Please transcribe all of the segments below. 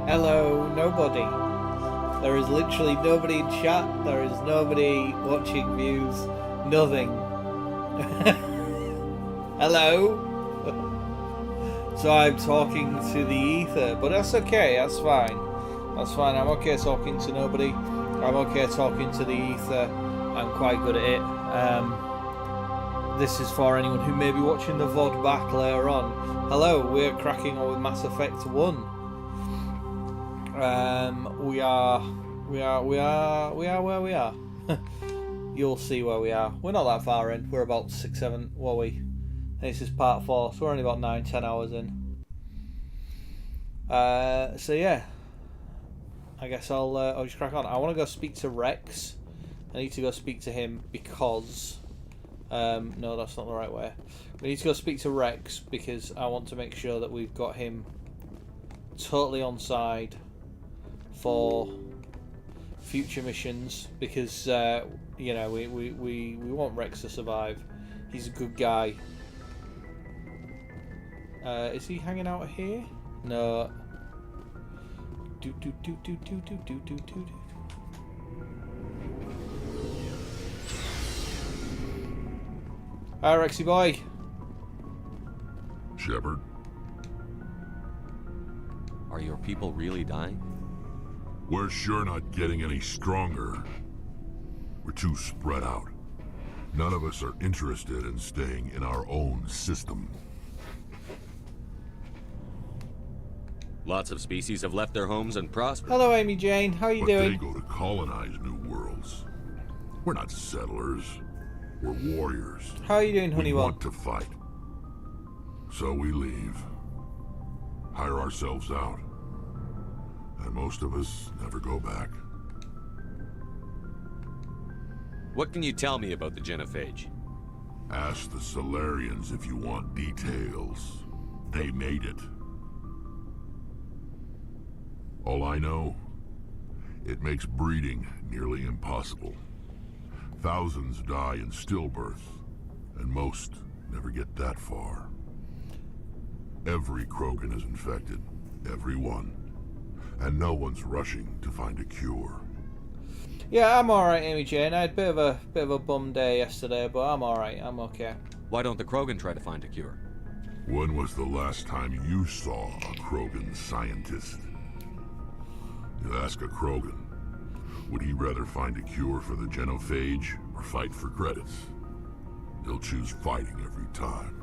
Hello, nobody. There is literally nobody in chat. There is nobody watching views. Nothing. Hello. So I'm talking to the ether, but that's okay. That's fine. That's fine. I'm okay talking to nobody. I'm okay talking to the ether. I'm quite good at it. This is for anyone who may be watching the VOD back later on. Hello, we're cracking on with Mass Effect 1. We are where we are. You'll see where we are. We're not that far in. We're about 6, 7. What are we? This is part 4, so we're only about 9, 10 hours in. So yeah, I guess I'll just crack on. I want to go speak to Rex. I need to go speak to him because no, that's not the right way. We need to go speak to Rex because I want to make sure that we've got him totally on side for future missions because you know we want Rex to survive. He's a good guy. Is he hanging out here? No. Hi, Rexy boy. Shepard. Are your people really dying? We're sure not getting any stronger. We're too spread out. None of us are interested in staying in our own system. Lots of species have left their homes and prospered. Hello, Amy Jane. How are you doing? They go to colonize new worlds. We're not settlers. We're warriors. How are you doing, We Honeywell? want to fight. So we leave. Hire ourselves out. And most of us never go back. What can you tell me about the genophage? Ask the Solarians if you want details. They made it. All I know, it makes breeding nearly impossible. Thousands die in stillbirth, and most never get that far. Every Krogan is infected, every one. And no one's rushing to find a cure. Yeah, I'm alright, Amy Jane. I had a bit of a bum day yesterday, but I'm alright. I'm okay. Why don't the Krogan try to find a cure? When was the last time you saw a Krogan scientist? You ask a Krogan, would he rather find a cure for the genophage or fight for credits? He'll choose fighting every time.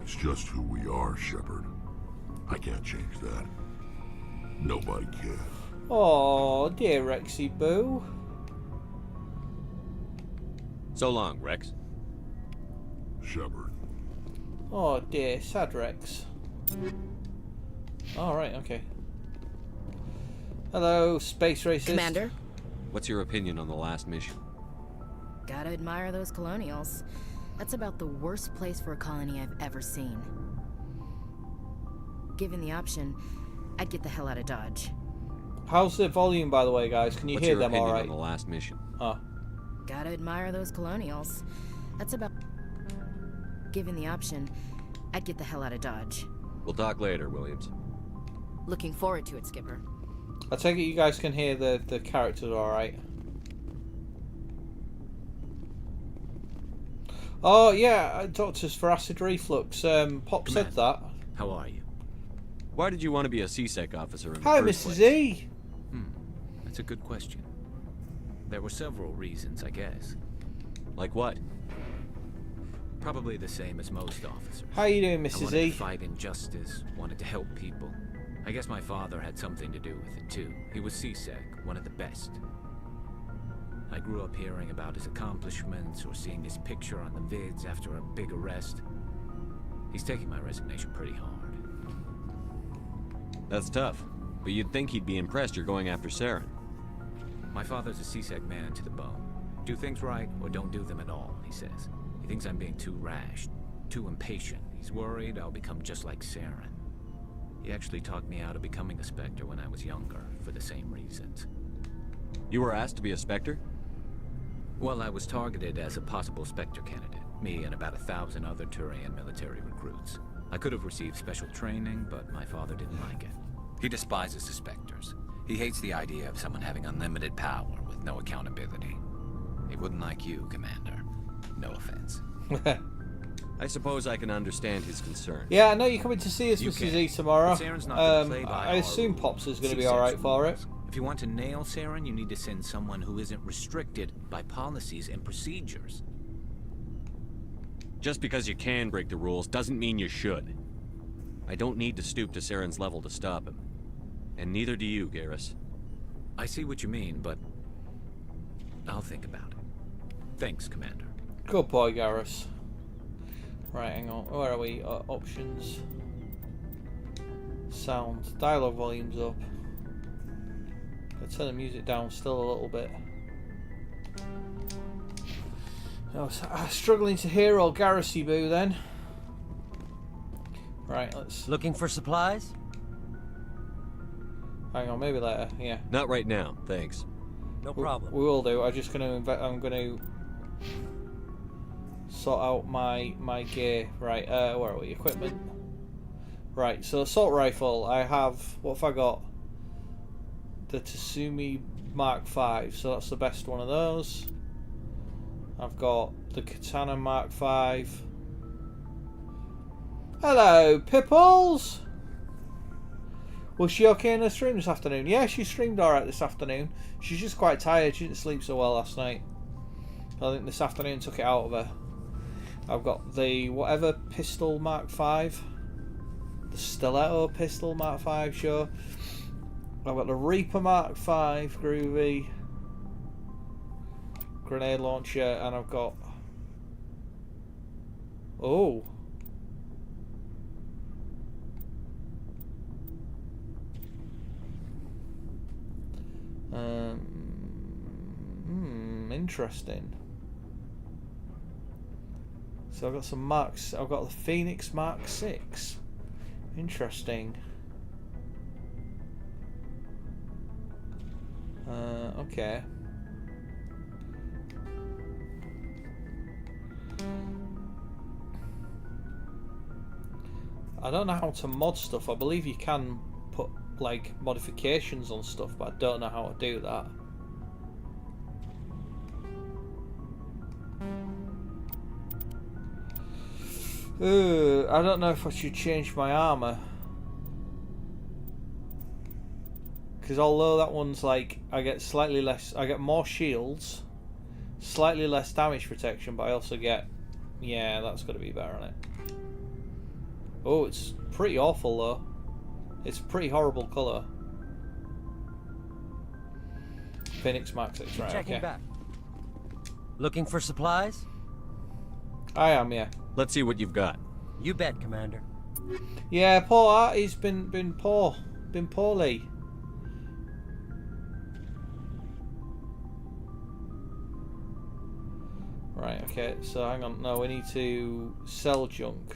It's just who we are, Shepard. I can't change that. Nobody can. Oh, dear Rexy Boo. So long, Rex. Shepard. Oh dear, sad Rex. Alright, okay. Hello, space racist. Commander? What's your opinion on the last mission? Gotta admire those colonials. That's about the worst place for a colony I've ever seen. Given the option, I'd get the hell out of Dodge. How's the volume, by the way, guys? Can you What's hear your them opinion alright? on the last mission? Oh. Gotta admire those colonials. That's about... Given the option, I'd get the hell out of Dodge. We'll talk later, Williams. Looking forward to it, Skipper. I take it you guys can hear the characters alright. Oh, yeah, doctors for acid reflux. Pop said that. How are you? Why did you want to be a C-Sec officer in Hi, the first Mr. place? Z. That's a good question. There were several reasons, I guess. Like what? Probably the same as most officers. How you doing, I Mr. wanted Z? to fight injustice, wanted to help people. I guess my father had something to do with it too. He was C-Sec, one of the best. I grew up hearing about his accomplishments or seeing his picture on the vids after a big arrest. He's taking my resignation pretty hard. That's tough. But you'd think he'd be impressed you're going after Saren. My father's a C-Sec man to the bone. Do things right or don't do them at all, he says. He thinks I'm being too rash, too impatient. He's worried I'll become just like Saren. He actually talked me out of becoming a Spectre when I was younger, for the same reasons. You were asked to be a Spectre? Well, I was targeted as a possible Spectre candidate. Me and about 1,000 other Turian military recruits. I could have received special training, but my father didn't like it. He despises the Spectres. He hates the idea of someone having unlimited power with no accountability. He wouldn't like you, Commander. No offense. I suppose I can understand his concern. Yeah, I know you're coming to see us, You Mrs. can. E, tomorrow. But Saren's not gonna play by I our assume rules. Pops is going to be CSEC's alright for it. rules. If you want to nail Saren, you need to send someone who isn't restricted by policies and procedures. Just because you can break the rules doesn't mean you should. I don't need to stoop to Saren's level to stop him. And neither do you, Garrus. I see what you mean, but I'll think about it. Thanks, Commander. Good boy, Garrus. Right, hang on. Where are we? Options. Sound. Dialogue volume's up. Gotta turn the music down still a little bit. Oh, so, struggling to hear old Garrusy Boo then. Right, let's... Looking for supplies? Hang on, maybe later, yeah. Not right now, thanks. No problem. We will do. I'm just going to... I'm going to sort out my gear. Right, where are we? Equipment. Right, so assault rifle. I have... What have I got? The Tsumi Mark 5. So that's the best one of those. I've got the Katana Mark 5. Hello, Pipples! Was she okay in her stream this afternoon? Yeah, she streamed alright this afternoon. She's just quite tired. She didn't sleep so well last night. I think this afternoon took it out of her. I've got the whatever pistol Mark 5. The Stiletto pistol Mark 5, sure. I've got the Reaper Mark 5, groovy. Grenade launcher, and I've got... Oh. Interesting. So I've got some marks. I've got the Phoenix Mark 6. Interesting. Okay. I don't know how to mod stuff. I believe you can put like modifications on stuff, but I don't know how to do that. I don't know if I should change my armor, because although that one's like I get slightly less, I get more shields, slightly less damage protection, but I also get, yeah, that's got to be better on it. Oh, it's pretty awful though. It's a pretty horrible colour. Phoenix Mark 6, right, Checking okay. back. Looking for supplies? I am, yeah. Let's see what you've got. You bet, Commander. Yeah, poor Artie's been poor. Been poorly. Right, okay, so hang on. No, we need to sell junk.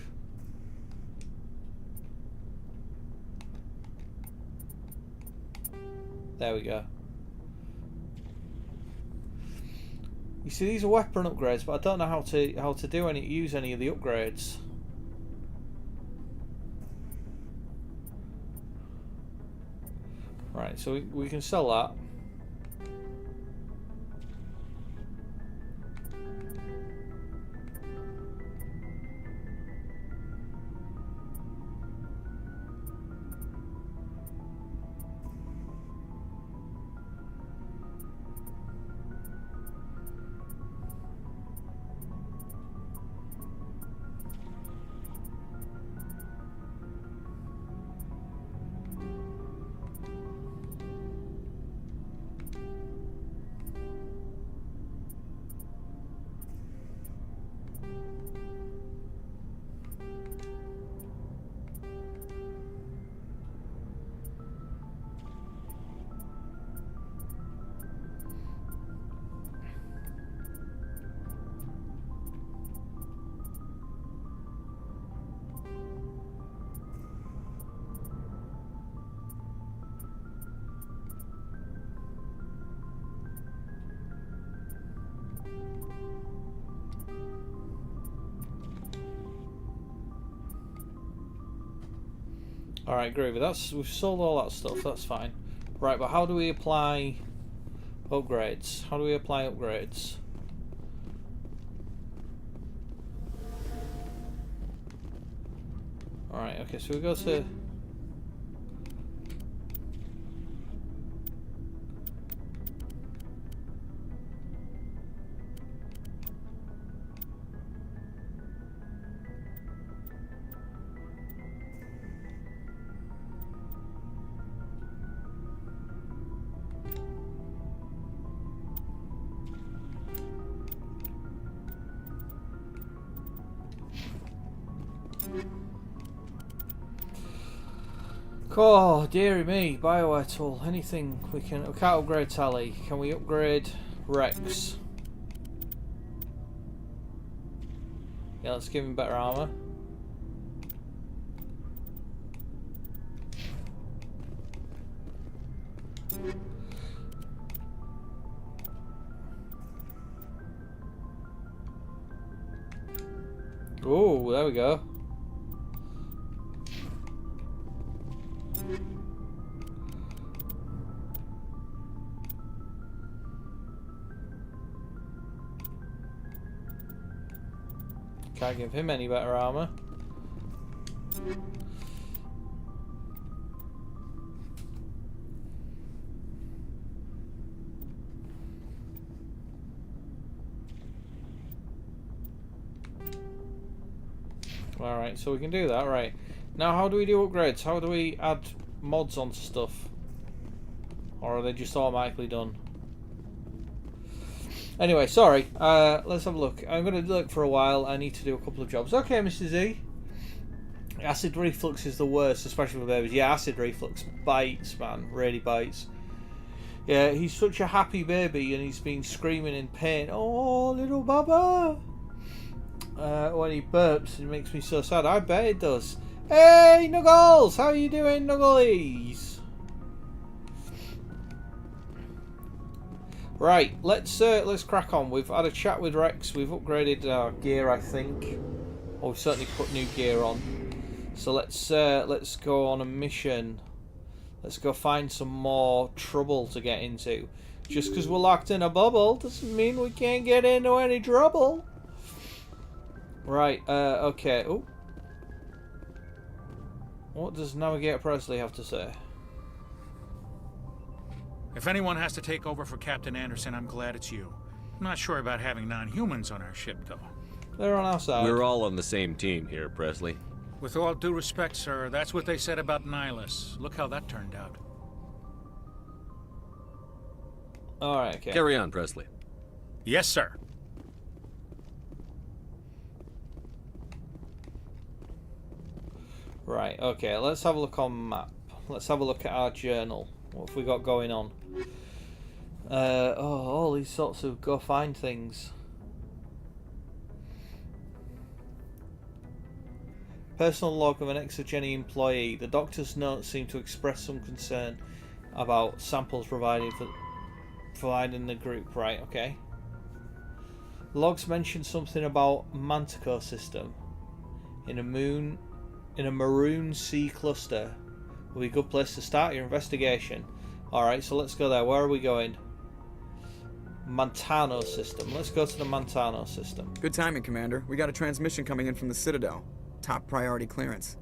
There we go. You see, these are weapon upgrades, but I don't know how to do use any of the upgrades. Right, so we can sell that. Alright, groovy. We've sold all that stuff, that's fine. Right, but how do we apply upgrades? How do we apply upgrades? Alright, okay, so we go to... Oh, dearie me, Bioware tool. Anything we can... We can't upgrade Tally. Can we upgrade Rex? Yeah, let's give him better armor. Oh, there we go. Can't give him any better armor. Alright, so we can do that, right. Now how do we do upgrades? How do we add mods onto stuff? Or are they just automatically done? Anyway, sorry. Let's have a look. I'm going to look for a while. I need to do a couple of jobs. Okay, Mr. Z. Acid reflux is the worst, especially with babies. Yeah, acid reflux bites, man. Really bites. Yeah, he's such a happy baby and he's been screaming in pain. Oh, little Baba. When he burps, it makes me so sad. I bet it does. Hey, Nuggles! How are you doing, Nugglies? Right, let's crack on. We've had a chat with Rex. We've upgraded our gear, I think. Or we've certainly put new gear on. So let's go on a mission. Let's go find some more trouble to get into. Just because we're locked in a bubble doesn't mean we can't get into any trouble. Right, okay. Oh. What does Navigator Presley have to say? If anyone has to take over for Captain Anderson, I'm glad it's you. I'm not sure about having non-humans on our ship, though. They're on our side. We're all on the same team here, Presley. With all due respect, sir, that's what they said about Nihilus. Look how that turned out. Alright, okay. Carry on, Presley. Yes, sir. Right, okay, let's have a look on map. Let's have a look at our journal. What have we got going on? All these sorts of go find things. Personal log of an Exogeny employee. The doctor's notes seem to express some concern about samples provided in the group. Right, okay. Logs mention something about Manticore system in a maroon sea cluster. Will be a good place to start your investigation. Alright, so let's go there. Where are we going? Montano system. Let's go to the Montano system. Good timing, Commander. We got a transmission coming in from the Citadel. Top priority clearance.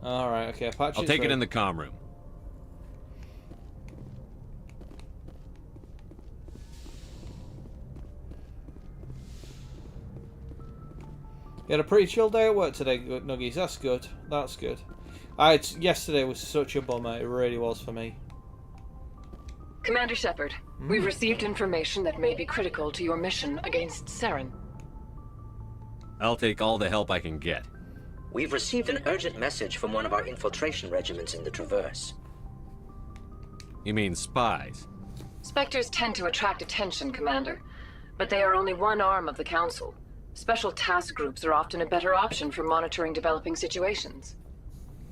Alright, okay. Apache, I'll take it in the comm room. You had a pretty chill day at work today, Nuggies. That's good. That's good. Yesterday was such a bummer. It really was for me. Commander Shepard, we've received information that may be critical to your mission against Saren. I'll take all the help I can get. We've received an urgent message from one of our infiltration regiments in the Traverse. You mean spies? Spectres tend to attract attention, Commander, but they are only one arm of the Council. Special task groups are often a better option for monitoring developing situations.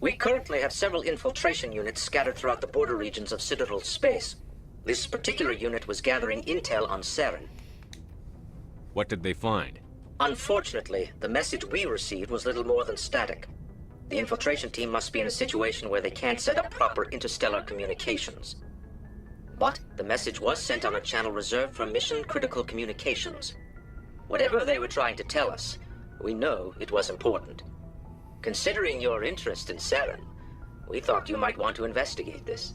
We currently have several infiltration units scattered throughout the border regions of Citadel space. This particular unit was gathering intel on Saren. What did they find? Unfortunately, the message we received was little more than static. The infiltration team must be in a situation where they can't set up proper interstellar communications. But the message was sent on a channel reserved for mission-critical communications. Whatever they were trying to tell us, we know it was important. Considering your interest in Saren, we thought you might want to investigate this.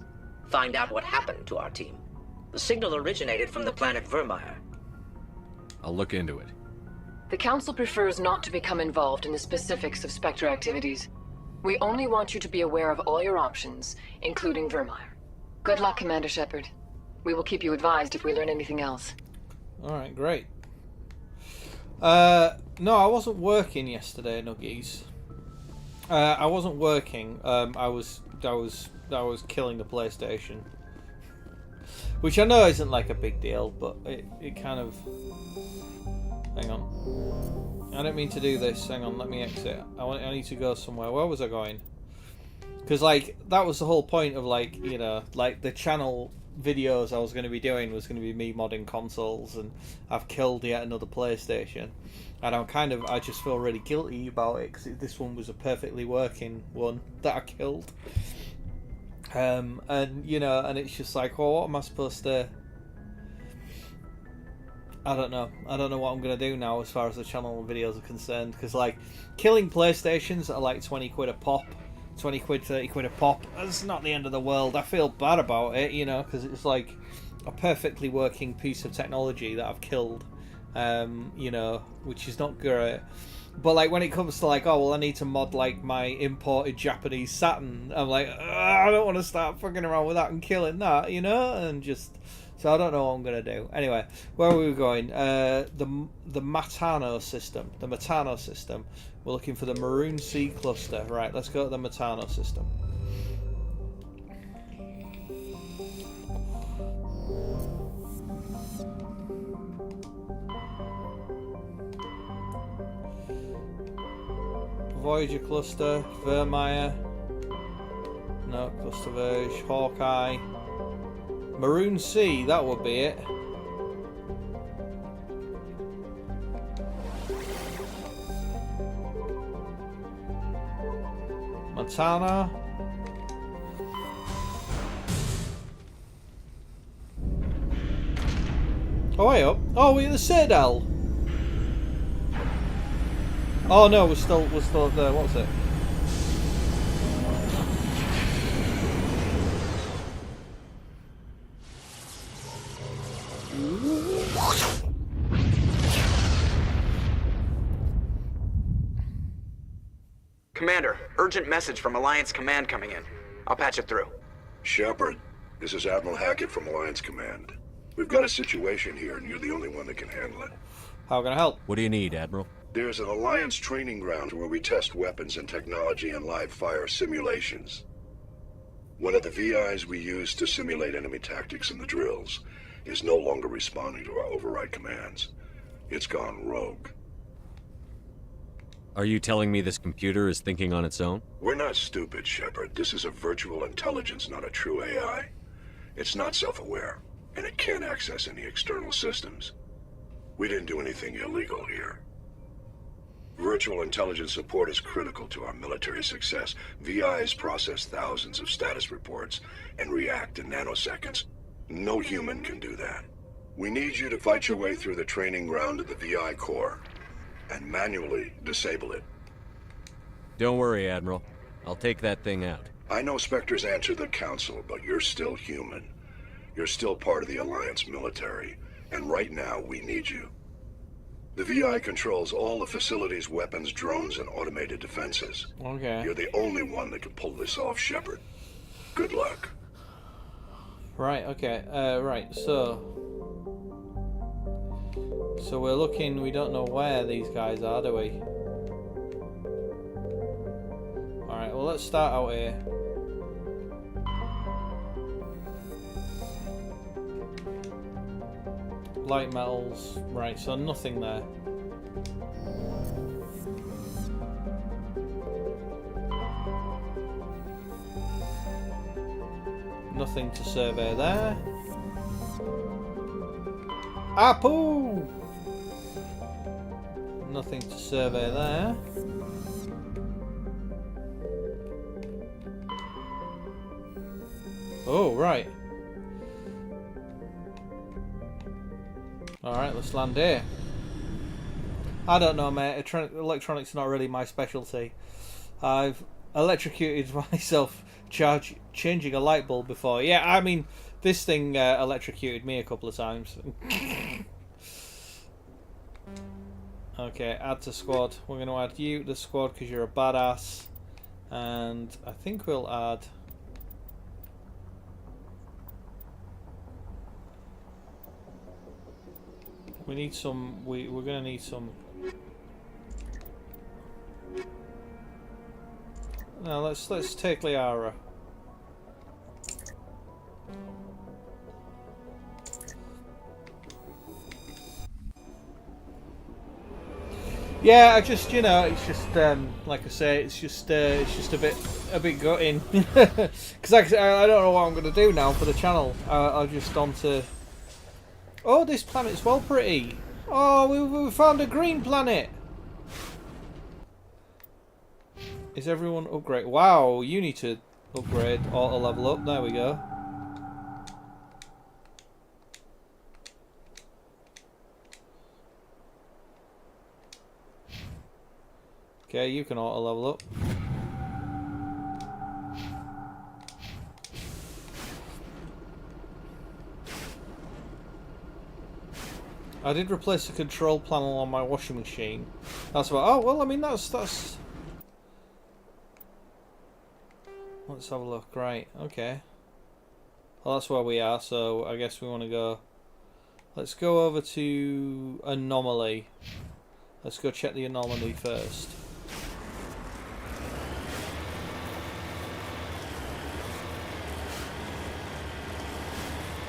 Find out what happened to our team. The signal originated from the planet Vermeer. I'll look into it. The Council prefers not to become involved in the specifics of Spectre activities. We only want you to be aware of all your options, including Vermeer. Good luck, Commander Shepard. We will keep you advised if we learn anything else. Alright, great. No, I wasn't working yesterday, Nuggies. I wasn't working. I was killing the PlayStation. Which I know isn't like a big deal, but it kind of... Hang on. I don't mean to do this. Hang on, let me exit. I need to go somewhere. Where was I going? Because, like, that was the whole point of, like, you know, like, the channel videos I was going to be doing was going to be me modding consoles, and I've killed yet another PlayStation. And I just feel really guilty about it, because this one was a perfectly working one that I killed. And, you know, and it's just like, well, what am I supposed to... I don't know what I'm going to do now as far as the channel videos are concerned, because, like, killing PlayStations are like 20 quid a pop, 20 quid, 30 quid a pop. That's not the end of the world. I feel bad about it, you know, because it's like a perfectly working piece of technology that I've killed, you know, which is not great. But, like, when it comes to, like, oh, well, I need to mod, like, my imported Japanese Saturn, I'm like, I don't want to start fucking around with that and killing that, you know, and just... So I don't know what I'm going to do. Anyway, where were we going? The Matano system. The Matano system. We're looking for the Maroon Sea cluster. Right, let's go to the Matano system. Voyager cluster. Vermeer. No, cluster Verge. Hawkeye. Maroon Sea, that would be it. Montana. Oh, way up. Oh, we're in the Citadel. Oh no, we're still up there. What's it? Commander, urgent message from Alliance Command coming in. I'll patch it through. Shepard, this is Admiral Hackett from Alliance Command. We've got a situation here, and you're the only one that can handle it. How can I help? What do you need, Admiral? There's an Alliance training ground where we test weapons and technology in live fire simulations. One of the VIs we use to simulate enemy tactics in the drills is no longer responding to our override commands. It's gone rogue. Are you telling me this computer is thinking on its own? We're not stupid, Shepard. This is a virtual intelligence, not a true AI. It's not self-aware, and it can't access any external systems. We didn't do anything illegal here. Virtual intelligence support is critical to our military success. VIs process thousands of status reports and react in nanoseconds. No human can do that. We need you to fight your way through the training ground of the VI core and manually disable it. Don't worry, Admiral. I'll take that thing out. I know Spectres answer the Council, but you're still human. You're still part of the Alliance military, and right now we need you. The VI controls all the facility's weapons, drones, and automated defenses. Okay. You're the only one that can pull this off, Shepard. Good luck. Right, okay. Right, so we're looking, we don't know where these guys are, do we? Alright, well, let's start out here. Light metals. Right, so nothing there. Nothing to survey there. Apu! Nothing to survey there. Oh, right. Alright, let's land here. I don't know, mate. Electronics are not really my specialty. I've electrocuted myself changing a light bulb before. Yeah, I mean, this thing electrocuted me a couple of times. Okay, add to squad. We're going to add you to the squad because you're a badass. And I think we'll add... We need some... We're going to need some... No, let's take Liara. Yeah, I just, you know, it's just like I say, it's just a bit gutting because I don't know what I'm gonna do now for the channel. I'll just on to. Oh, this planet's well pretty. Oh, we found a green planet. Is everyone upgrade? Wow, you need to upgrade, auto level up. There we go. Okay, you can auto level up. I did replace the control panel on my washing machine. That's what. Oh well, I mean that's. Let's have a look. Right. Okay. Well, that's where we are. So I guess we want to go. Let's go over to anomaly. Let's go check the anomaly first.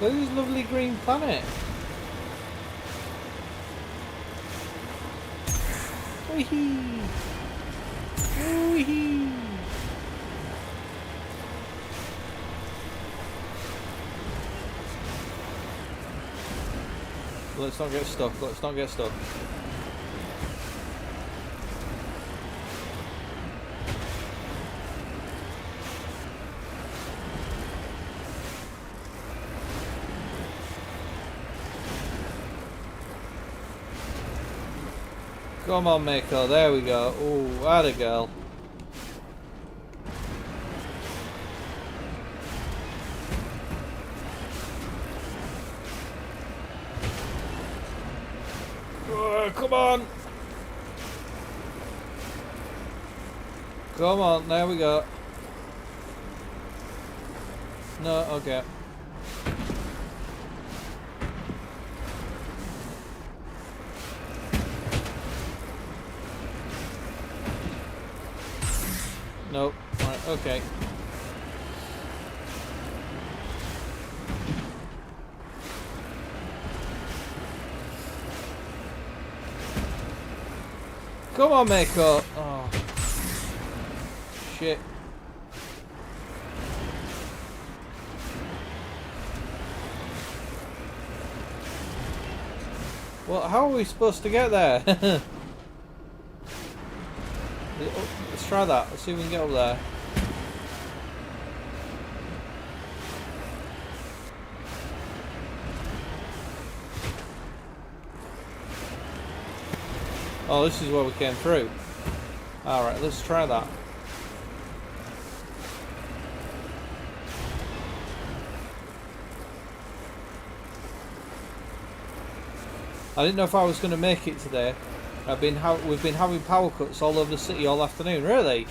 Look at this lovely green planet. Wee-hee. Wee-hee. Let's not get stuck. Let's not get stuck. Come on, Mako. There we go. Ooh, atta girl. Oh, come on. Come on. There we go. No, okay. Nope. Right, okay. Come on, Mako. Oh. Shit. Well, how are we supposed to get there? Let's try that. Let's see if we can get up there. Oh, this is where we came through. Alright, let's try that. I didn't know if I was going to make it today. We've been having power cuts all over the city all afternoon. Really?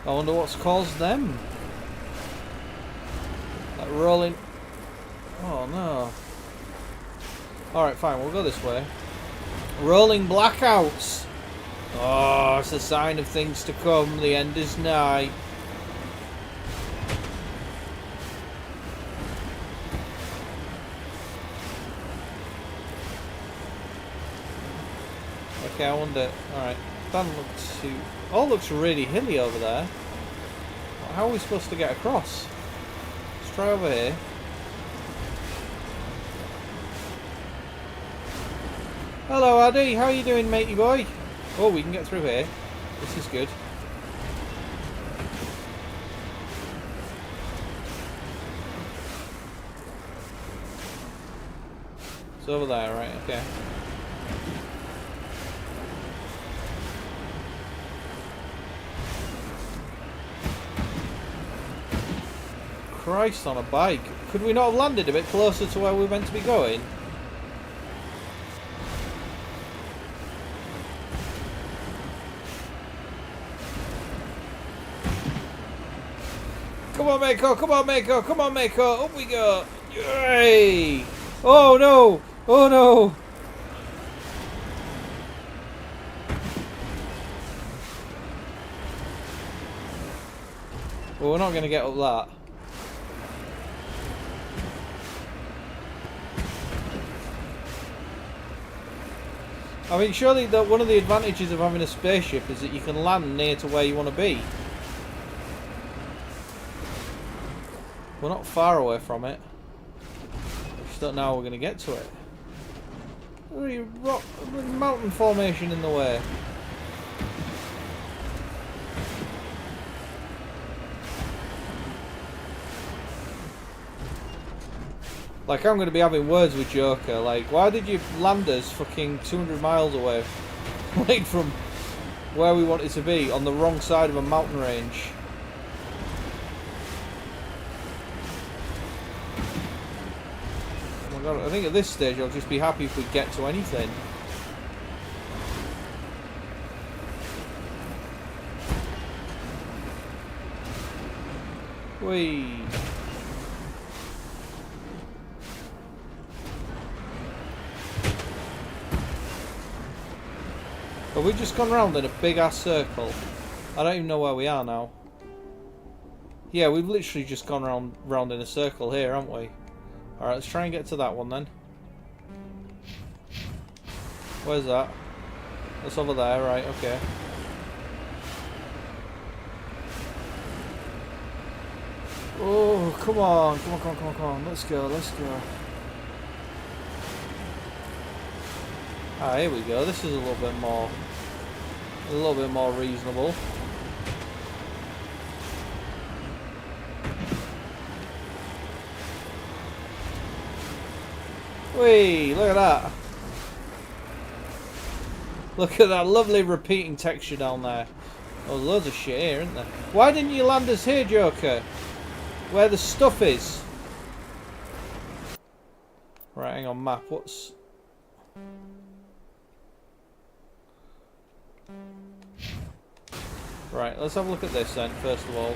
I wonder what's caused them. Like rolling. Oh no. Alright, fine, we'll go this way. Rolling blackouts. Oh, it's a sign of things to come. The end is nigh. Okay, I wonder. Alright, that looks too. All looks really hilly over there. How are we supposed to get across? Let's try over here. Hello, Addy. How are you doing, matey boy? Oh, we can get through here. this is good. It's over there, right? Okay. Christ on a bike. Could we not have landed a bit closer to where we were meant to be going? Come on, Mako! Come on, Mako! Come on, Mako! Up we go! Yay! Oh no! Oh no! Well, we're not going to get up that. I mean, surely one of the advantages of having a spaceship is that you can land near to where you want to be. We're not far away from it. Just don't know how we're going to get to it. Rock, mountain formation in the way. Like, I'm going to be having words with Joker. Like, why did you land us fucking 200 miles away? Like, from where we wanted to be, on the wrong side of a mountain range. Oh my god, I think at this stage I'll just be happy if we get to anything. Whee! Have we just gone round in a big ass circle? I don't even know where we are now. Yeah, we've literally just gone round in a circle here, haven't we? Alright, let's try and get to that one then. Where's that? That's over there, right, okay. Oh, come on, come on, come on, come on, come on. Let's go, let's go. Ah, here we go. This is a little bit more reasonable. Whee! Look at that. Look at that lovely repeating texture down there. Oh, there's loads of shit here, isn't there? Why didn't you land us here, Joker? Where the stuff is. Right, hang on, map. What's... Right, let's have a look at this then, first of all.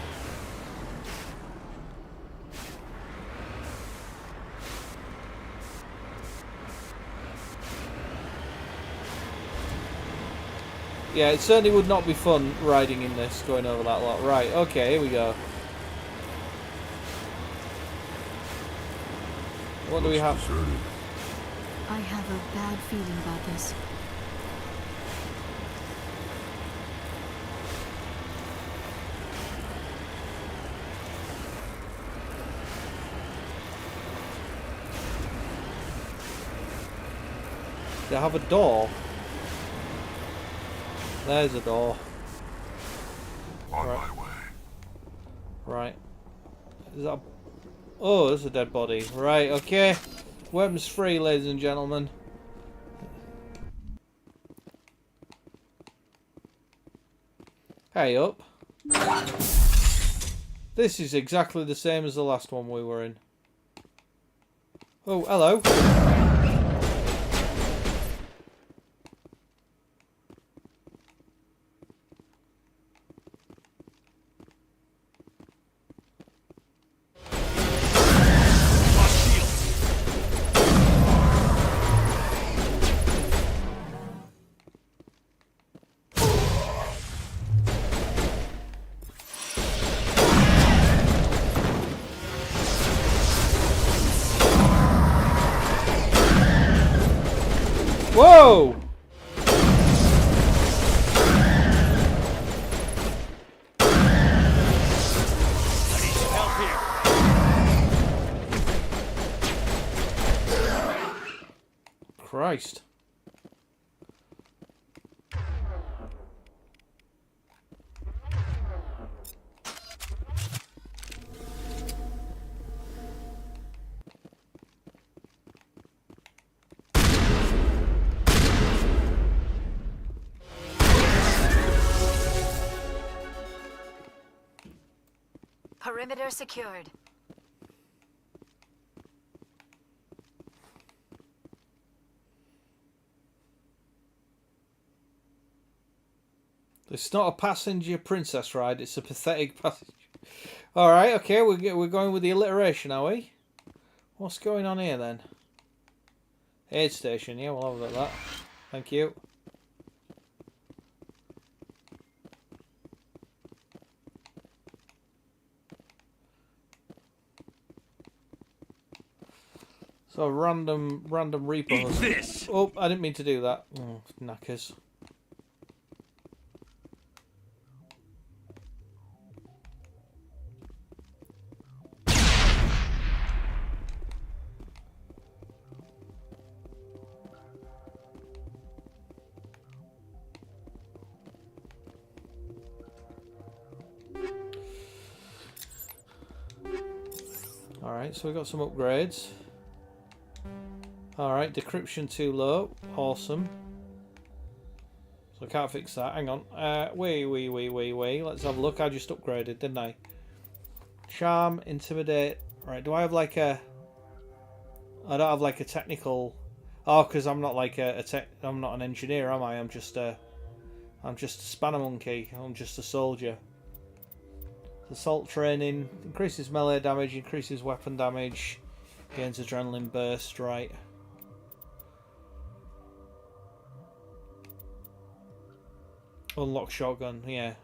Yeah, it certainly would not be fun riding in this, going over that lot. Right, okay, here we go. What do we have? I have a bad feeling about this. They have a door. There's a door. On my way. Right. Is that... Oh, there's a dead body. Right, okay. Weapons free, ladies and gentlemen. Hey up. This is exactly the same as the last one we were in. Oh, hello. Whoa! Christ. Perimeter secured. It's not a passenger princess ride, it's a pathetic passenger. Alright, okay, we're going with the alliteration, are we? What's going on here then? Aid station, yeah, we'll have a look at that. Thank you. So random Reaper. Eat this! Oh, I didn't mean to do that. Oh, knackers. Alright, so we got some upgrades. Alright, decryption too low. Awesome. So I can't fix that. Hang on. Wait. Let's have a look. I just upgraded, didn't I? Charm, intimidate. Right, do I have like a... I don't have like a technical... Oh, because I'm not like I'm not an engineer, am I? I'm just a spanner monkey. I'm just a soldier. Assault training. Increases melee damage, increases weapon damage. Gains adrenaline burst, right. Unlock shotgun, yeah.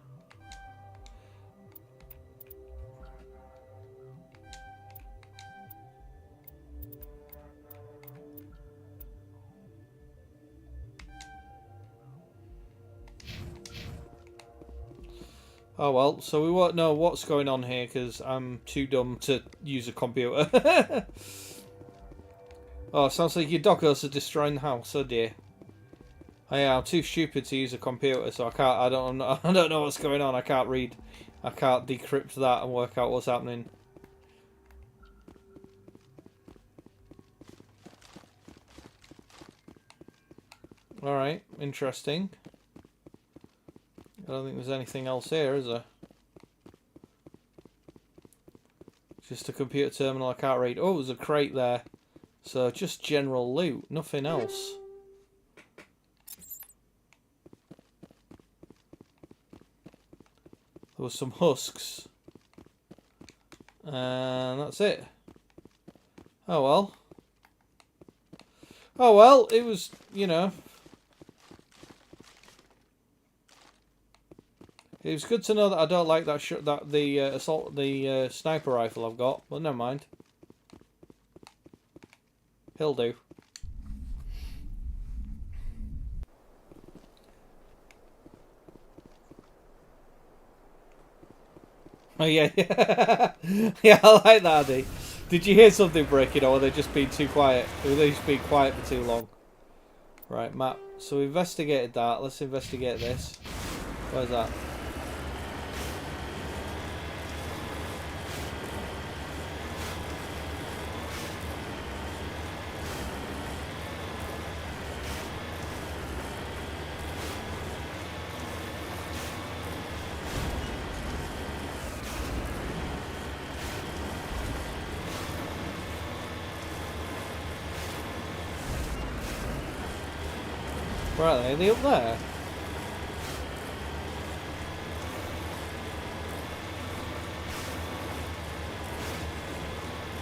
Oh well, so we won't know what's going on here because I'm too dumb to use a computer. Oh, sounds like your doggos are destroying the house. Oh dear. Oh yeah, I'm too stupid to use a computer, so I don't know what's going on. I can't read. I can't decrypt that and work out what's happening. Alright, interesting. I don't think there's anything else here, is there? Just a computer terminal I can't read. Oh, there's a crate there. So just general loot, nothing else. There was some husks. And that's it. Oh well. Oh well, it was, you know. It was good to know that I don't like that the sniper rifle I've got, but never mind. He'll do. Oh yeah, yeah, I like that, Andy. Did you hear something breaking, or were they just being too quiet? Were they just being quiet for too long? Right, map. So we investigated that. Let's investigate this. Where's that? Where are they? Are they up there?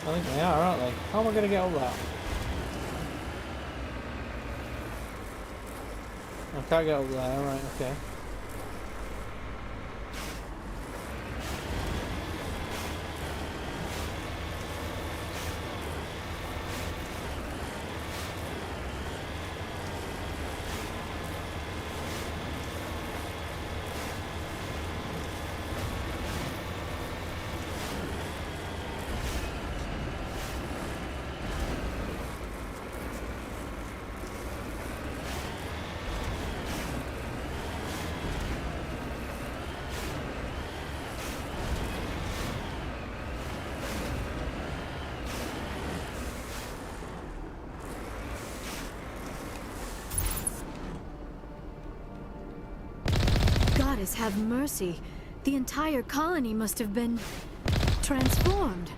I think they are, aren't they? How am I going to get up that? I can't get up there, right, okay. Goddess have mercy. The entire colony must have been... transformed.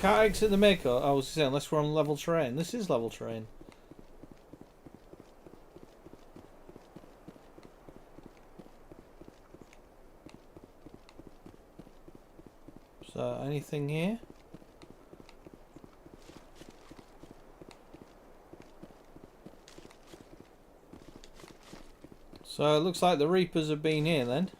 Can't exit the maker. I was saying, unless we're on level terrain. This is level terrain. So, anything here? So it looks like the Reapers have been here then.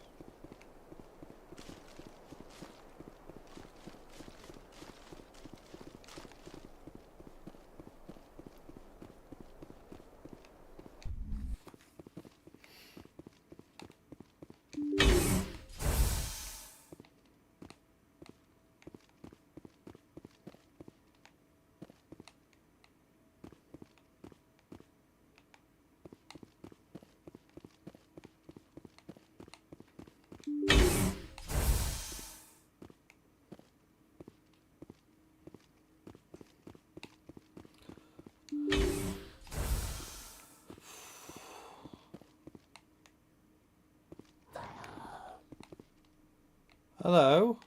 Hello?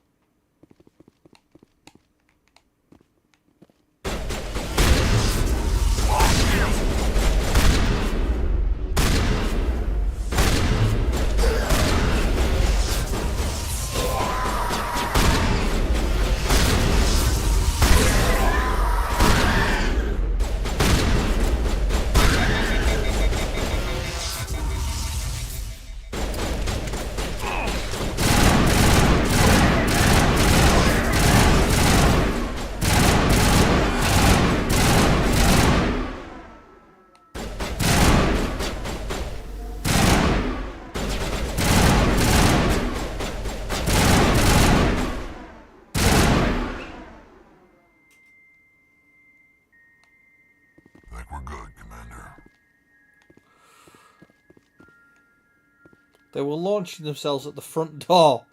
They were launching themselves at the front door.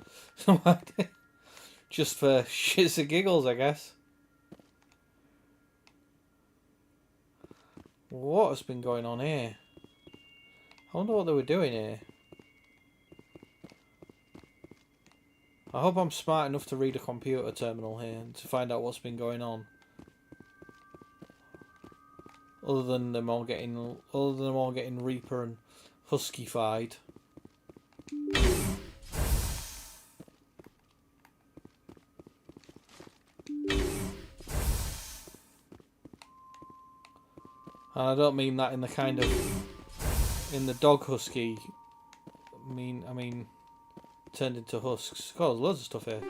Just for shits and giggles, I guess. What has been going on here? I wonder what they were doing here. I hope I'm smart enough to read a computer terminal here to find out what's been going on. Other than them all getting Reaper and Husky-fied. And I don't mean that in the kind of in the dog husky. I mean turned into husks. God, there's loads of stuff here.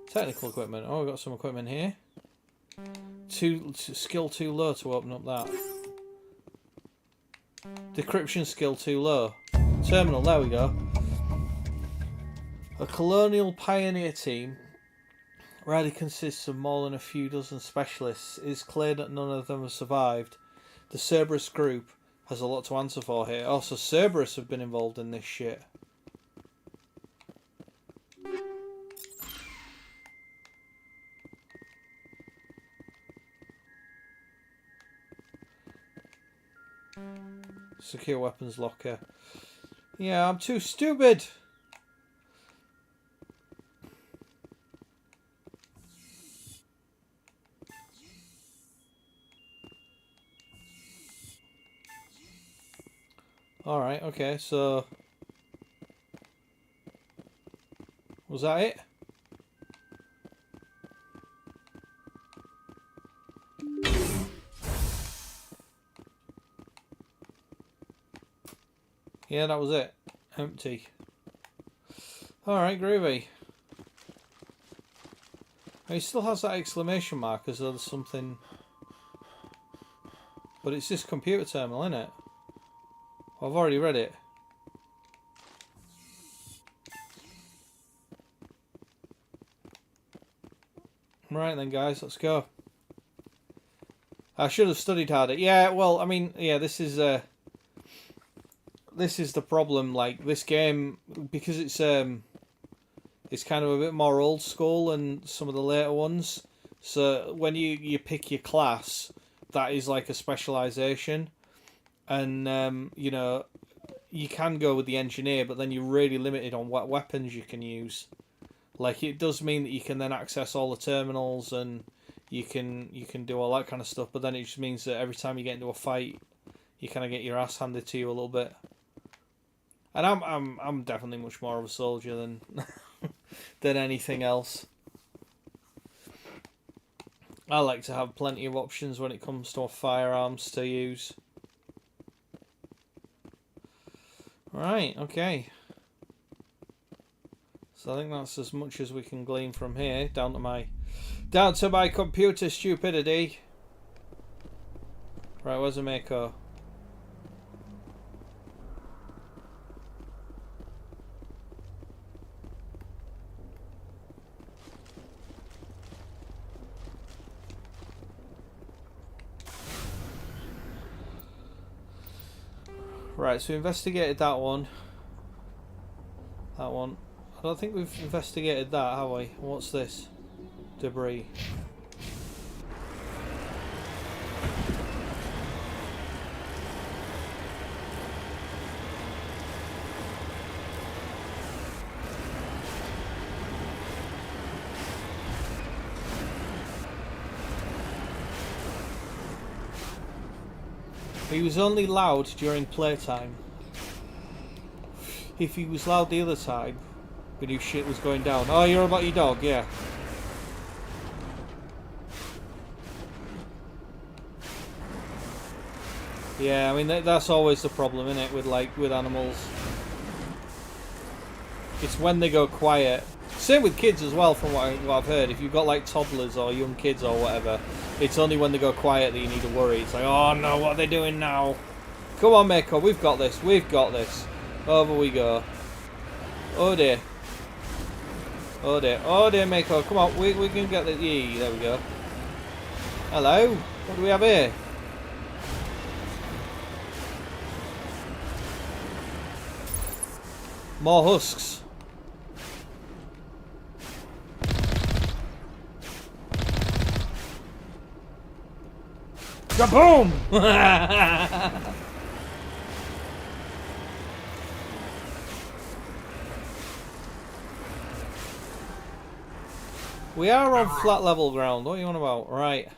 Technical equipment. Oh, we've got some equipment here. Skill too low to open up that. Decryption skill too low. Terminal, there we go. A colonial pioneer team rarely consists of more than a few dozen specialists. It is clear that none of them have survived. The Cerberus group has a lot to answer for here. Also, Cerberus have been involved in this shit. Secure weapons locker. Yeah, I'm too stupid. Alright, okay, so... Was that it? Yeah, that was it. Empty. Alright, groovy. He still has that exclamation mark as though there's something... But it's this computer terminal, isn't it? I've already read it. Right then, guys, let's go. I should have studied harder. Yeah, well, I mean, yeah, this is the problem. Like, this game, because it's kind of a bit more old school than some of the later ones. So when you pick your class, that is like a specialization, and you know, you can go with the engineer, but then you're really limited on what weapons you can use. Like, it does mean that you can then access all the terminals and you can do all that kind of stuff, but then it just means that every time you get into a fight, you kind of get your ass handed to you a little bit. And I'm definitely much more of a soldier than than anything else. I like to have plenty of options when it comes to firearms to use. Right, okay. So I think that's as much as we can glean from here, down to my computer stupidity. Right, where's the Mako? Right, so we investigated that one. That one. I don't think we've investigated that, have we? What's this? Debris. He was only loud during playtime. If he was loud the other time, we knew shit was going down. Oh, you're about your dog, yeah. Yeah, I mean that's always the problem, isn't it? With animals, it's when they go quiet. Same with kids as well, from what I've heard. If you've got like toddlers or young kids or whatever, it's only when they go quiet that you need to worry. It's like, oh no, what are they doing now? Come on, Mako, we've got this. We've got this. Over we go. Oh dear. Oh dear. Oh dear, Mako. Come on, we can get the... Yeah, there we go. Hello? What do we have here? More husks. Kaboom! We are on flat level ground. What are you on about? Right.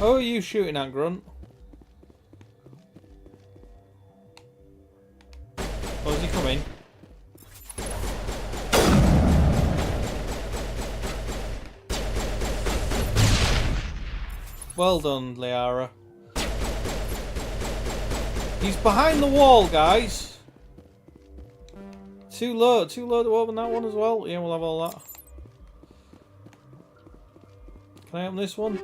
Who are you shooting at, Grunt? Oh, is he coming? Well done, Liara. He's behind the wall, guys. Too low to open that one as well. Yeah, we'll have all that. Can I open this one?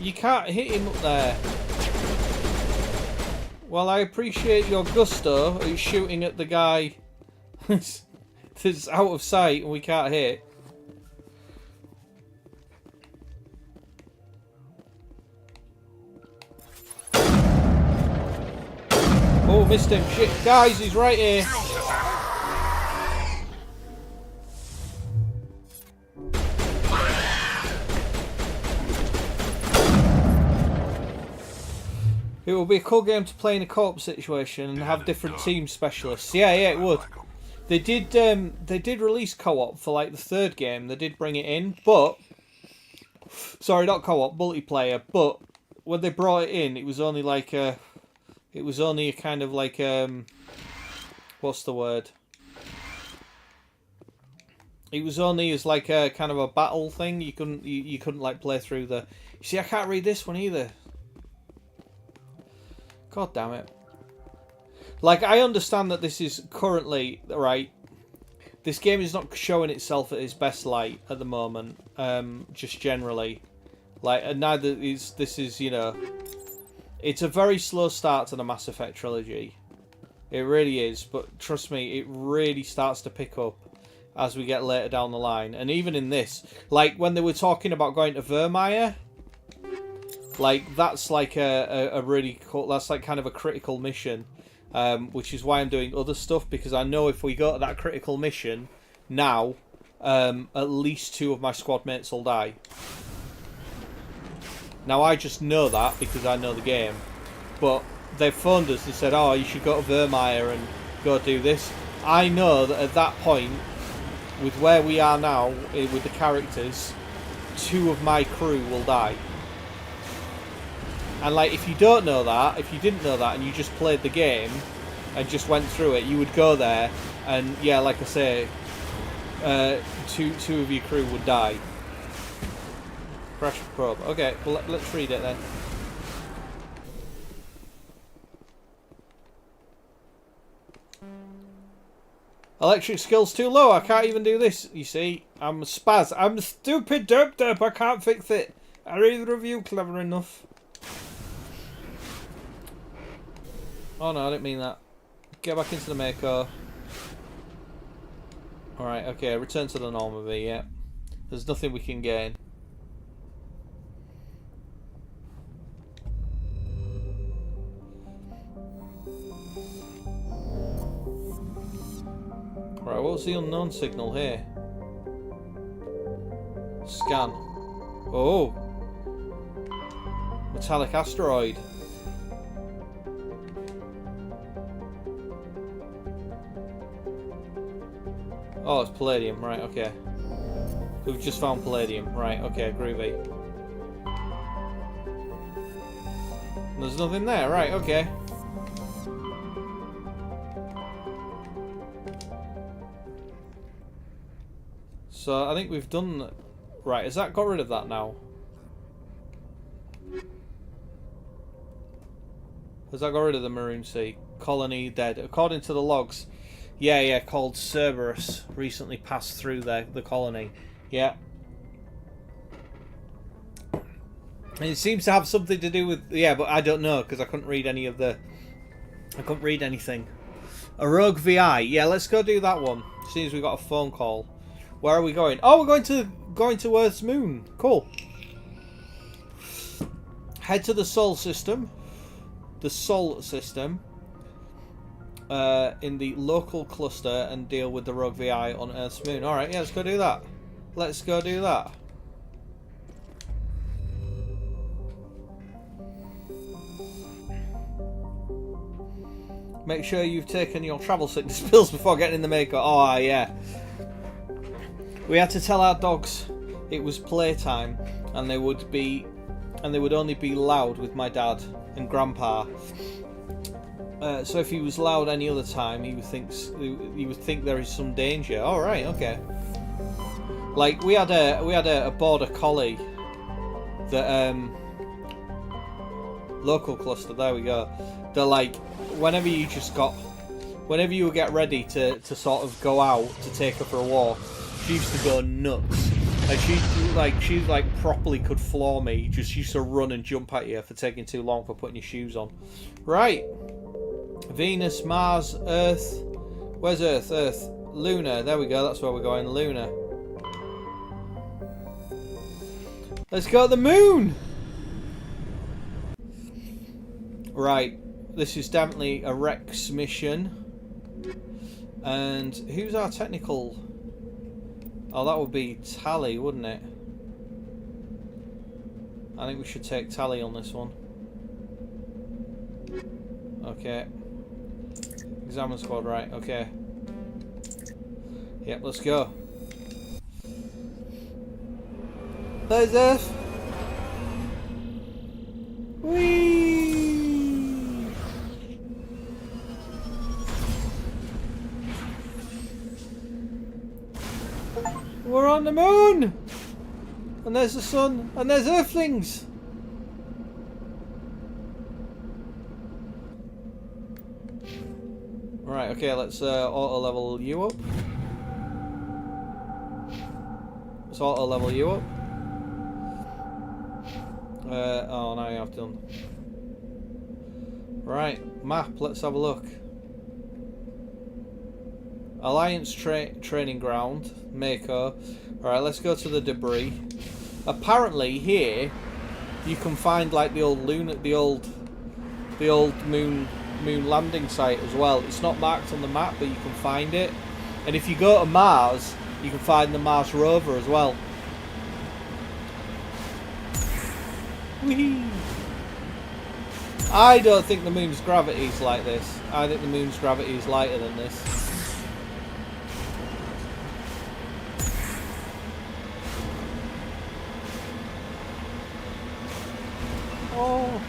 You can't hit him up there. Well, I appreciate your gusto at shooting at the guy that's out of sight and we can't hit. Oh, missed him. Shit. Guys, he's right here. It will be a cool game to play in a co-op situation and have different team specialists. Yeah, it would. They did release co-op for like the third game. They did bring it in, but sorry, not co-op, multiplayer. But when they brought it in, it was only like a. It was only a kind of like what's the word? It was only as like a kind of a battle thing. You couldn't like play through the. You see, I can't read this one either. God damn it! Like, I understand that this is currently right. This game is not showing itself at its best light at the moment. Just generally, like, and neither is this is, you know. It's a very slow start to the Mass Effect trilogy. It really is, but trust me, it really starts to pick up as we get later down the line. And even in this, like when they were talking about going to Vermeer, like that's like a really cool, that's like kind of a critical mission, which is why I'm doing other stuff, because I know if we go to that critical mission now, at least 2 of my squad mates will die. Now, I just know that because I know the game. But they've phoned us and said, oh, you should go to Vermeer and go do this. I know that at that point, with where we are now, with the characters, 2 of my crew will die. And, like, if you don't know that, if you didn't know that, and you just played the game and just went through it, you would go there, and, yeah, like I say, 2 of your crew would die. Crash probe. Okay, well, let's read it then. Electric skills too low. I can't even do this. You see, I'm a spaz. I'm a stupid derp. I can't fix it. Are either of you clever enough? Oh no, I didn't mean that. Get back into the Mako. Alright, okay, return to the Normandy, yeah. There's nothing we can gain. Right, what's the unknown signal here? Scan. Oh! Metallic asteroid. Oh, it's palladium. Right, okay. We've just found palladium. Right, okay, groovy. There's nothing there. Right, okay. So, I think we've done... Right, has that got rid of that now? Has that got rid of the Maroon Sea? Colony dead. According to the logs, yeah, called Cerberus recently passed through the colony. Yeah. And it seems to have something to do with... Yeah, but I don't know, because I couldn't read any of the... I couldn't read anything. A rogue VI. Yeah, let's go do that one. As soon as we got a phone call. Where are we going? Oh, we're going to Earth's moon. Cool. Head to the Sol system. The Sol system. In the local cluster and deal with the rogue VI on Earth's moon. Alright, yeah, let's go do that. Let's go do that. Make sure you've taken your travel sickness pills before getting in the Mako. Oh, yeah. We had to tell our dogs it was playtime, and they would only be loud with my dad and Grandpa. So if he was loud any other time, he would think there is some danger. All right, okay. Like we had a border collie that local cluster. There we go. They're like, whenever you just got whenever you would get ready to sort of go out to take her for a walk, she used to go nuts. And she properly could floor me. Just used to run and jump at you for taking too long for putting your shoes on. Right. Venus, Mars, Earth. Where's Earth? Earth. Luna. There we go. That's where we're going. Luna. Let's go to the moon. Right. This is definitely a Rex mission. And who's our technical... Oh, that would be Tally, wouldn't it? I think we should take Tally on this one. Okay. Examine squad, right, okay. Yep, let's go. There's Earth. Whee! We're on the moon! And there's the sun, and there's Earthlings! Right, okay, let's auto level you up. Let's auto level you up. Oh, now you have done. Right, map, let's have a look. Alliance training ground, Mako. Alright, let's go to the debris. Apparently here you can find like the old moon landing site as well. It's not marked on the map, but you can find it. And if you go to Mars, you can find the Mars rover as well. Whee! I don't think the moon's gravity is like this. I think the moon's gravity is lighter than this. Oh,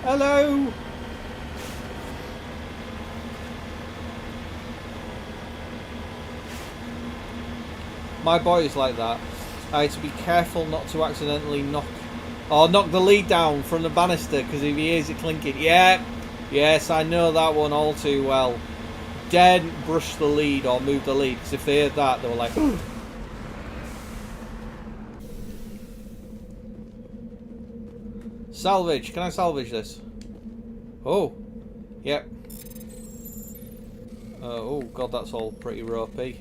hello. My boy is like that. I had to be careful not to accidentally knock the lead down from the banister, because if he hears it clinking, yeah, yes, I know that one all too well. Don't brush the lead or move the lead, because if they heard that, they were like, salvage. Can I salvage this? Oh. Yep. Oh god, that's all pretty ropey.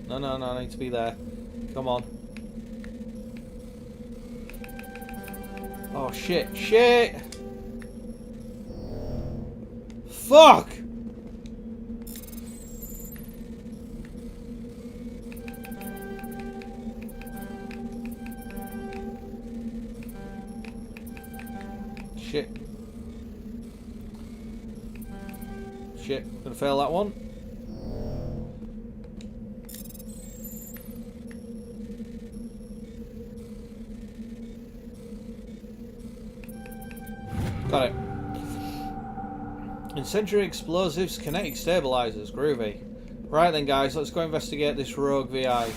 No, I need to be there. Come on. Oh shit, Fuck! Shit, gonna fail that one. Got it. Incendiary explosives, kinetic stabilizers, groovy. Right then guys, let's go investigate this rogue VI.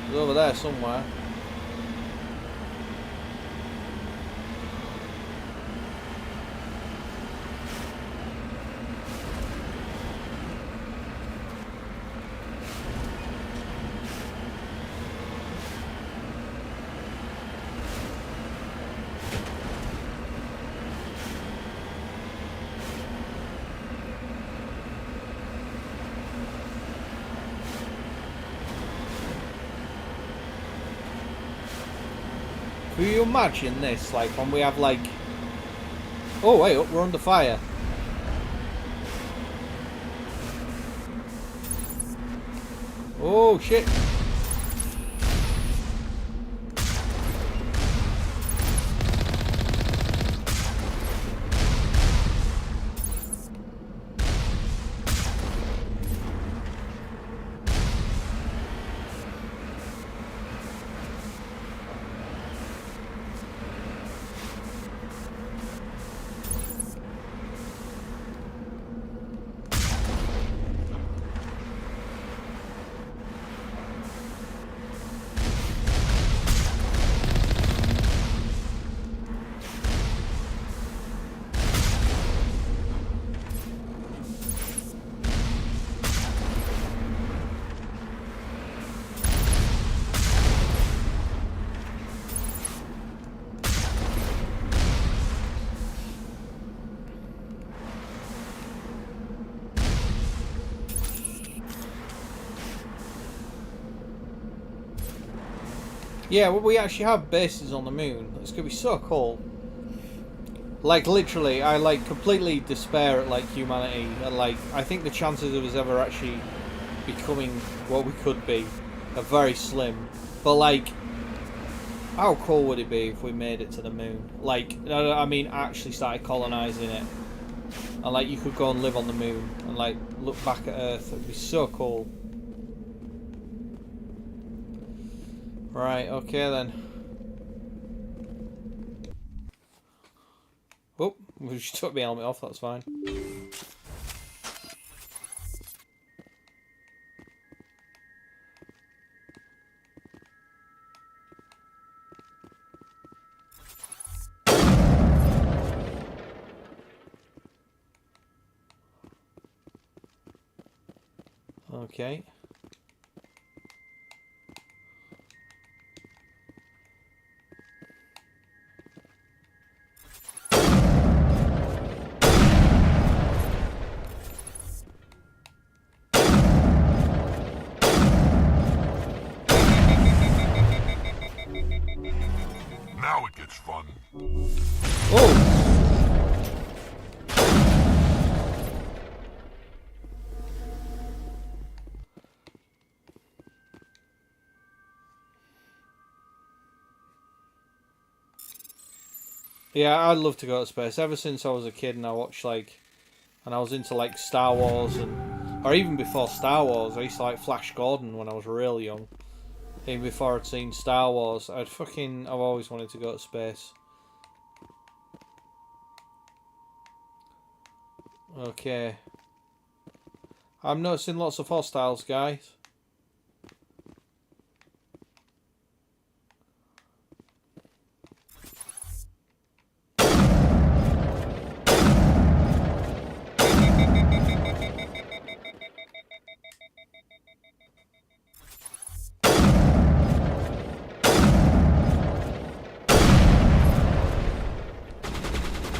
It's over there somewhere. Can you imagine this, like, when we have, like... Oh, wait up, we're under fire. Oh, shit. Yeah, well, we actually have bases on the moon. It's gonna be so cool. Like, literally, I, like, completely despair at, like, humanity. And, like, I think the chances of us ever actually becoming what we could be are very slim. But, like, how cool would it be if we made it to the moon? Like, I mean, actually started colonising it. And, like, you could go and live on the moon and, like, look back at Earth. It would be so cool. Right, okay then. Oh, we just took my helmet off, that's fine. Okay. Now it gets fun. Oh! Yeah, I'd love to go to space. Ever since I was a kid and I watched, like, and I was into, like, Star Wars and, or even before Star Wars, I used to like Flash Gordon when I was real young. Even before I'd seen Star Wars, I've always wanted to go to space. Okay. I'm noticing lots of hostiles, guys.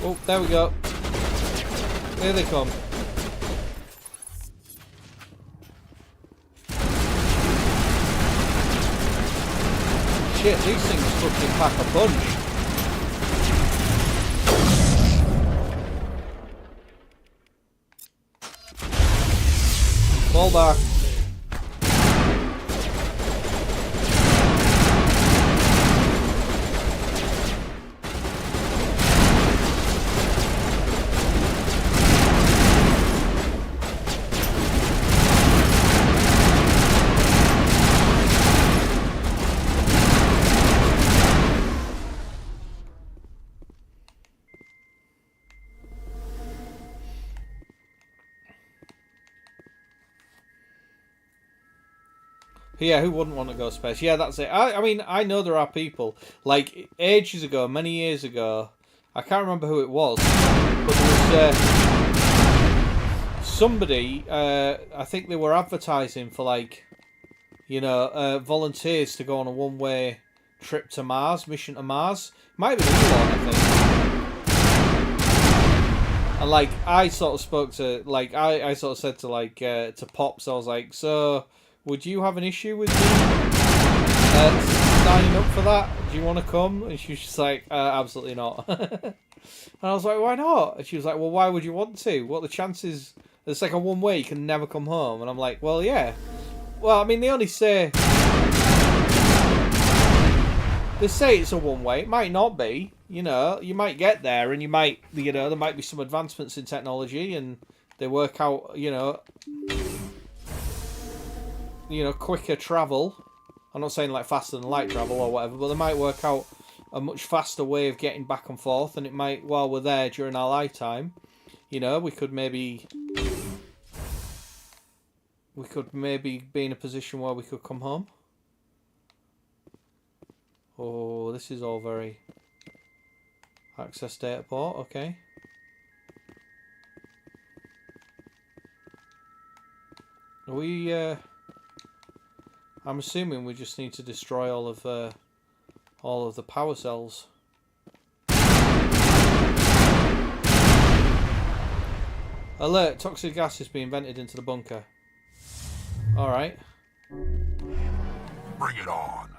Oh, there we go. Here they come. Shit, these things fucking pack a punch. Fall back. Yeah, who wouldn't want to go to space? Yeah, that's it. I mean, I know there are people, like, ages ago, many years ago, I can't remember who it was, but there was somebody, I think they were advertising for, like, you know, volunteers to go on a one-way trip to Mars, mission to Mars. Might be Elon, I think. And, like, I sort of spoke to, like, I sort of said to, like, to Pops, I was like, so, would you have an issue with me signing up for that? Do you want to come? And she was just like, absolutely not. And I was like, why not? And she was like, well, why would you want to? What are the chances? It's like a one way, you can never come home. And I'm like, well, yeah. Well, I mean, they only say... They say it's a one way. It might not be. You know, you might get there and you might, you know, there might be some advancements in technology and they work out, you know, quicker travel. I'm not saying like faster than light travel or whatever, but they might work out a much faster way of getting back and forth, and it might, while we're there during our lifetime, you know, we could maybe be in a position where we could come home. Oh, this is all very... Access data port, okay. Are we, I'm assuming we just need to destroy all of the power cells. Alert! Toxic gas is being vented into the bunker. Alright. Bring it on.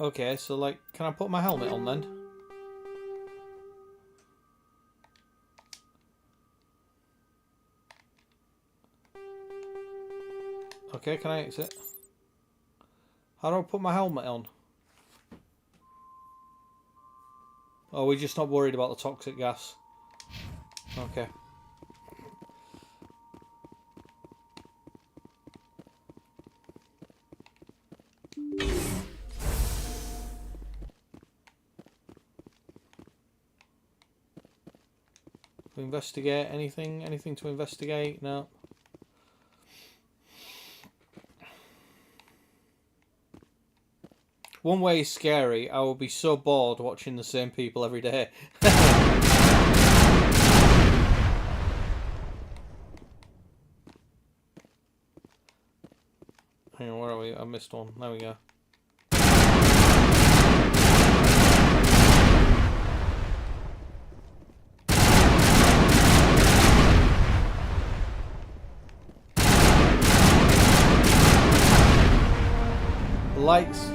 Okay, so like, can I put my helmet on then? Okay, can I exit? How do I put my helmet on? Oh, we're just not worried about the toxic gas. Okay. To investigate anything? Anything to investigate? No. One way is scary. I will be so bored watching the same people every day. Hang on, where are we? I missed one. There we go. Lights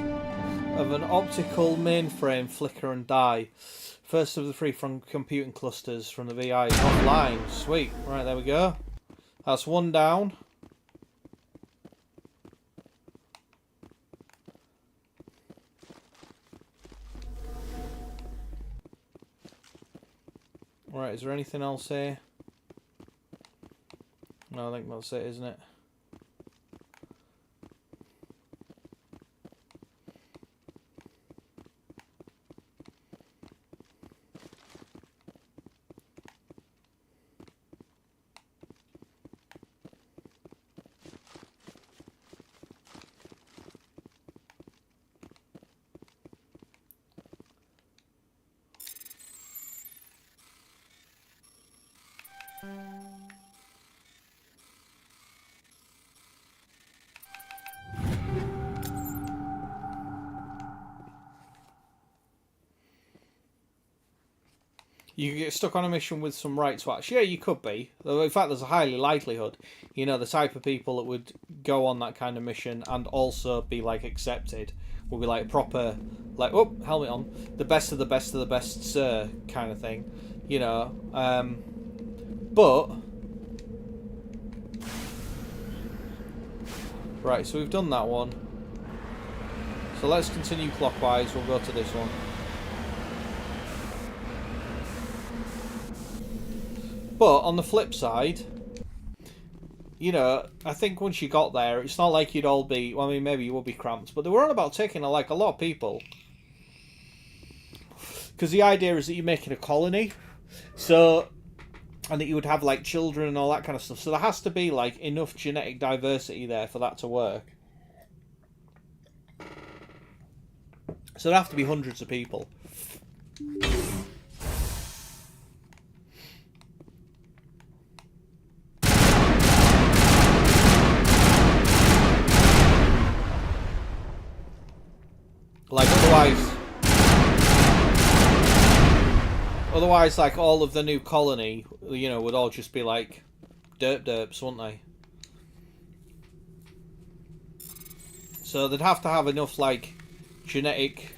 of an optical mainframe flicker and die. First of the 3 from computing clusters from the VI is offline. Sweet. Right, there we go. That's one down. Right, is there anything else here? No, I think that's it, isn't it? You could get stuck on a mission with some right twats. Yeah, you could be. Though, in fact, there's a highly likelihood. You know, the type of people that would go on that kind of mission and also be, like, accepted would be, like, proper, like, oh, helmet on. The best of the best of the best, sir, kind of thing. You know. But... Right, so we've done that one. So let's continue clockwise. We'll go to this one. But on the flip side, you know, I think once you got there, it's not like you'd all be... Well, I mean, maybe you would be cramped, but they were on about taking, like, a lot of people. Because the idea is that you're making a colony, so... And that you would have, like, children and all that kind of stuff. So there has to be, like, enough genetic diversity there for that to work. So there have to be hundreds of people. Like, otherwise, like, all of the new colony, you know, would all just be, like, derps, wouldn't they? So they'd have to have enough, like, genetic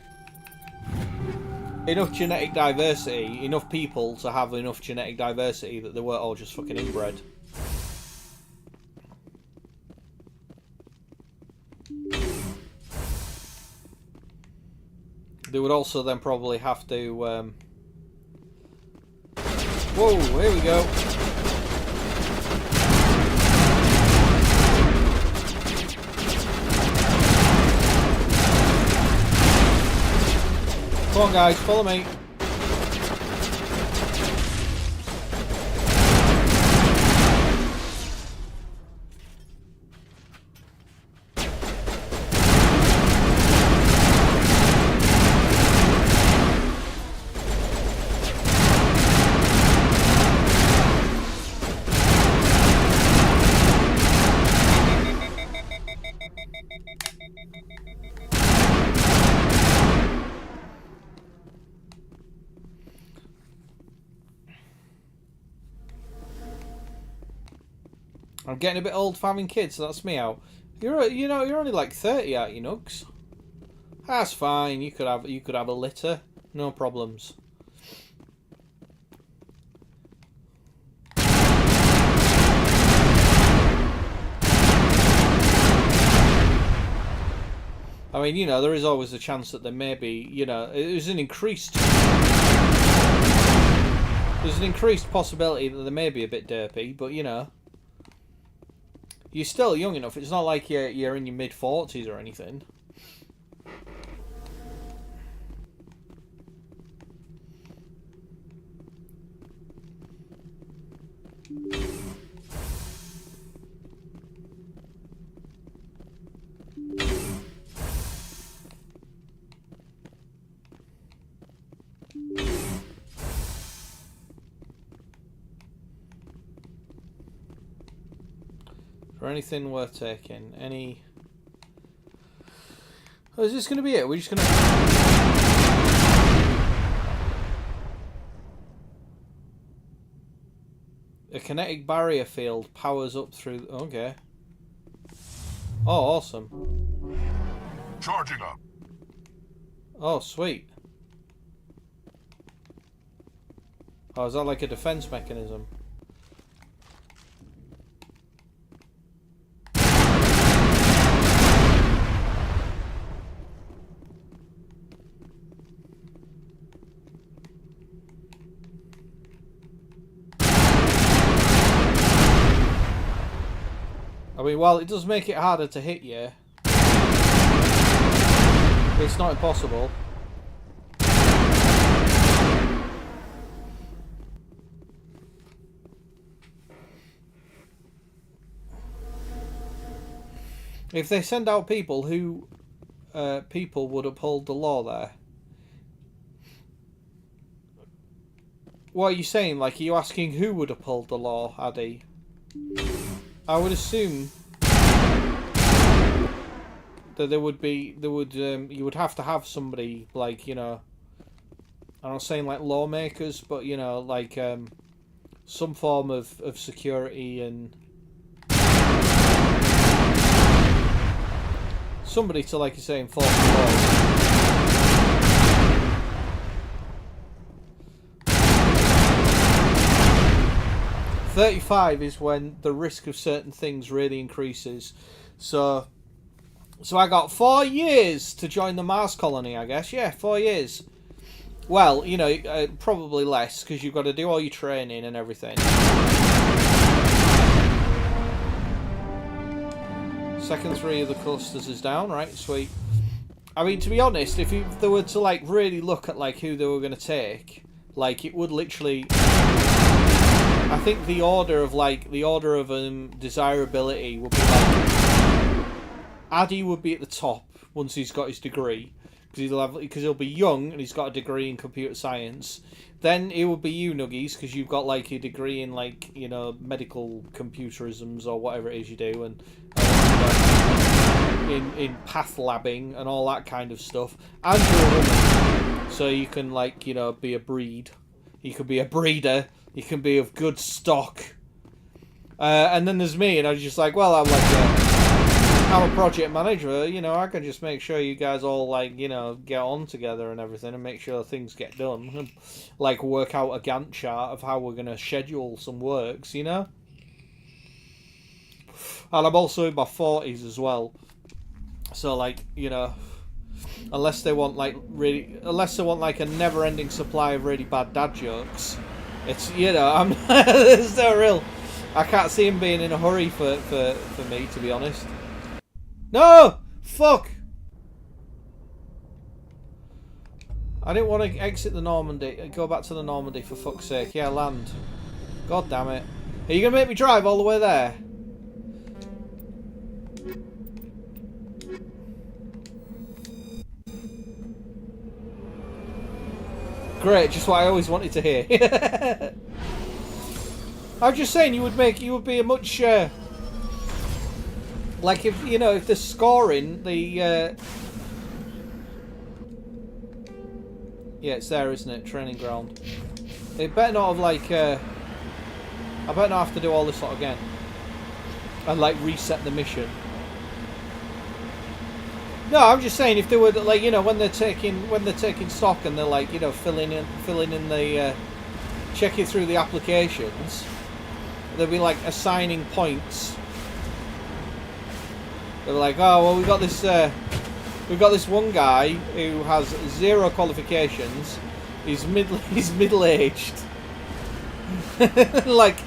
diversity, enough people to have enough genetic diversity that they weren't all just fucking inbred. They would also then probably have to... Whoa, here we go. Come on, guys, follow me. I'm getting a bit old for having kids, so that's me out. You're only like 30, aren't you, Nugs? That's fine. You could have a litter. No problems. I mean, you know, there is always a chance that there may be, you know, there's an increased possibility that they may be a bit derpy, but you know, you're still young enough. It's not like you're in your mid-40s or anything. For anything worth taking, any... Oh, is this going to be it? We're just going to... A kinetic barrier field powers up through... Okay. Oh, awesome. Charging up. Oh, sweet. Oh, is that like a defense mechanism? I mean, while it does make it harder to hit you, it's not impossible. If they send out people, who people would uphold the law there? What are you saying? Like, are you asking who would uphold the law, Addy? I would assume that you would have to have somebody, like, you know, I'm not saying like lawmakers, but, you know, like some form of security and somebody to, like you say, enforce the law. 35 is when the risk of certain things really increases. So I got 4 years to join the Mars colony, I guess. Yeah, 4 years. Well, you know, probably less, because you've got to do all your training and everything. Second 3 of the clusters is down, right? Sweet. I mean, to be honest, if they were to, like, really look at, like, who they were going to take, like, it would literally... I think the order of desirability would be like Addy would be at the top once he's got his degree, because he'll be young and he's got a degree in computer science. Then it would be you, Nuggies, because you've got like a degree in, like, you know, medical computerisms or whatever it is you do, and in path labbing and all that kind of stuff. And you're a woman, so you can, like, you know, be a breed. You could be a breeder. You can be of good stock. And then there's me, and I was just like, well, I'm a project manager, you know, I can just make sure you guys all, like, you know, get on together and everything and make sure things get done. And, like, work out a Gantt chart of how we're going to schedule some works, you know? And I'm also in my 40s as well. So, like, you know, unless they want, like, a never-ending supply of really bad dad jokes... It's, you know, there's no real... I can't see him being in a hurry for me, to be honest. No! Fuck! I didn't want to exit the Normandy. Go back to the Normandy, for fuck's sake. Yeah, land. God damn it. Are you going to make me drive all the way there? Great, just what I always wanted to hear. I was just saying, you would be a much like, if, you know, if the scoring, the yeah, it's there, isn't it? Training ground. It better not have, like, I better not have to do all this lot again and, like, reset the mission. No, I'm just saying if they were like, you know, when they're taking stock and they're like, you know, filling in the checking through the applications, they'll be like assigning points. They're like, oh well, we've got this one guy who has 0 qualifications. He's middle-aged. Like,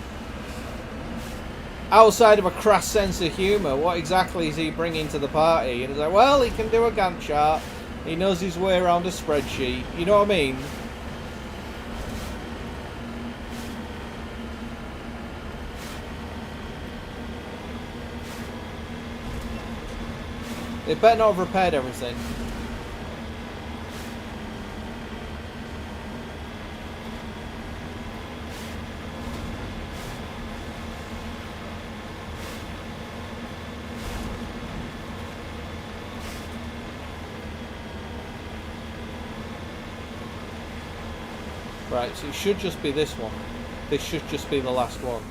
outside of a crass sense of humour, what exactly is he bringing to the party? And it's like, well, he can do a Gantt chart. He knows his way around a spreadsheet. You know what I mean? They better not have repaired everything. Right, so it should just be this one. This should just be the last one.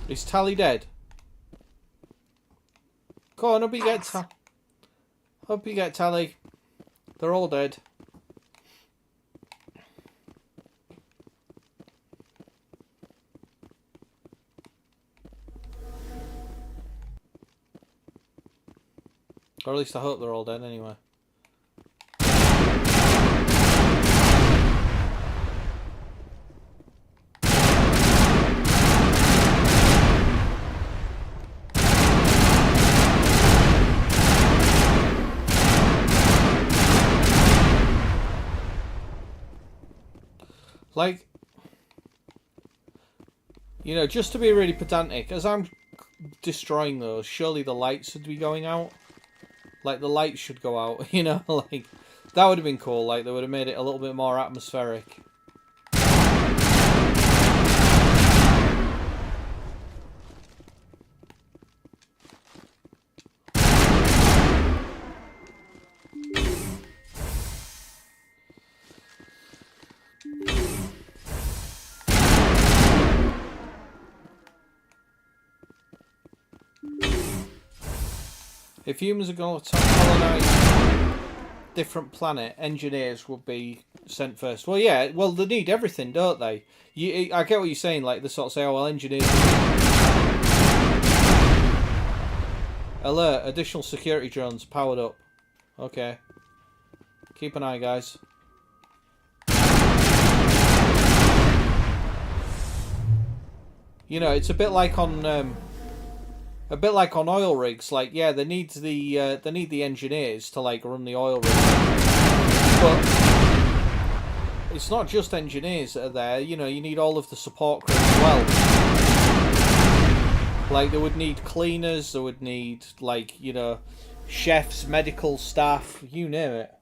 Is Tally dead? Go on, hope you get Tally. They're all dead. Or at least I hope they're all dead anyway. Like, you know, just to be really pedantic, as I'm destroying those, surely the lights should be going out. Like, the lights should go out, you know? Like, that would have been cool. Like, they would have made it a little bit more atmospheric. If humans are going to colonize different planet, engineers would be sent first. Well, yeah, well, they need everything, don't they? I get what you're saying, like, they sort of say, oh, well, engineers... Alert, additional security drones powered up. Okay. Keep an eye, guys. You know, it's a bit like on... oil rigs, like, yeah, they need the engineers to like run the oil rig, but it's not just engineers that are there. You know, you need all of the support crew as well. Like, they would need cleaners, they would need, like, you know, chefs, medical staff, you name it.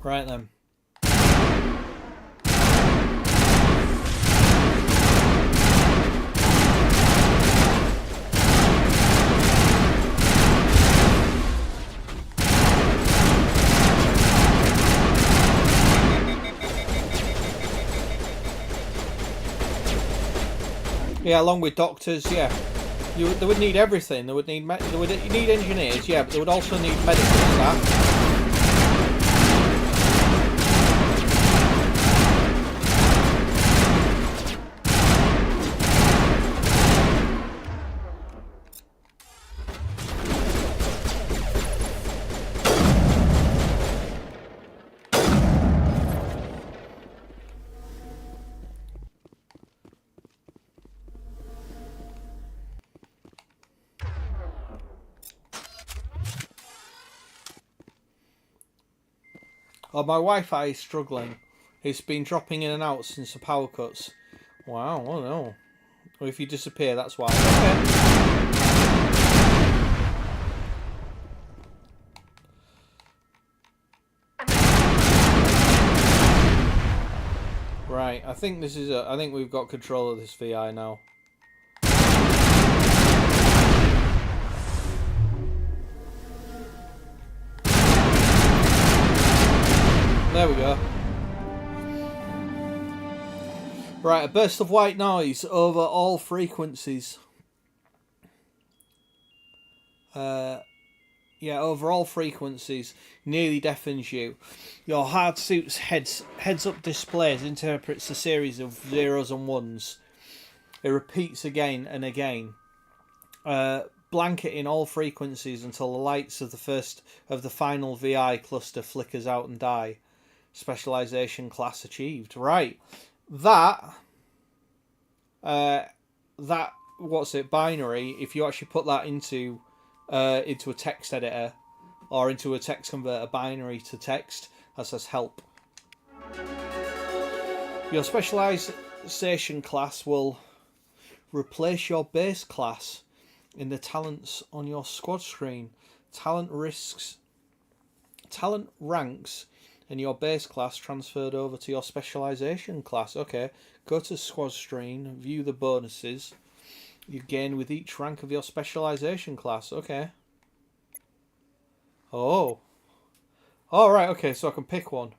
Right then. Yeah, along with doctors, yeah. They would need everything. They would need engineers, yeah, but they would also need medical staff. Oh, my Wi-Fi is struggling. It's been dropping in and out since the power cuts. Wow, oh no. Well, if you disappear, that's why. Okay. Right, I think this is I think we've got control of this VI now. There we go. Right, a burst of white noise over all frequencies. Yeah, over all frequencies, nearly deafens you. Your hard suit's heads-up displays interprets a series of zeros and ones. It repeats again and again, blanketing all frequencies until the lights of the final VI cluster flickers out and die. Specialization class achieved. Right, that what's it? Binary. If you actually put that into a text editor or into a text converter, binary to text, that says help. Your specialization class will replace your base class in the talents on your squad screen. Talent ranks in your base class transferred over to your specialization class. Okay, go to squad screen, view the bonuses you gain with each rank of your specialization class. Okay. Oh. All right. Okay, so I can pick one.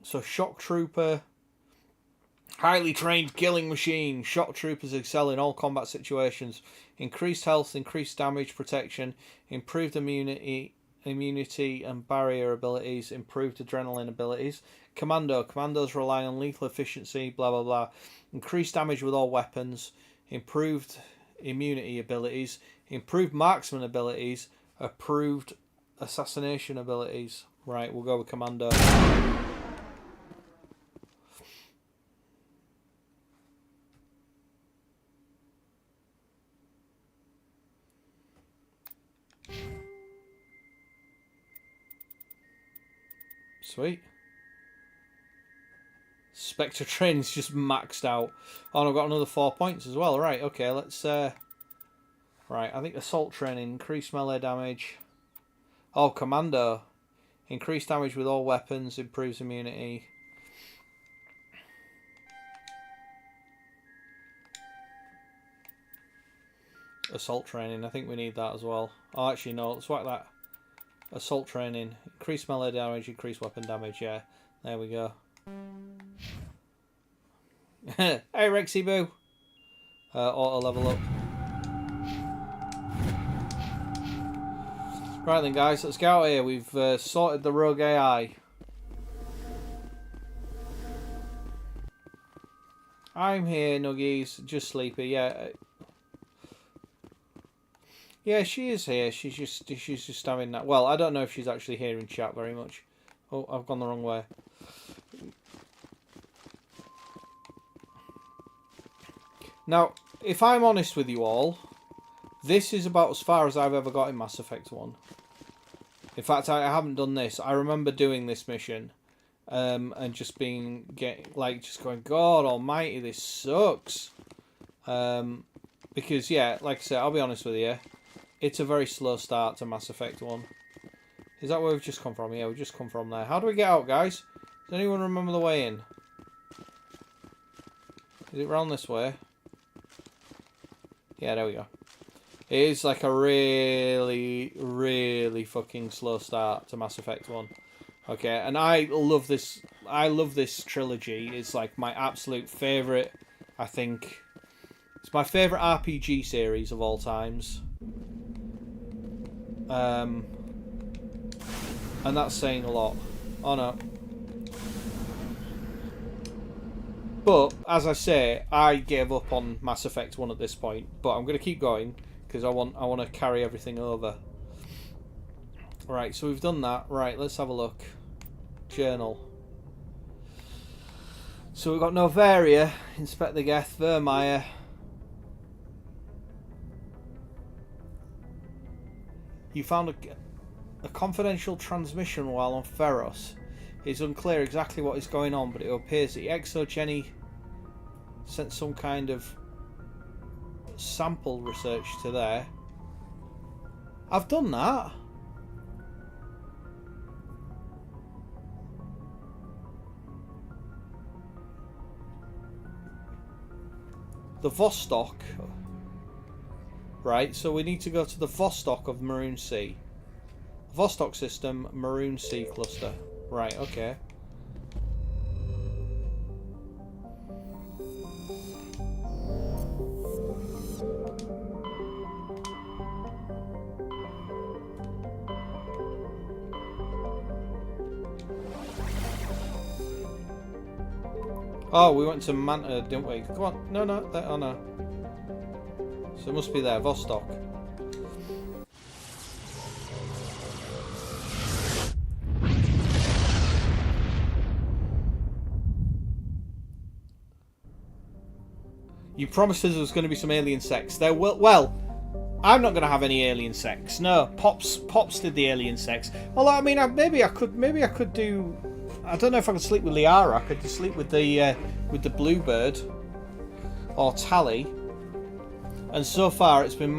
So shock trooper, highly trained killing machine. Shock troopers excel in all combat situations. Increased health, increased damage, protection, improved immunity and barrier abilities, improved adrenaline abilities. Commandos rely on lethal efficiency, blah blah blah. Increased damage with all weapons, improved immunity abilities, improved marksman abilities, improved assassination abilities. Right, we'll go with Commando. Sweet. Spectre training's just maxed out. Oh, and I've got another 4 points as well. Right, okay, let's... Right, I think assault training, increased melee damage. Oh, Commando. Increased damage with all weapons, improves immunity. Assault training, I think we need that as well. Oh, actually, no, let's whack that. Assault training, increased melee damage, increased weapon damage, yeah. There we go. Hey, Rexy Boo! Auto level up. Right then, guys, let's get out of here. We've sorted the rogue AI. I'm here, Nuggies. Just sleepy, yeah. Yeah, she is here. She's just having that. Well, I don't know if she's actually here in chat very much. Oh, I've gone the wrong way. Now, if I'm honest with you all, this is about as far as I've ever got in Mass Effect 1. In fact, I haven't done this. I remember doing this mission, and just going, God Almighty, this sucks. Because yeah, like I said, I'll be honest with you, it's a very slow start to Mass Effect 1. Is that where we've just come from? Yeah, we've just come from there. How do we get out, guys? Does anyone remember the way in? Is it round this way? Yeah, there we go. It is like a really, really fucking slow start to Mass Effect 1. Okay, and I love this trilogy. It's like my absolute favourite, I think, It's my favourite RPG series of all times. And that's saying a lot. Oh no. But, as I say, I gave up on Mass Effect 1 at this point. But I'm going to keep going, because I want to carry everything over. Right, so we've done that. Right, let's have a look. Journal. So we've got Novaria, Inspector Geth, Vermeer. You found a confidential transmission while on Feros. It's unclear exactly what is going on, but it appears that ExoGeni sent some kind of sample research to there. I've done that. The Vostok. Right, so we need to go to the Vostok of Maroon Sea. Vostok system, Maroon Sea cluster. Right, okay. Oh, we went to Manta, didn't we? Come on. No, no. Oh, no. So it must be there. Vostok. You promised us there was going to be some alien sex. There will. Well, I'm not going to have any alien sex. No, Pops did the alien sex. Although I mean, maybe I could do. I don't know if I could sleep with Liara. I could sleep with the Bluebird or Tally. And so far, it's been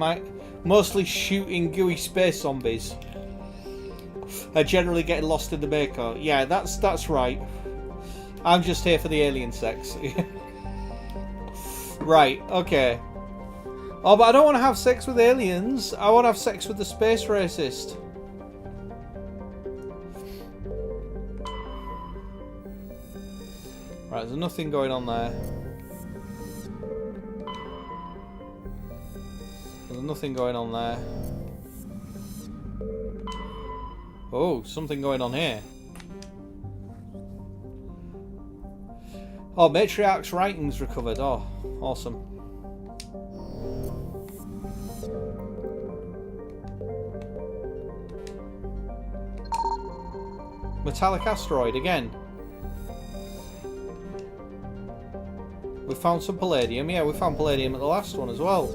mostly shooting gooey space zombies. Generally getting lost in the Mako. Yeah, that's right. I'm just here for the alien sex. Right, okay. Oh, but I don't want to have sex with aliens. I want to have sex with the space racist. Right, there's nothing going on there. There's nothing going on there. Oh, something going on here. Oh, Matriarch's writings recovered. Oh, awesome. Metallic asteroid again. We found some palladium. Yeah, we found palladium at the last one as well.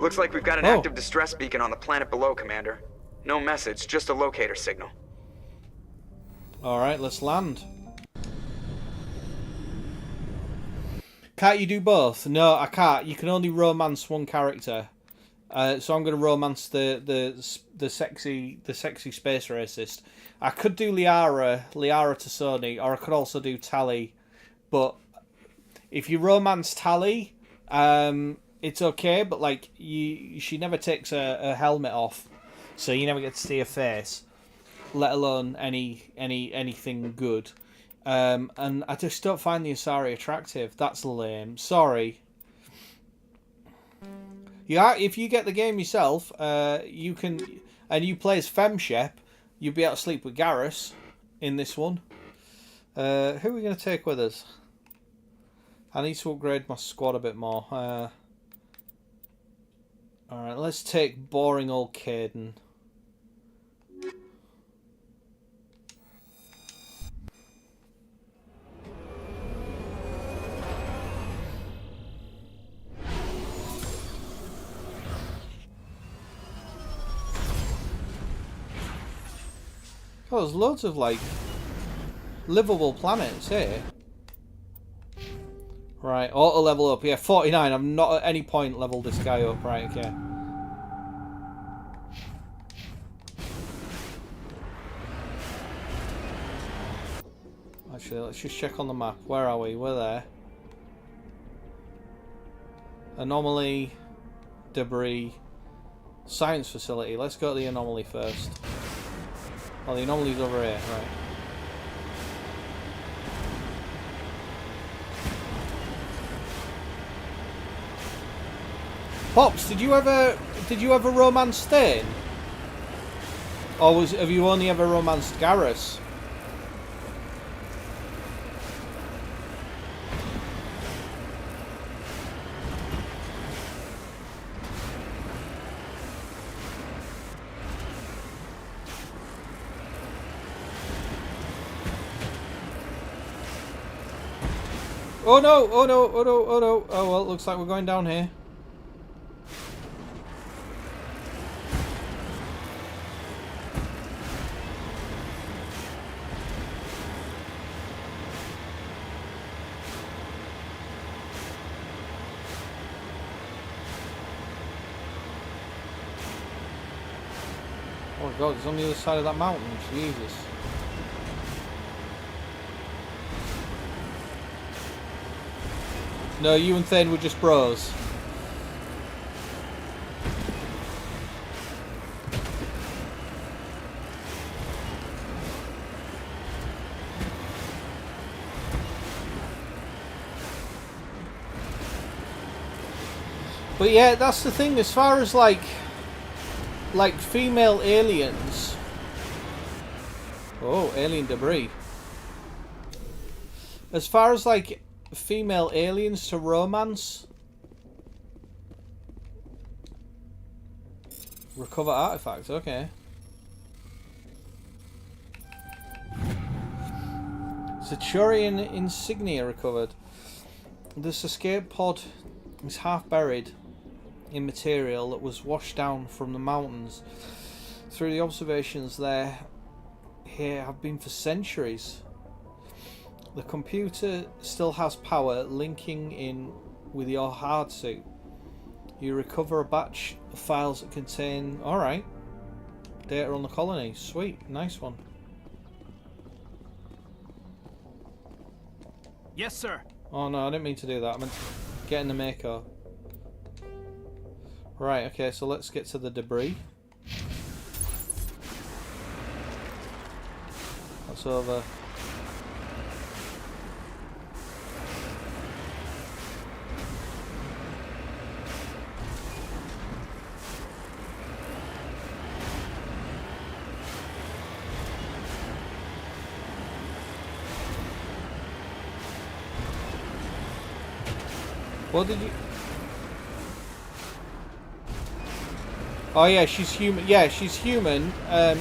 Looks like we've got an active distress beacon on the planet below, Commander. No message, just a locator signal. Alright, let's land. Can't you do both? No, I can't. You can only romance one character. So I'm going to romance the sexy space racist. I could do Liara Tassoni, or I could also do Tally. But if you romance Tally, it's okay. But like she never takes her helmet off, so you never get to see her face, let alone anything good. And I just don't find the Asari attractive. That's lame. Sorry. Yeah, if you get the game yourself, you can, and you play as Femshep, you'll be able to sleep with Garrus in this one. Who are we going to take with us? I need to upgrade my squad a bit more. Alright, let's take boring old Caden. Oh, there's loads of, like, livable planets here. Right, auto level up. Yeah, 49. I've not at any point leveled this guy up. Right, okay. Actually, let's just check on the map. Where are we? We're there. Anomaly, debris, science facility. Let's go to the anomaly first. Oh, the anomaly's over here, right. Pops, did you ever romance Stain? Or have you only ever romanced Garrus? Oh no, oh no, oh no, oh no. Oh well, looks like we're going down here. Oh my god, it's on the other side of that mountain, Jesus. No, you and Thane were just bros. But yeah, that's the thing, as far as like female aliens. Oh, alien debris. As far as like female aliens to romance. Recover artifacts, okay. Centurion insignia recovered. This escape pod is half buried in material that was washed down from the mountains. Through the observations there here have been for centuries. The computer still has power linking in with your hard suit. You recover a batch of files that contain, alright, data on the colony. Sweet, nice one. Yes, sir. Oh no, I didn't mean to do that. I meant to get in the Mako. Right, okay, so let's get to the debris. That's over. What did you... Oh yeah, she's human. Yeah, she's human.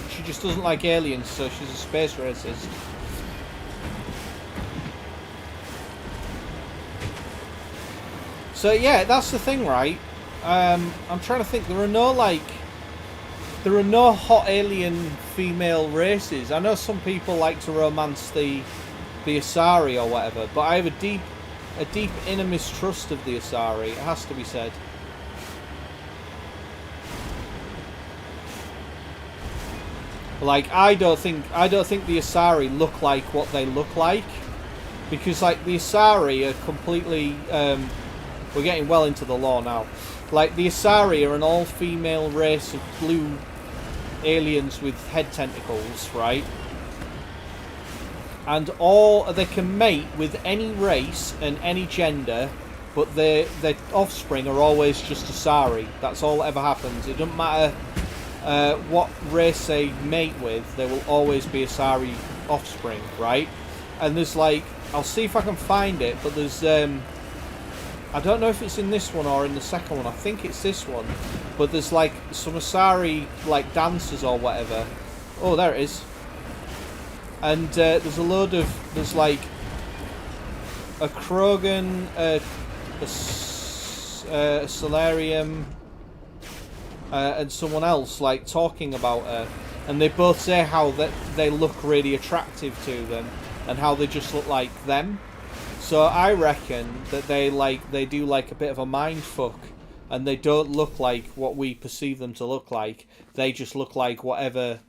She just doesn't like aliens, so she's a space racist. So yeah, that's the thing, right? I'm trying to think. There are no hot alien female races. I know some people like to romance the Asari or whatever, but I have a deep inner mistrust of the Asari. It has to be said. Like, I don't think the Asari look like what they look like, because like the Asari are completely. We're getting well into the lore now. Like, the Asari are an all-female race of blue aliens with head tentacles, right? And they can mate with any race and any gender, but their offspring are always just Asari. That's all that ever happens. It doesn't matter what race they mate with, there will always be Asari offspring, right? And there's like, I'll see if I can find it, but there's I don't know if it's in this one or in the second one. I think it's this one, but there's like some Asari like dancers or whatever. Oh, there it is. And there's a load of, there's like a Krogan, a Solarium, and someone else like talking about her, and they both say how that they look really attractive to them and how they just look like them. So I reckon that they do like a bit of a mind fuck, and they don't look like what we perceive them to look like. They just look like whatever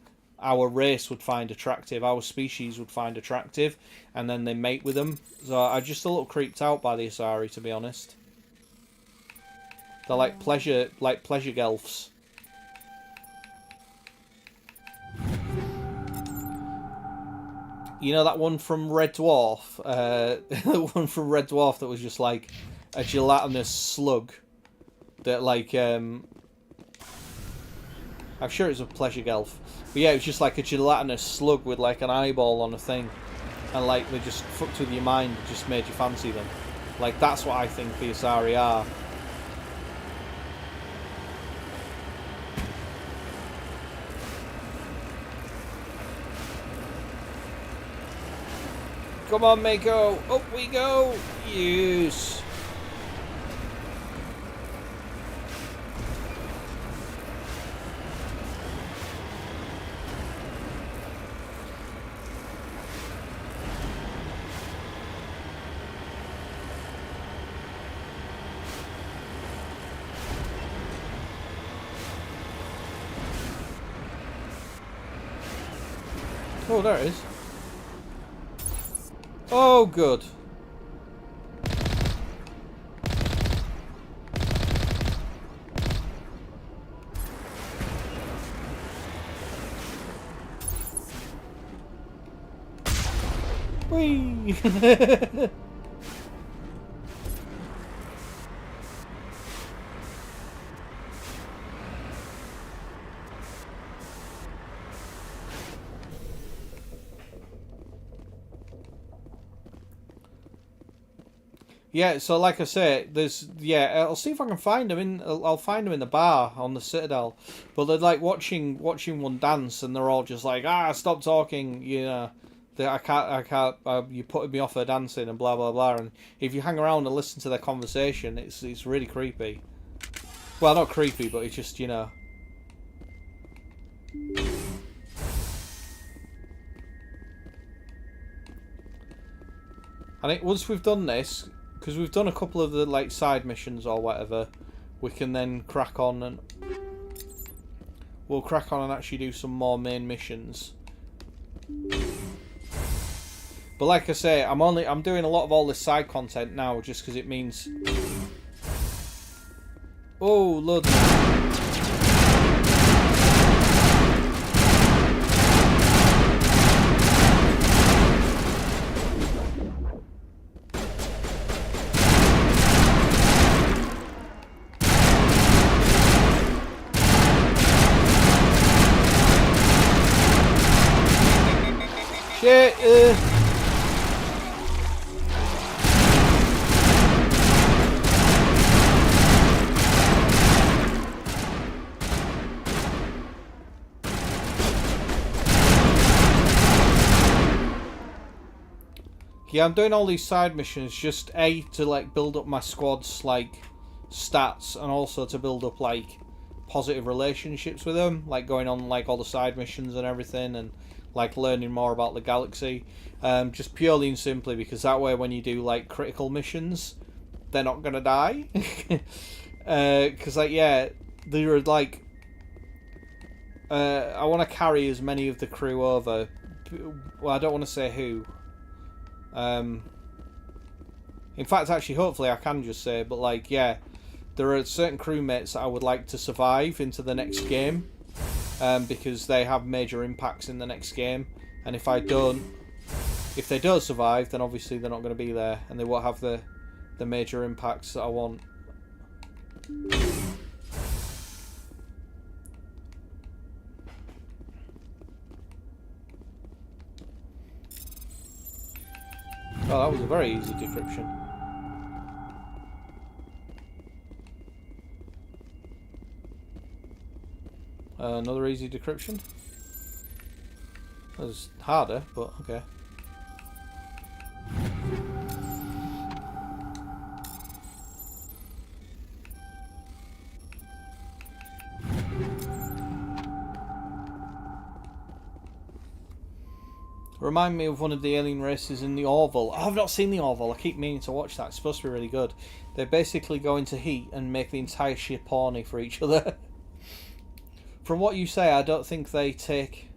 our race would find attractive, our species would find attractive, and then they mate with them. So I'm just a little creeped out by the Asari, to be honest. They're like pleasure gelfs. You know that one from Red Dwarf? The one from Red Dwarf that was just like a gelatinous slug. that like I'm sure it's a pleasure gelf, but yeah, it was just like a gelatinous slug with like an eyeball on a thing, and like they just fucked with your mind and just made you fancy them. Like that's what I think the Asari are. Come on, Mako! Up we go! Yes! Oh, there it is. Oh, good. Whee! Yeah, so like I say, I'll see if I can find them I'll find them in the bar on the Citadel, but they're like watching one dance, and they're all just like, stop talking, you know, I can't, you're putting me off her dancing and blah blah blah. And if you hang around and listen to their conversation, it's really creepy. Well, not creepy, but it's just, you know. I think once we've done this, because we've done a couple of the like side missions or whatever, we can then crack on and we'll crack on and actually do some more main missions. But like I say, I'm doing a lot of all this side content now just because it means, oh, loads of... Shit, Yeah, I'm doing all these side missions just A, to like build up my squad's like stats, and also to build up like positive relationships with them, like going on like all the side missions and everything, and like learning more about the galaxy, just purely and simply because that way when you do like critical missions, they're not gonna die. Because like, yeah, they're like I want to carry as many of the crew over. Well, I don't want to say who. In fact, actually, hopefully I can just say, but like, yeah, there are certain crewmates that I would like to survive into the next game, because they have major impacts in the next game, and if they don't survive, then obviously they're not going to be there, and they won't have the major impacts that I want. Oh, that was a very easy decryption. Another easy decryption. That was harder, but okay. Remind me of one of the alien races in the Orville. Oh, I've not seen the Orville. I keep meaning to watch that. It's supposed to be really good. They basically go into heat and make the entire ship horny for each other. From what you say, I don't think they take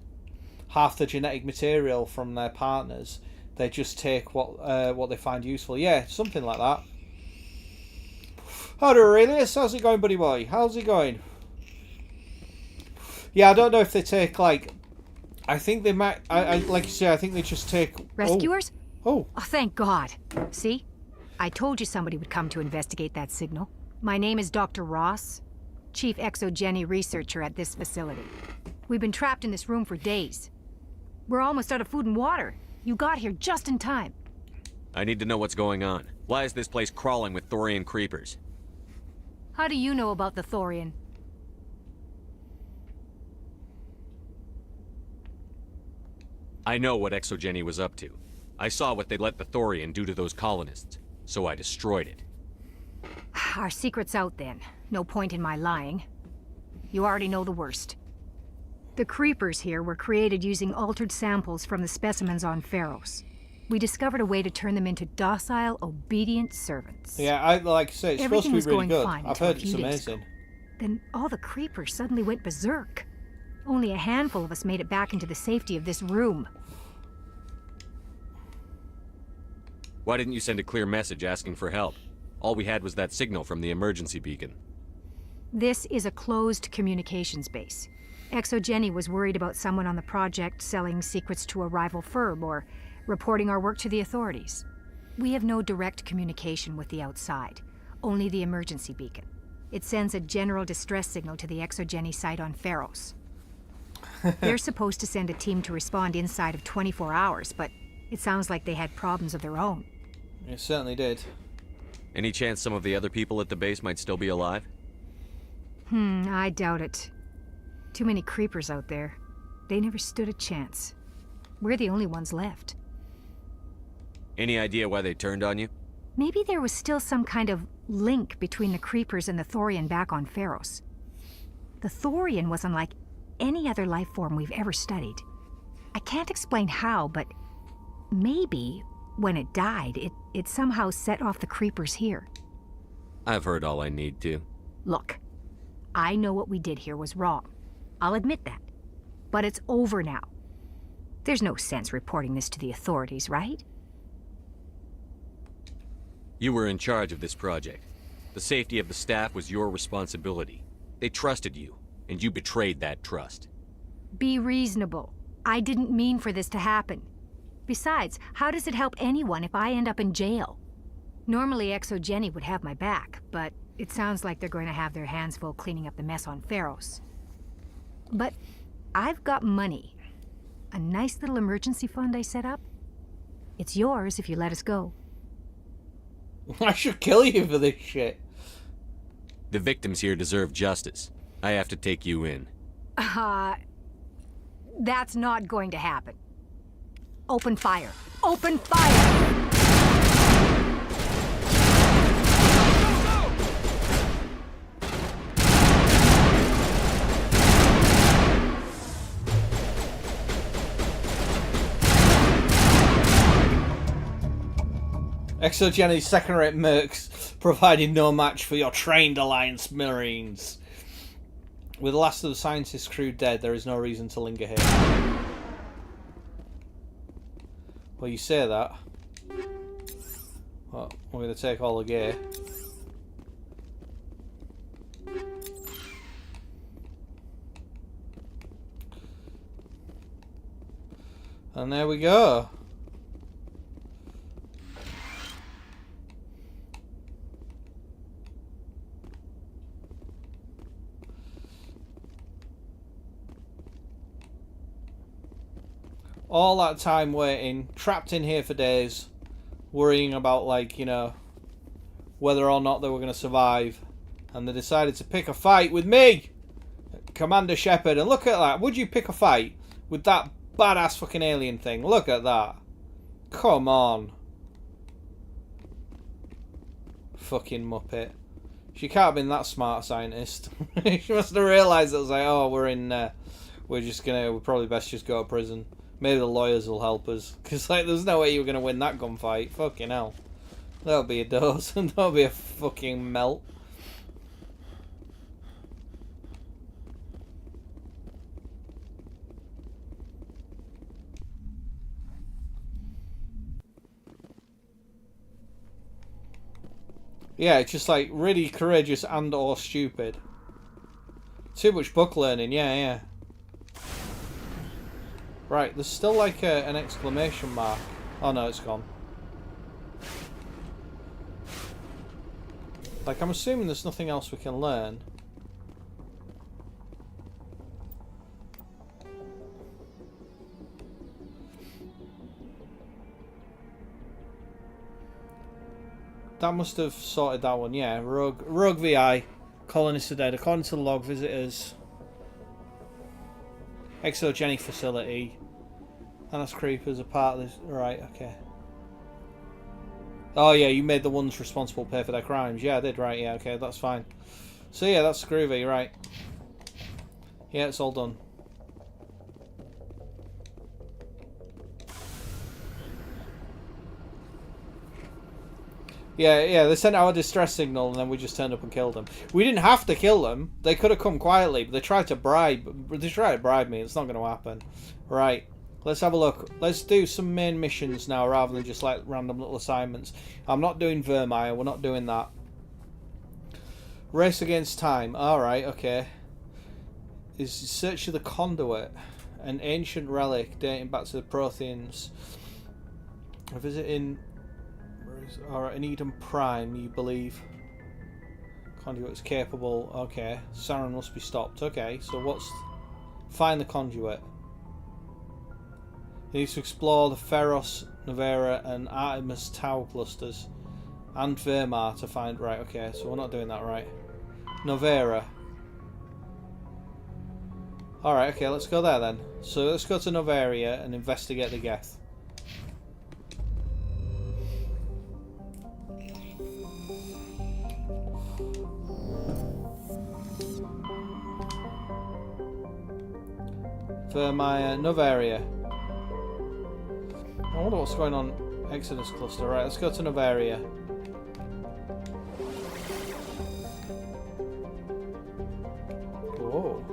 half the genetic material from their partners. They just take what they find useful. Yeah, something like that. Hello, Aurelius. How's it going, buddy boy? How's it going? Yeah, I don't know if they take like... I think they might. I like you say. I think they just take rescuers. Oh, thank God! See, I told you somebody would come to investigate that signal. My name is Dr. Ross, Chief Exogeny Researcher at this facility. We've been trapped in this room for days. We're almost out of food and water. You got here just in time. I need to know what's going on. Why is this place crawling with Thorian creepers? How do you know about the Thorian? I know what Exogeny was up to. I saw what they let the Thorian do to those colonists, so I destroyed it. Our secret's out then. No point in my lying. You already know the worst. The creepers here were created using altered samples from the specimens on Pharos. We discovered a way to turn them into docile, obedient servants. Yeah, like I say, it's supposed to be really good. I've heard it's amazing. Then all the creepers suddenly went berserk. Only a handful of us made it back into the safety of this room. Why didn't you send a clear message asking for help? All we had was that signal from the emergency beacon. This is a closed communications base. Exogeny was worried about someone on the project selling secrets to a rival firm or reporting our work to the authorities. We have no direct communication with the outside, only the emergency beacon. It sends a general distress signal to the Exogeny site on Pharos. They're supposed to send a team to respond inside of 24 hours, but it sounds like they had problems of their own. It certainly did. Any chance some of the other people at the base might still be alive? I doubt it. Too many creepers out there. They never stood a chance. We're the only ones left. Any idea why they turned on you? Maybe there was still some kind of link between the creepers and the Thorian back on Pharos. The Thorian was unlike any other life form we've ever studied. I can't explain how, but maybe when it died, it somehow set off the creepers here. I've heard all I need to. Look, I know what we did here was wrong. I'll admit that. But it's over now. There's no sense reporting this to the authorities, right? You were in charge of this project. The safety of the staff was your responsibility. They trusted you, and you betrayed that trust. Be reasonable. I didn't mean for this to happen. Besides, how does it help anyone if I end up in jail? Normally Exogeny would have my back, but it sounds like they're going to have their hands full cleaning up the mess on Pharos. But I've got money. A nice little emergency fund I set up. It's yours if you let us go. I should kill you for this shit. The victims here deserve justice. I have to take you in. That's not going to happen. Open fire. Open fire! Exogeny's second-rate mercs provided no match for your trained Alliance Marines. With the last of the scientist crew dead, there is no reason to linger here. Well, you say that. Well, we're going to take all the gear. And there we go. All that time waiting, trapped in here for days, worrying about, like, you know, whether or not they were going to survive. And they decided to pick a fight with me, Commander Shepard. And look at that. Would you pick a fight with that badass fucking alien thing? Look at that. Come on. Fucking Muppet. She can't have been that smart, a scientist. She must have realised it was like, oh, we're probably best just go to prison. Maybe the lawyers will help us. Because, like, there's no way you were going to win that gunfight. Fucking hell. That'll be a dose. That'll be a fucking melt. Yeah, it's just, like, really courageous and or stupid. Too much book learning, yeah. Right, there's still like an exclamation mark. Oh no, it's gone. Like, I'm assuming there's nothing else we can learn. That must have sorted that one, yeah. Rogue VI. Colonists are dead. According to the log, visitors... Exogenic facility. And that's creepers are part of this. Right, okay. Oh yeah, you made the ones responsible pay for their crimes. Yeah, I did, right, yeah, okay, that's fine. So yeah, that's groovy, right. Yeah, it's all done. Yeah, they sent out a distress signal and then we just turned up and killed them. We didn't have to kill them. They could have come quietly, but they tried to bribe me. It's not going to happen. Right. Let's have a look. Let's do some main missions now rather than just like random little assignments. I'm not doing Vermeer. We're not doing that. Race against time. Alright, okay. Is search of the conduit. An ancient relic dating back to the Protheans. A visit in... Alright, in Eden Prime, you believe. Conduit is capable. Okay. Saren must be stopped. Okay, so what's... Find the conduit. You need to explore the Feros, Novera and Artemis Tau clusters. And Vermeer to find... Right, okay, so we're not doing that, right. Novera. Alright, okay, let's go there then. So let's go to Noveria and investigate the Geth. Vermeer, Noveria. I wonder what's going on Exodus cluster. Right, let's go to Noveria. Whoa.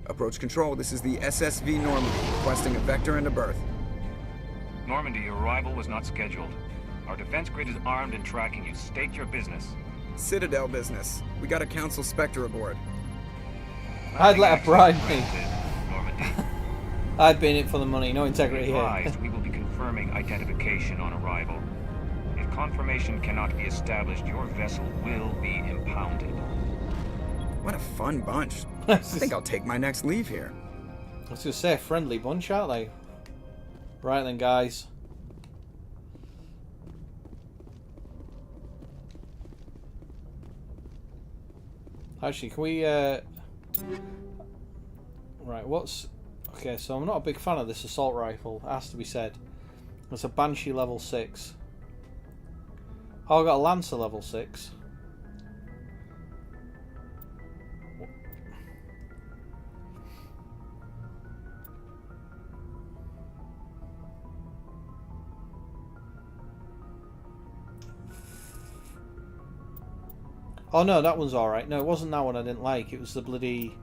Approach control, this is the SSV Normandy, requesting a vector and a berth. Normandy, your arrival was not scheduled. Our defense grid is armed and tracking you. State your business. Citadel business. We got a Council Spectre aboard. I'd let her bribe me. I'd be in it for the money, no integrity here. We will be confirming identification on arrival. If confirmation cannot be established, your vessel will be impounded. What a fun bunch. I think I'll take my next leave here. I was going to say, a friendly bunch, aren't they? Right then, guys. Actually, can we... Right, what's... Okay, so I'm not a big fan of this assault rifle. It has to be said. It's a Banshee level 6. Oh, I've got a Lancer level 6. Oh no, that one's alright. No, it wasn't that one I didn't like. It was the bloody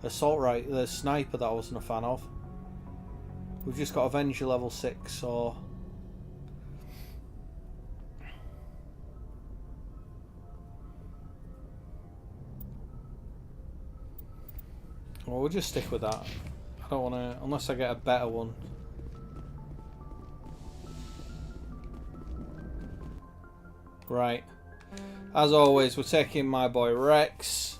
assault rifle, the sniper that I wasn't a fan of. We've just got Avenger level 6, so... Well, we'll just stick with that. I don't want to... Unless I get a better one. Right. As always, we're taking my boy Rex.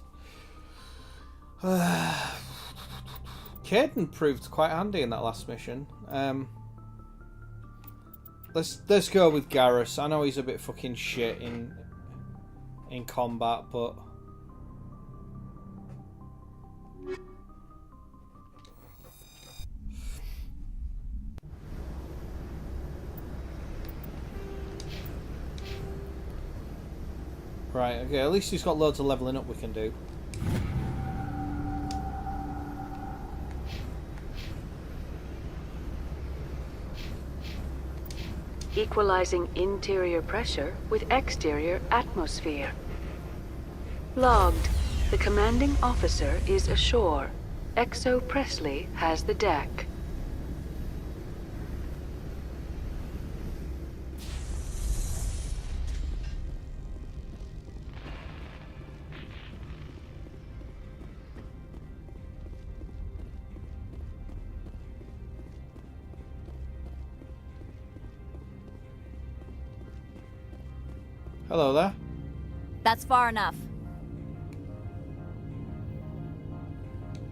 Caden proved quite handy in that last mission. Let's go with Garrus. I know he's a bit fucking shit in combat, but right, okay, at least he's got loads of leveling up we can do. Equalizing interior pressure with exterior atmosphere. Logged. The commanding officer is ashore. Exo Presley has the deck. Hello there. That's far enough.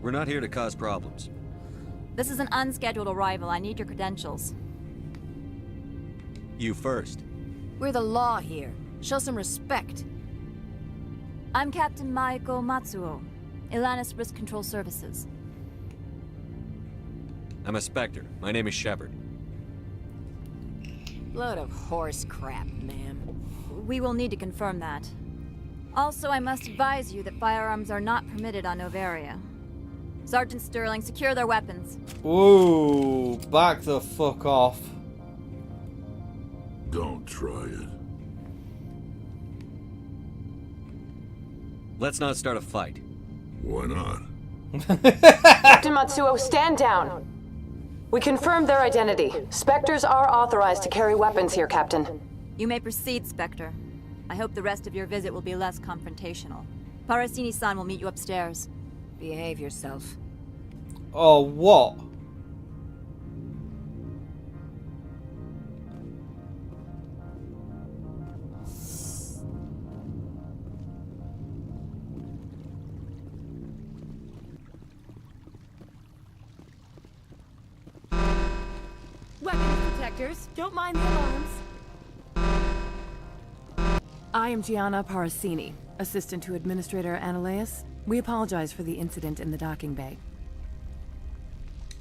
We're not here to cause problems. This is an unscheduled arrival. I need your credentials. You first. We're the law here. Show some respect. I'm Captain Maiko Matsuo, Ilanis Risk Control Services. I'm a Spectre. My name is Shepard. Load of horse crap, ma'am. We will need to confirm that. Also, I must advise you that firearms are not permitted on Novaria. Sergeant Sterling, secure their weapons. Ooh, back the fuck off. Don't try it. Let's not start a fight. Why not? Captain Matsuo, stand down. We confirmed their identity. Spectres are authorized to carry weapons here, Captain. You may proceed, Spectre. I hope the rest of your visit will be less confrontational. Parasini-san will meet you upstairs. Behave yourself. Oh, what? Weapons detectors, don't mind the alarms. I am Gianna Parasini, assistant to Administrator Ananias. We apologize for the incident in the docking bay.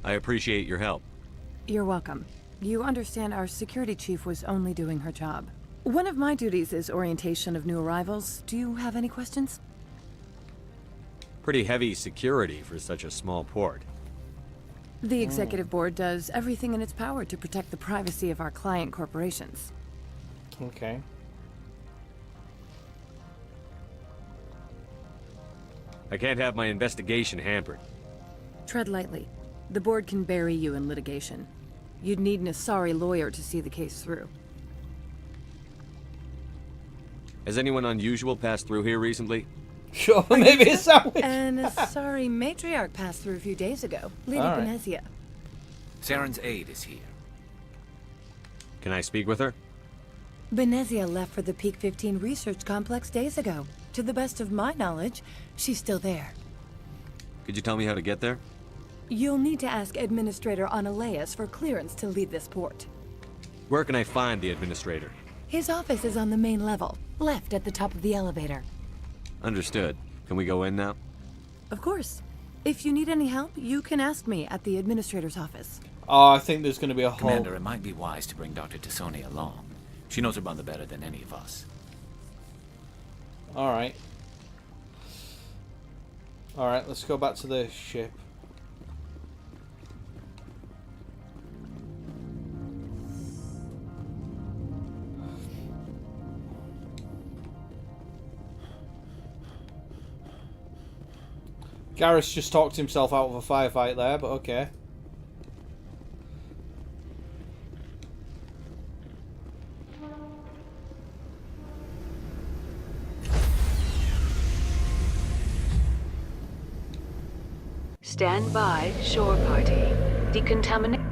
I appreciate your help. You're welcome. You understand our security chief was only doing her job. One of my duties is orientation of new arrivals. Do you have any questions? Pretty heavy security for such a small port. The executive board does everything in its power to protect the privacy of our client corporations. Okay. I can't have my investigation hampered. Tread lightly. The board can bury you in litigation. You'd need an Asari lawyer to see the case through. Has anyone unusual passed through here recently? Sure, maybe a sandwich. An Asari matriarch passed through a few days ago. Lady Benezia. Saren's aide is here. Can I speak with her? Benezia left for the Peak 15 research complex days ago. To the best of my knowledge, she's still there. Could you tell me how to get there? You'll need to ask Administrator Ananias for clearance to leave this port. Where can I find the administrator? His office is on the main level, left at the top of the elevator. Understood. Can we go in now? Of course. If you need any help, you can ask me at the administrator's office. Oh, I think there's going to be a whole... Commander, it might be wise to bring Dr. Tassoni along. She knows her mother better than any of us. Alright. Alright, let's go back to the ship. Garrus just talked himself out of a firefight there, but okay. Stand by, shore party. Decontaminate.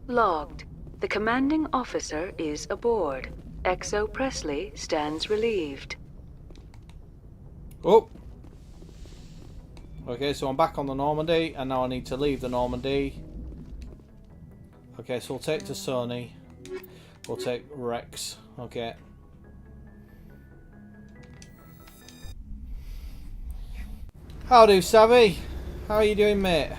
Logged. The commanding officer is aboard. Exo Presley stands relieved. Oh! Okay, so I'm back on the Normandy, and now I need to leave the Normandy. Okay, so we'll take Tassoni. We'll take Rex. Okay. Howdy, Savvy. How are you doing, mate?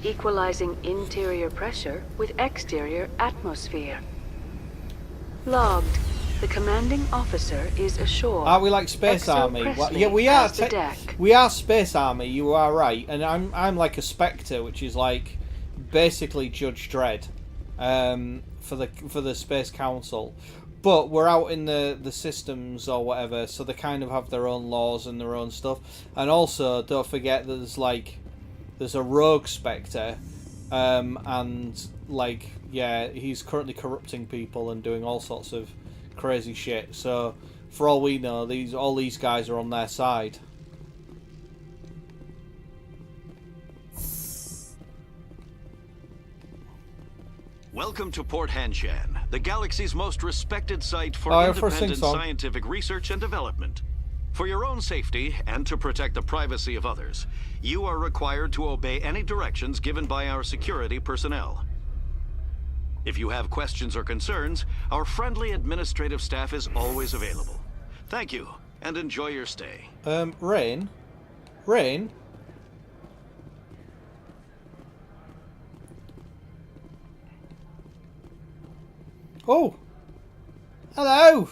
Equalizing interior pressure with exterior atmosphere. Logged. The commanding officer is ashore. Are we like Space Exo Army? Presley Yeah, we are. has the deck. We are Space Army. You are right, and I'm like a Spectre, which is like basically Judge Dredd, for the Space Council. But we're out in the systems or whatever, so they kind of have their own laws and their own stuff. And also, don't forget that there's a rogue Spectre, and like, yeah, he's currently corrupting people and doing all sorts of crazy shit. So For all we know, all these guys are on their side. Welcome to Port Hanshan, the galaxy's most respected site for First independent song. scientific research and development. For your own safety and to protect the privacy of others, you are required to obey any directions given by our security personnel. If you have questions or concerns, our friendly administrative staff is always available. Thank you, and enjoy your stay. Rain? Rain? Oh! Hello!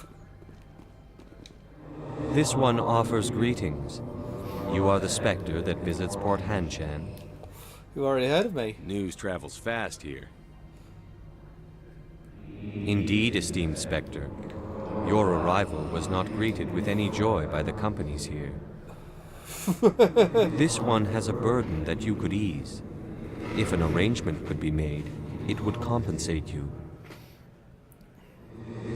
This one offers greetings. You are the Spectre that visits Port Hanshan. You already heard of me. News travels fast here. Indeed, esteemed Spectre. Your arrival was not greeted with any joy by the companies here. This one has a burden that you could ease. If an arrangement could be made, it would compensate you.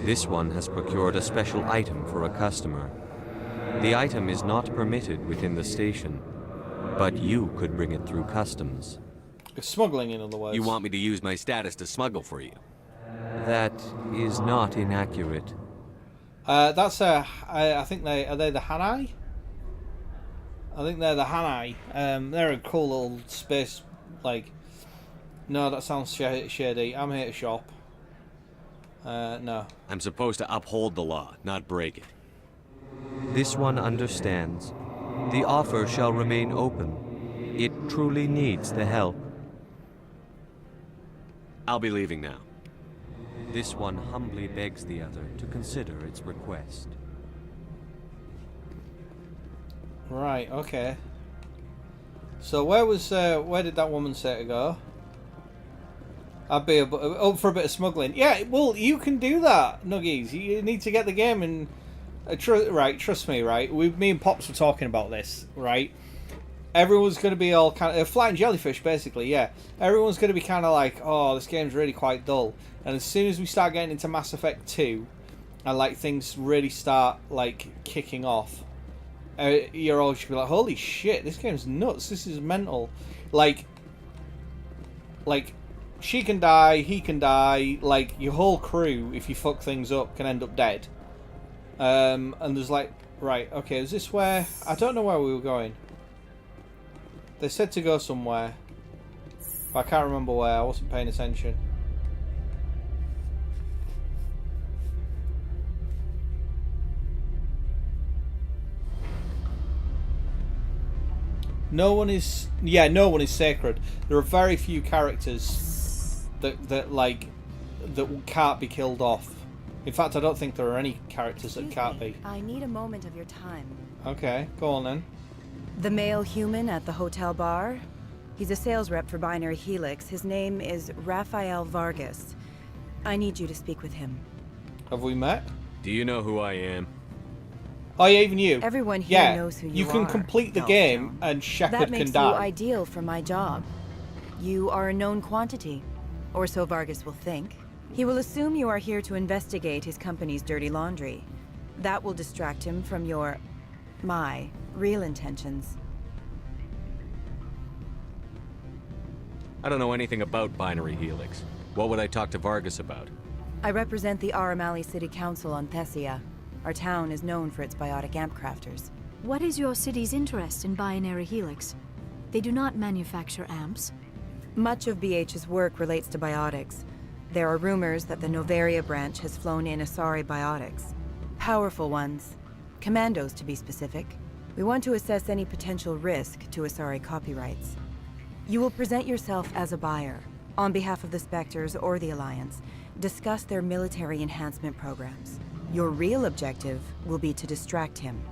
This one has procured a special item for a customer. The item is not permitted within the station, but you could bring it through customs. Smuggling, in other words. You want me to use my status to smuggle for you? That is not inaccurate. That's I think are they the Hanai? I think they're the Hanai. They're a cool little space, like... No, that sounds shady. I'm here to shop. No. I'm supposed to uphold the law, not break it. This one understands. The offer shall remain open. It truly needs the help. I'll be leaving now. This one humbly begs the other to consider its request. Right, okay. So where did that woman say to go? I'd be up for a bit of smuggling. Yeah, well, you can do that, Nuggies. You need to get the game and... trust me, right? Me and Pops were talking about this, right? Everyone's going to be all kind of... flying jellyfish, basically, yeah. Everyone's going to be kind of like, oh, this game's really quite dull. And as soon as we start getting into Mass Effect 2, and, like, things really start, like, kicking off, you're all just be like, holy shit, this game's nuts. This is mental. Like... She can die, he can die, like, your whole crew, if you fuck things up, can end up dead. And there's like, right, okay, is this where... I don't know where we were going. They said to go somewhere. But I can't remember where, I wasn't paying attention. No one is... Yeah, no one is sacred. There are very few characters that can't be killed off. In fact, I don't think there are any characters that can't be. I need a moment of your time. Okay, go on then. The male human at the hotel bar? He's a sales rep for Binary Helix. His name is Rafael Vargas. I need you to speak with him. Have we met? Do you know who I am? Oh, yeah, even you. Everyone here knows who you are. You can complete the game and Shepard that makes can die. you ideal for my job. You are a known quantity, or so Vargas will think. He will assume you are here to investigate his company's dirty laundry. That will distract him from my real intentions. I don't know anything about Binary Helix. What would I talk to Vargas about? I represent the Aramali City Council on Thessia. Our town is known for its biotic amp crafters. What is your city's interest in Binary Helix? They do not manufacture amps. Much of BH's work relates to biotics. There are rumors that the Novaria branch has flown in Asari biotics. Powerful ones. Commandos, to be specific. We want to assess any potential risk to Asari copyrights. You will present yourself as a buyer, on behalf of the Spectres or the Alliance. Discuss their military enhancement programs. Your real objective will be to distract him.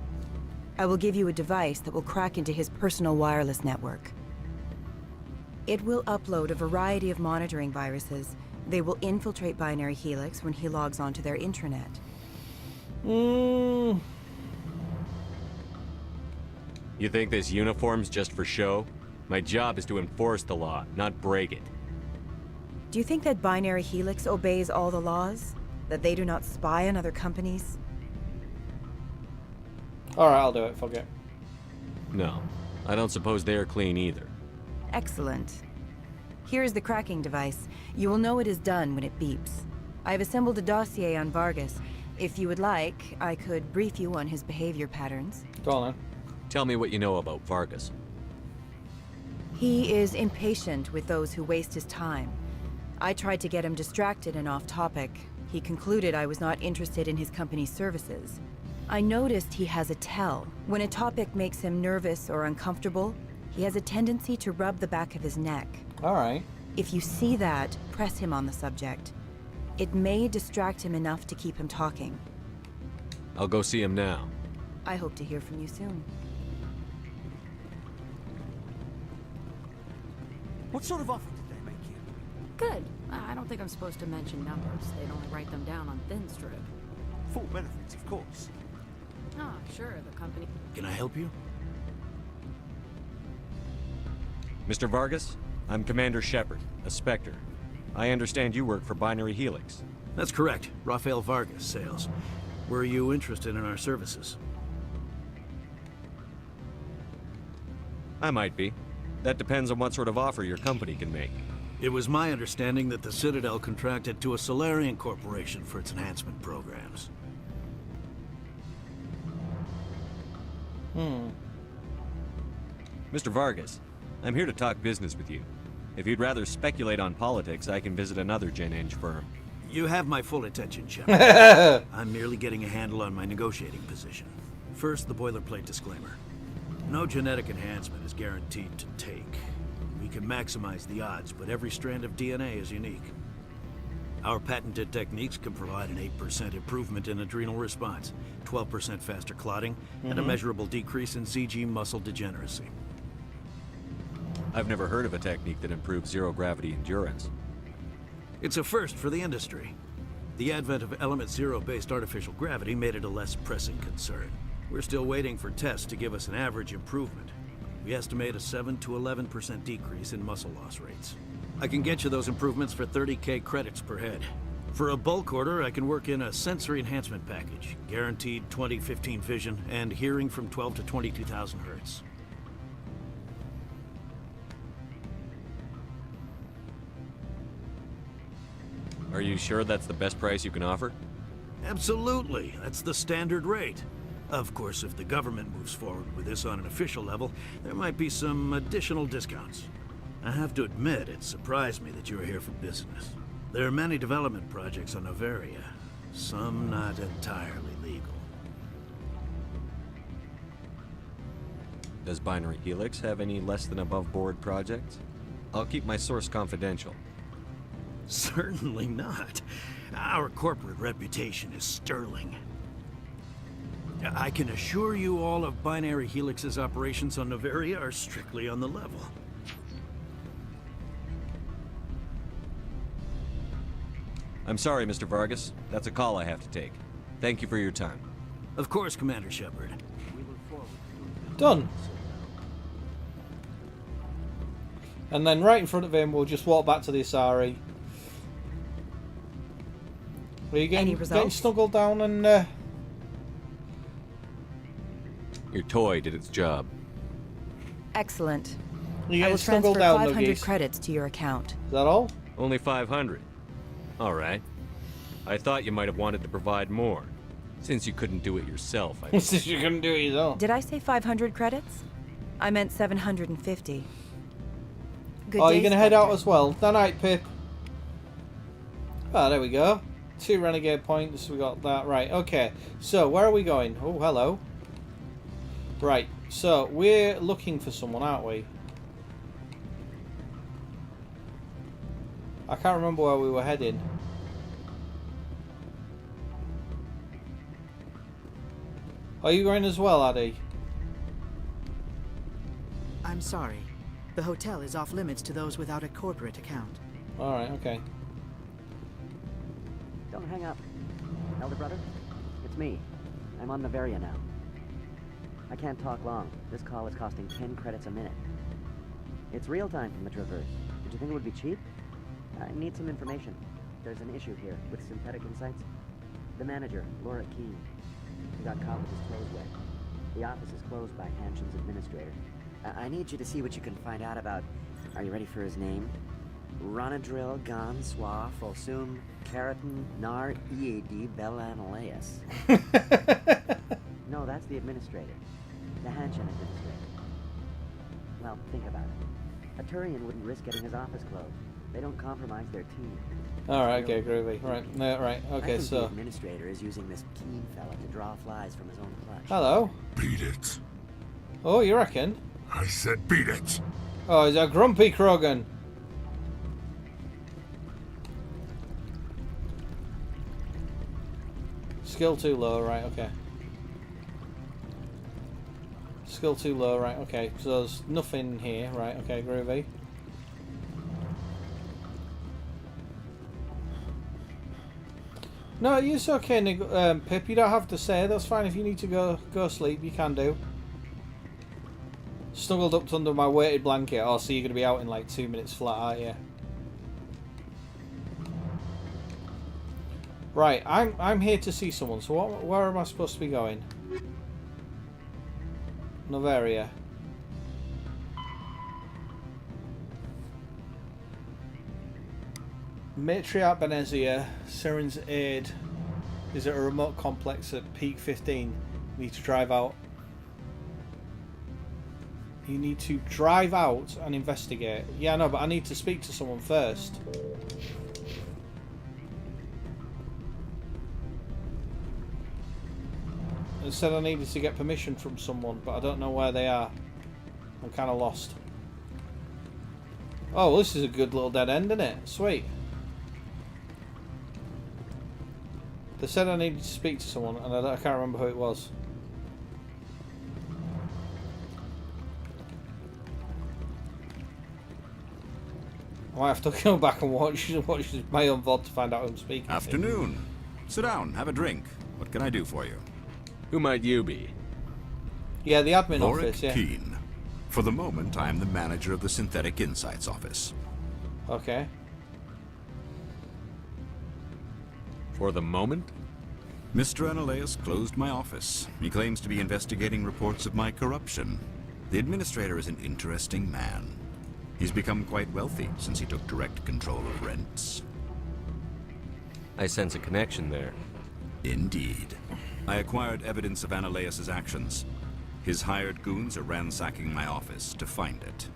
I will give you a device that will crack into his personal wireless network. It will upload a variety of monitoring viruses. They will infiltrate Binary Helix when he logs onto their intranet. You think this uniform's just for show? My job is to enforce the law, not break it. Do you think that Binary Helix obeys all the laws? That they do not spy on other companies? Alright, I'll do it. Fuck it. No. I don't suppose they're clean either. Excellent. Here is the cracking device. You will know it is done when it beeps. I have assembled a dossier on Vargas. If you would like, I could brief you on his behavior patterns. Go on then. Tell me what you know about Vargas. He is impatient with those who waste his time. I tried to get him distracted and off topic. He concluded I was not interested in his company's services. I noticed he has a tell. When a topic makes him nervous or uncomfortable, he has a tendency to rub the back of his neck. Alright. If you see that, press him on the subject. It may distract him enough to keep him talking. I'll go see him now. I hope to hear from you soon. What sort of offer did they make you? Good. I don't think I'm supposed to mention numbers. They'd only write them down on thin strip. Full benefits, of course. Ah, sure, the company... Can I help you? Mr. Vargas, I'm Commander Shepard, a Spectre. I understand you work for Binary Helix. That's correct. Rafael Vargas, sales. Were you interested in our services? I might be. That depends on what sort of offer your company can make. It was my understanding that the Citadel contracted to a Solarian corporation for its enhancement programs. Mr. Vargas, I'm here to talk business with you. If you'd rather speculate on politics, I can visit another Gen Eng firm. You have my full attention, Shepard. I'm merely getting a handle on my negotiating position. First, the boilerplate disclaimer. No genetic enhancement is guaranteed to take. We can maximize the odds, but every strand of DNA is unique. Our patented techniques can provide an 8% improvement in adrenal response, 12% faster clotting, and a measurable decrease in CG muscle degeneracy. I've never heard of a technique that improves zero-gravity endurance. It's a first for the industry. The advent of element zero-based artificial gravity made it a less pressing concern. We're still waiting for tests to give us an average improvement. We estimate a 7 to 11% decrease in muscle loss rates. I can get you those improvements for 30K credits per head. For a bulk order, I can work in a sensory enhancement package, guaranteed 20/15 vision, and hearing from 12 to 22,000 hertz. Are you sure that's the best price you can offer? Absolutely. That's the standard rate. Of course, if the government moves forward with this on an official level, there might be some additional discounts. I have to admit, it surprised me that you were here for business. There are many development projects on Noveria, some not entirely legal. Does Binary Helix have any less than above-board projects? I'll keep my source confidential. Certainly not. Our corporate reputation is sterling. I can assure you all of Binary Helix's operations on Noveria are strictly on the level. I'm sorry, Mr. Vargas. That's a call I have to take. Thank you for your time. Of course, Commander Shepard. Done. And then right in front of him, we'll just walk back to the Asari. Are you getting snuggled down and... Your toy did its job. Excellent. You I will snuggled transfer down, 500 Nuggies. credits to your account. Is that all? Only 500. All right. I thought you might have wanted to provide more. Since you couldn't do it yourself, I Since you couldn't do it yourself. Did I say 500 credits? I meant 750. Good Oh, day, you're going to head Spectre. out as well. Night, Pip. Oh, there we go. 2 renegade points. We got that. Right, okay. So, where are we going? Oh, hello. Right, so we're looking for someone, aren't we? I can't remember where we were heading. Are you going as well, Addy? I'm sorry. The hotel is off limits to those without a corporate account. Alright, okay. Don't hang up. Elder brother, it's me. I'm on Noveria now. I can't talk long. This call is costing 10 credits a minute. It's real time from the Traverse. Did you think it would be cheap? I need some information. There's an issue here with synthetic insights. The manager, Laura Key, he got caught with his clothes wet. The office is closed by Hanshen's administrator. I need you to see what you can find out about... Are you ready for his name? Ronadril Gan Swa Fosum Keratin Nar Ead Belanaleus. No, that's the administrator. The Hanshen administrator. Well, think about it. A Turian wouldn't risk getting his office closed. They don't compromise their team. Alright, okay, groovy. Right, no, right, okay, I think so... the administrator is using this keen fella to draw flies from his own clutch. Hello. Beat it. Oh, you reckon? I said beat it. Oh, he's a grumpy Krogan. Skill too low, right, okay. Skill too low, right, okay. So there's nothing here, right, okay, groovy. No, it's okay, Pip. You don't have to say. That's fine. If you need to go sleep, you can do. Snuggled up under my weighted blanket. Oh, so you're going to be out in like 2 minutes flat, aren't you? Right, I'm here to see someone. So where am I supposed to be going? Novaria. Matriarch Benezia, Siren's Aid is at a remote complex at peak 15. You need to drive out. You need to drive out and investigate. Yeah, no, but I need to speak to someone first. It said I needed to get permission from someone, but I don't know where they are. I'm kind of lost. Oh, well, this is a good little dead end, isn't it? Sweet. They said I needed to speak to someone, and I can't remember who it was. I might have to go back and watch my own VOD to find out who I'm speaking to. Afternoon. Sit down, have a drink. What can I do for you? Who might you be? Yeah, the admin Lorik office, yeah. Keen. For the moment, I am the manager of the Synthetic Insights office. Okay. For the moment? Mr. Analeus closed my office. He claims to be investigating reports of my corruption. The administrator is an interesting man. He's become quite wealthy since he took direct control of rents. I sense a connection there. Indeed. I acquired evidence of Analeus's actions. His hired goons are ransacking my office to find it.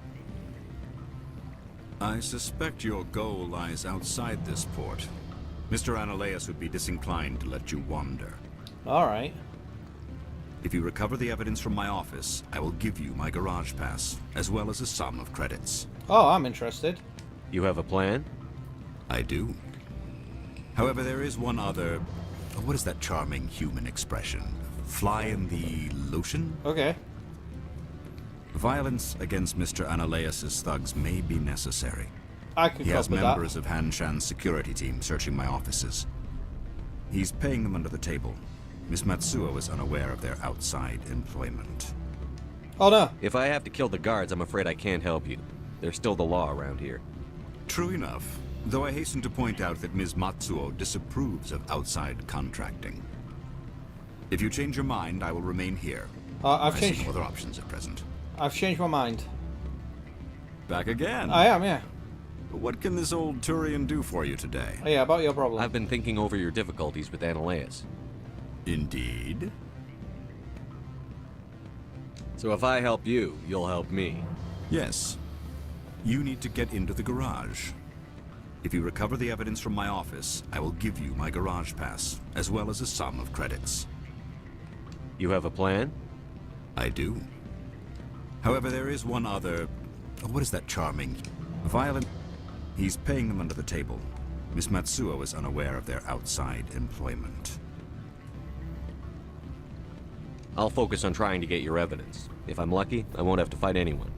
I suspect your goal lies outside this port. Mr. Analeus would be disinclined to let you wander. Alright. If you recover the evidence from my office, I will give you my garage pass, as well as a sum of credits. Oh, I'm interested. You have a plan? I do. However, there is one other... What is that charming human expression? Fly in the lotion? Okay. Violence against Mr. Analeus's thugs may be necessary. I can He has cope with members that. of Hanshan's security team searching my offices. He's paying them under the table. Miss Matsuo is unaware of their outside employment. Oh no. If I have to kill the guards, I'm afraid I can't help you. There's still the law around here. True enough, though I hasten to point out that Ms. Matsuo disapproves of outside contracting. If you change your mind, I will remain here. I've I changed. see no other options at present. I've changed my mind. Back again? I am, yeah. What can this old Turian do for you today? Oh, yeah, about your problem. I've been thinking over your difficulties with Analeus. Indeed. So if I help you, you'll help me. Yes. You need to get into the garage. If you recover the evidence from my office, I will give you my garage pass, as well as a sum of credits. You have a plan? I do. However, there is one other... What is that charming... Violent... He's paying them under the table. Miss Matsuo is unaware of their outside employment. I'll focus on trying to get your evidence. If I'm lucky, I won't have to fight anyone.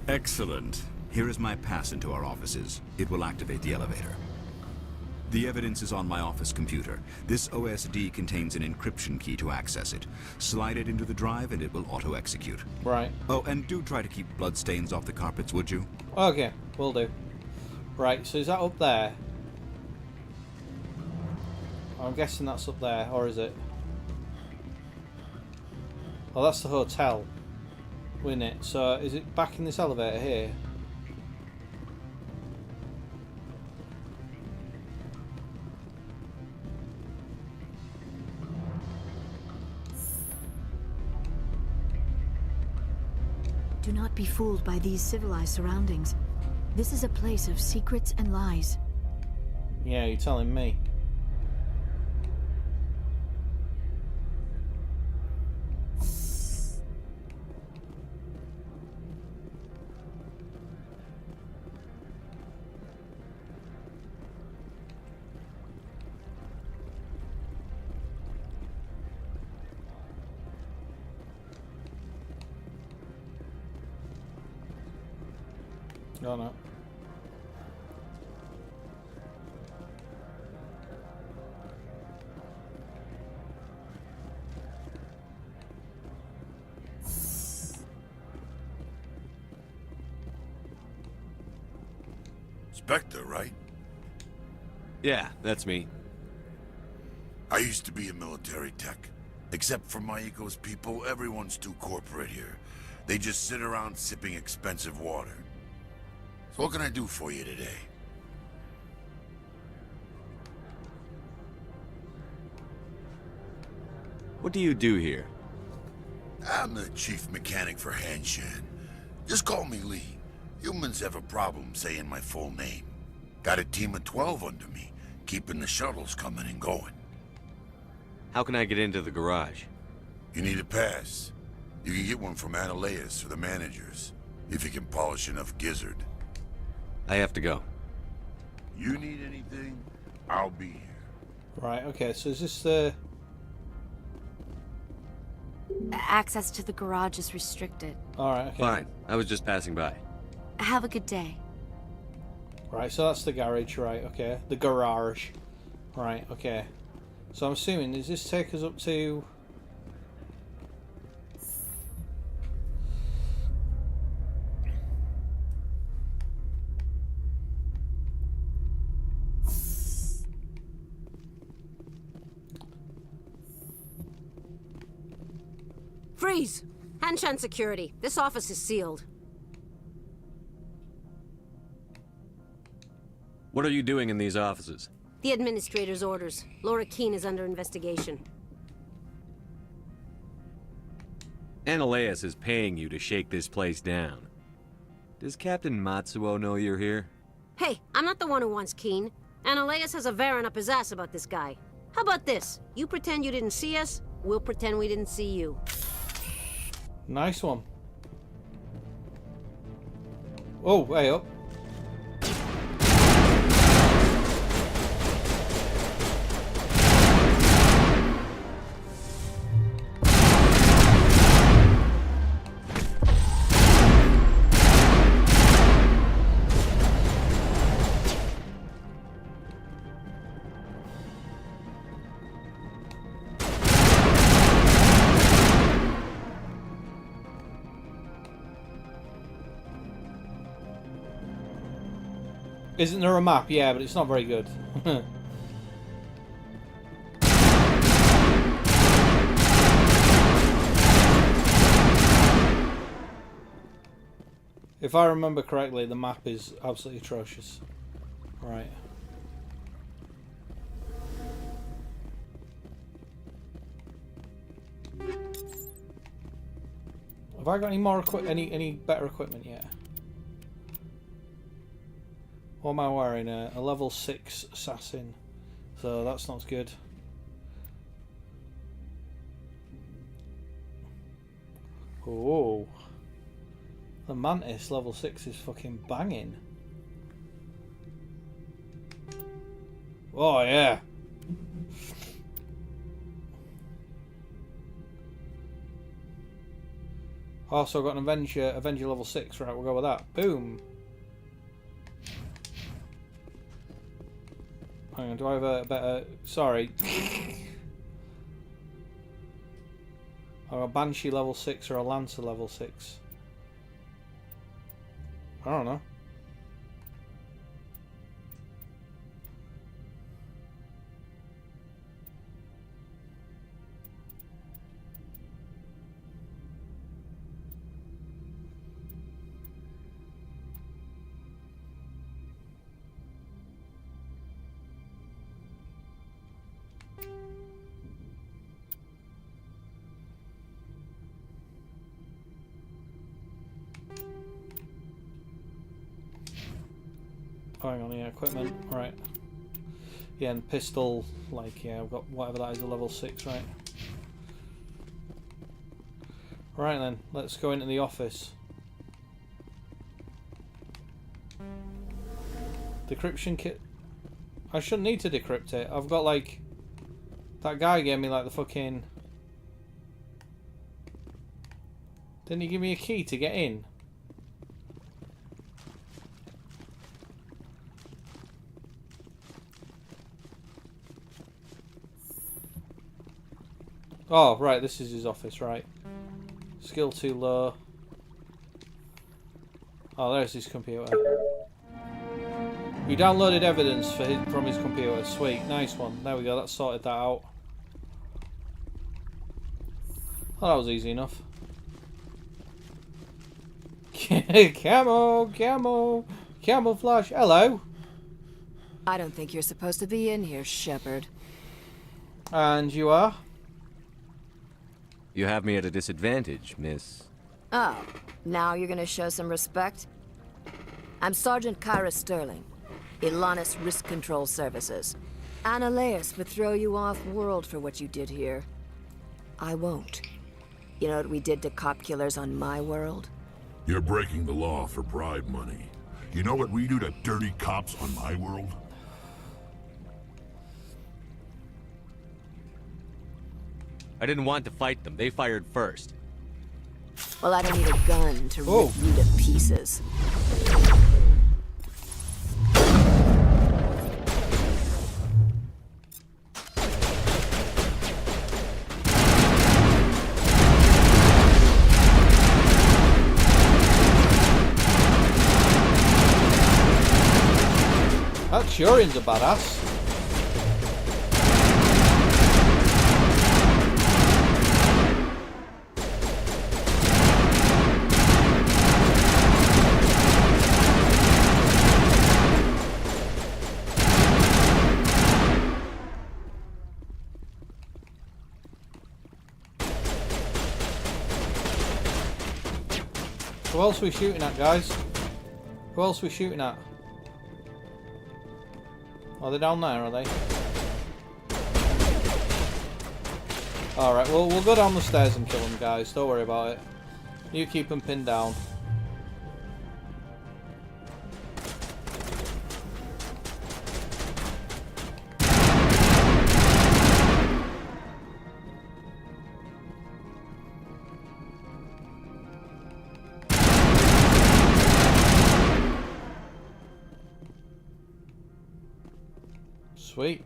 Excellent. Here is my pass into our offices. It will activate the elevator. The evidence is on my office computer. This OSD contains an encryption key to access it. Slide it into the drive and it will auto-execute. Right. Oh, and do try to keep bloodstains off the carpets, would you? Okay, will do. Right, so is that up there? I'm guessing that's up there, or is it? Oh, that's the hotel. Isn't it? So, is it back in this elevator here? Do not be fooled by these civilized surroundings. This is a place of secrets and lies. Yeah, you're telling me. Oh no. Spectre, right? Yeah, that's me. I used to be a military tech. Except for my eco's people, everyone's too corporate here. They just sit around sipping expensive water. So what can I do for you today? What do you do here? I'm the chief mechanic for Hanshan. Just call me Lee. Humans have a problem saying my full name. Got a team of 12 under me, keeping the shuttles coming and going. How can I get into the garage? You need a pass. You can get one from Ananias or the managers, if you can polish enough gizzard. I have to go. You need anything, I'll be here. Right, okay, so is this the... Access to the garage is restricted. Alright, okay. Fine. I was just passing by. Have a good day. Right, so that's the garage, right, okay. The garage. Right, okay. So I'm assuming, does this take us up to... Freeze! Hanshan security. This office is sealed. What are you doing in these offices? The administrator's orders. Laura Keene is under investigation. Ananias is paying you to shake this place down. Does Captain Matsuo know you're here? Hey, I'm not the one who wants Keene. Ananias has a Varen up his ass about this guy. How about this? You pretend you didn't see us, we'll pretend we didn't see you. Nice one. Oh, way up. Isn't there a map? Yeah, but it's not very good. If I remember correctly, the map is absolutely atrocious. Right. Have I got any more any better equipment yet? What am I wearing? A level 6 assassin. So that's not good. Oh. The Mantis level 6 is fucking banging. Oh yeah. Also got an Avenger level 6, right, we'll go with that. Boom. Hang on, do I have a better... Sorry. Or a Banshee level 6 or a Lancer level 6? I don't know. Oh, hang on, yeah, equipment. Right. Yeah, and pistol, like, yeah, I've got whatever that is, a level 6, right? Right then, let's go into the office. Decryption kit. I shouldn't need to decrypt it. I've got, like... That guy gave me, like, the fucking... Didn't he give me a key to get in? Oh, right, this is his office, right. Skill too low. Oh, there's his computer. We downloaded evidence from his computer. Sweet, nice one. There we go, that sorted that out. Oh, that was easy enough. Camouflage. Hello. I don't think you're supposed to be in here, Shepard. And you are? You have me at a disadvantage, miss. Oh, now you're gonna show some respect? I'm Sergeant Kyra Sterling, Ilanis Risk Control Services. Ananias would throw you off-world for what you did here. I won't. You know what we did to cop killers on my world? You're breaking the law for bribe money. You know what we do to dirty cops on my world? I didn't want to fight them. They fired first. Well, I don't need a gun to rip you to pieces. That Turian's a badass. Who else are we shooting at, guys? Who else are we shooting at? Are they down there, are they? Alright, well, we'll go down the stairs and kill them, guys. Don't worry about it. You keep them pinned down. Sweet.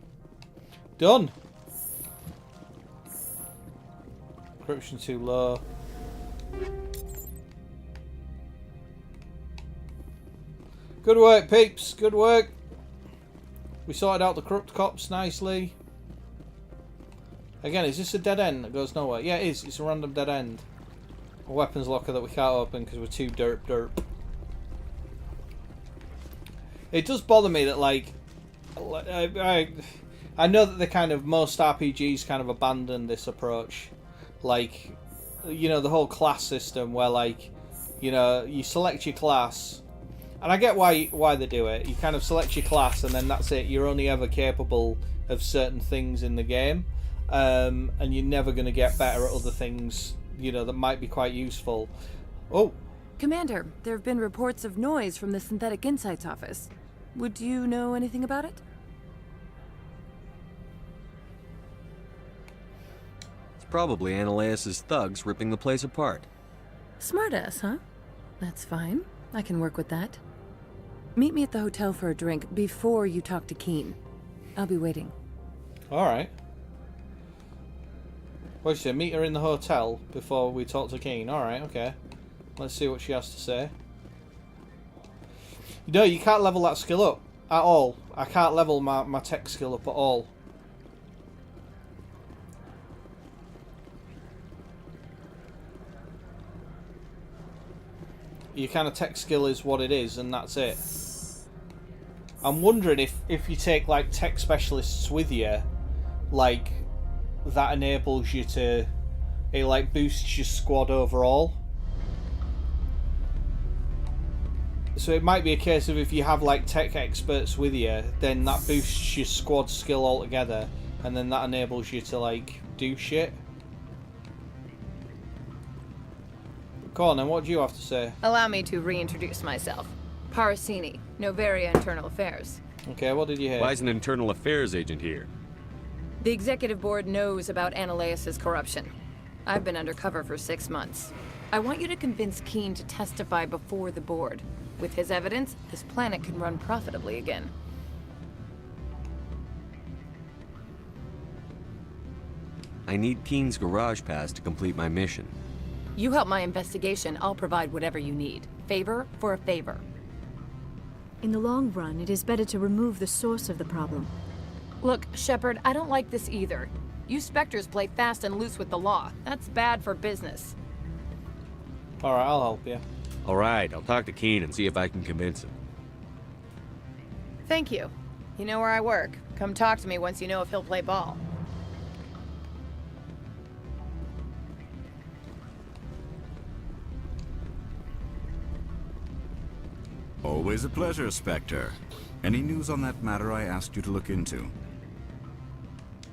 Done. Encryption too low. Good work, peeps. Good work. We sorted out the corrupt cops nicely. Again, is this a dead end that goes nowhere? Yeah, it is. It's a random dead end. A weapons locker that we can't open because we're too derp. It does bother me that, like, I know that the kind of most RPGs kind of abandon this approach, like, you know, the whole class system where, like, you know, you select your class, and I get why they do it. You kind of select your class and then that's it. You're only ever capable of certain things in the game, and you're never going to get better at other things, you know, that might be quite useful. Oh, Commander, there have been reports of noise from the Synthetic Insights office. Would you know anything about it? It's probably Ananias' thugs ripping the place apart. Smartass, huh? That's fine. I can work with that. Meet me at the hotel for a drink before you talk to Keen. I'll be waiting. alright. What'd you say? Meet her in the hotel before we talk to Keen. Alright, okay. Let's see what she has to say. You know, you can't level that skill up at all. I can't level my tech skill up at all. Your kind of tech skill is what it is, and that's it. I'm wondering if you take, like, tech specialists with you, like, that enables you to... It, like, boosts your squad overall. So it might be a case of if you have like tech experts with you, then that boosts your squad skill altogether, and then that enables you to like do shit. Go on then, what do you have to say? Allow me to reintroduce myself. Parasini, Novaria Internal Affairs. Okay, what did you hear? Why is an internal affairs agent here? The executive board knows about Analeus' corruption. I've been undercover for 6 months. I want you to convince Keen to testify before the board. With his evidence, this planet can run profitably again. I need Keen's garage pass to complete my mission. You help my investigation, I'll provide whatever you need. Favor for a favor. In the long run, it is better to remove the source of the problem. Look, Shepard, I don't like this either. You Spectres play fast and loose with the law. That's bad for business. Alright, I'll help you. Alright, I'll talk to Keen and see if I can convince him. Thank you. You know where I work. Come talk to me once you know if he'll play ball. Always a pleasure, Spectre. Any news on that matter I asked you to look into?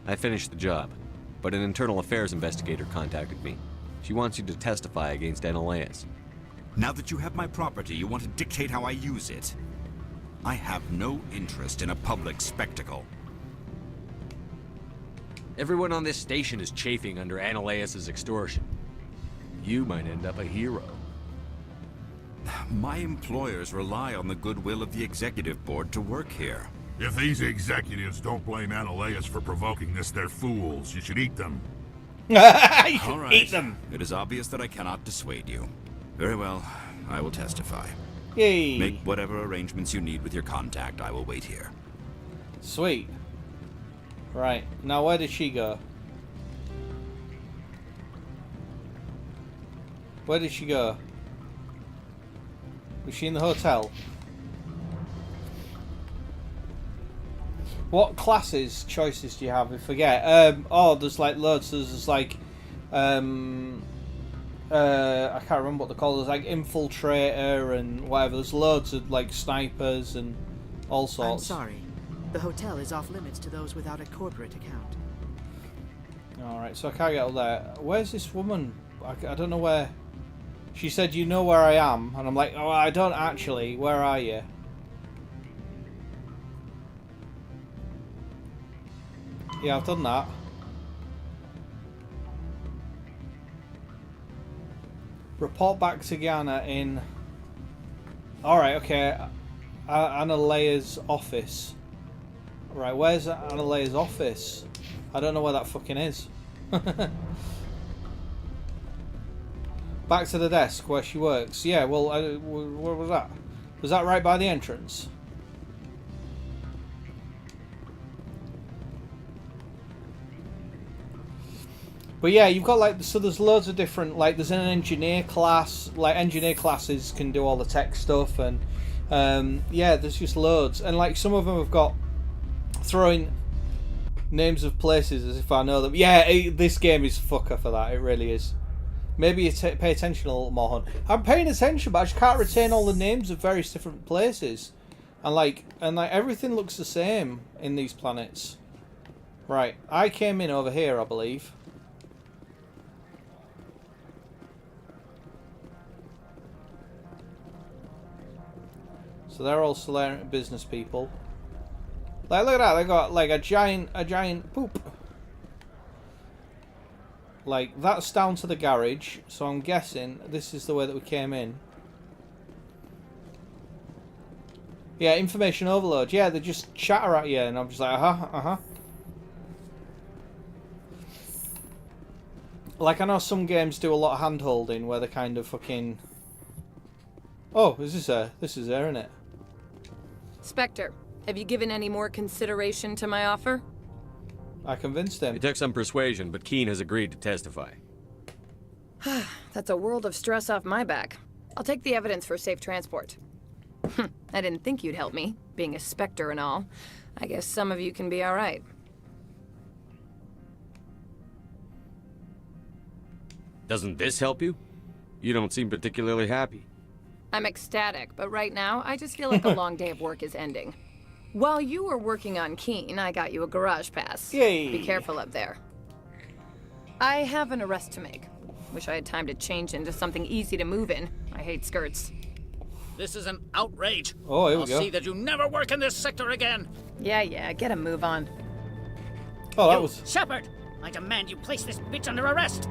I finished the job, but an internal affairs investigator contacted me. She wants you to testify against Analeus. Now that you have my property, you want to dictate how I use it. I have no interest in a public spectacle. Everyone on this station is chafing under Analeus' extortion. You might end up a hero. My employers rely on the goodwill of the executive board to work here. If these executives don't blame Analeus for provoking this, they're fools. You should eat them. You should All right. eat them. It is obvious that I cannot dissuade you. Very well, I will testify. Yay. Make whatever arrangements you need with your contact. I will wait here. Sweet. Right, now where did she go? Where did she go? Was she in the hotel? What classes, choices do you have? I forget. Oh, there's like loads. There's like, I can't remember what they're called. There's like infiltrator and whatever. There's loads of like snipers and all I'm sorts. sorry. The hotel is off limits to those without a corporate account. Alright, so I can't get up there. Where's this woman? I don't know where. She said, you know where I am. And I'm like, oh, I don't actually. Where are you? Yeah, I've done that. Report back to Ghana in... Alright, okay. Analea's office. Right, where's Analea's office? I don't know where that fucking is. Back to the desk where she works. Yeah, well, where was that? Was that right by the entrance? But yeah, you've got like, so there's loads of different, like there's an engineer class, like engineer classes can do all the tech stuff, and yeah, there's just loads. And like some of them have got throwing names of places as if I know them. Yeah, this game is fucker for that, it really is. Maybe you pay attention a little more, hon. I'm paying attention, but I just can't retain all the names of various different places. And like everything looks the same in these planets. Right, I came in over here, I believe. So they're all Solarian business people. Like, look at that, they got like a giant poop. Like, that's down to the garage, so I'm guessing this is the way that we came in. Yeah, information overload. Yeah, they just chatter at you, and I'm just like, uh-huh. Like, I know some games do a lot of hand-holding, where they kind of fucking... Oh, is this her? This is her, isn't it? Spectre, have you given any more consideration to my offer? I convinced him. It took some persuasion, but Keen has agreed to testify. That's a world of stress off my back. I'll take the evidence for safe transport. I didn't think you'd help me, being a Spectre and all. I guess some of you can be alright. Doesn't this help you? You don't seem particularly happy. I'm ecstatic, but right now, I just feel like a long day of work is ending. While you were working on Keen, I got you a garage pass. Yay! Be careful up there. I have an arrest to make. Wish I had time to change into something easy to move in. I hate skirts. This is an outrage. Oh, here we I'll go. see that you never work in this sector again. Yeah, get a move on. Oh, that was... Shepard! I demand you place this bitch under arrest!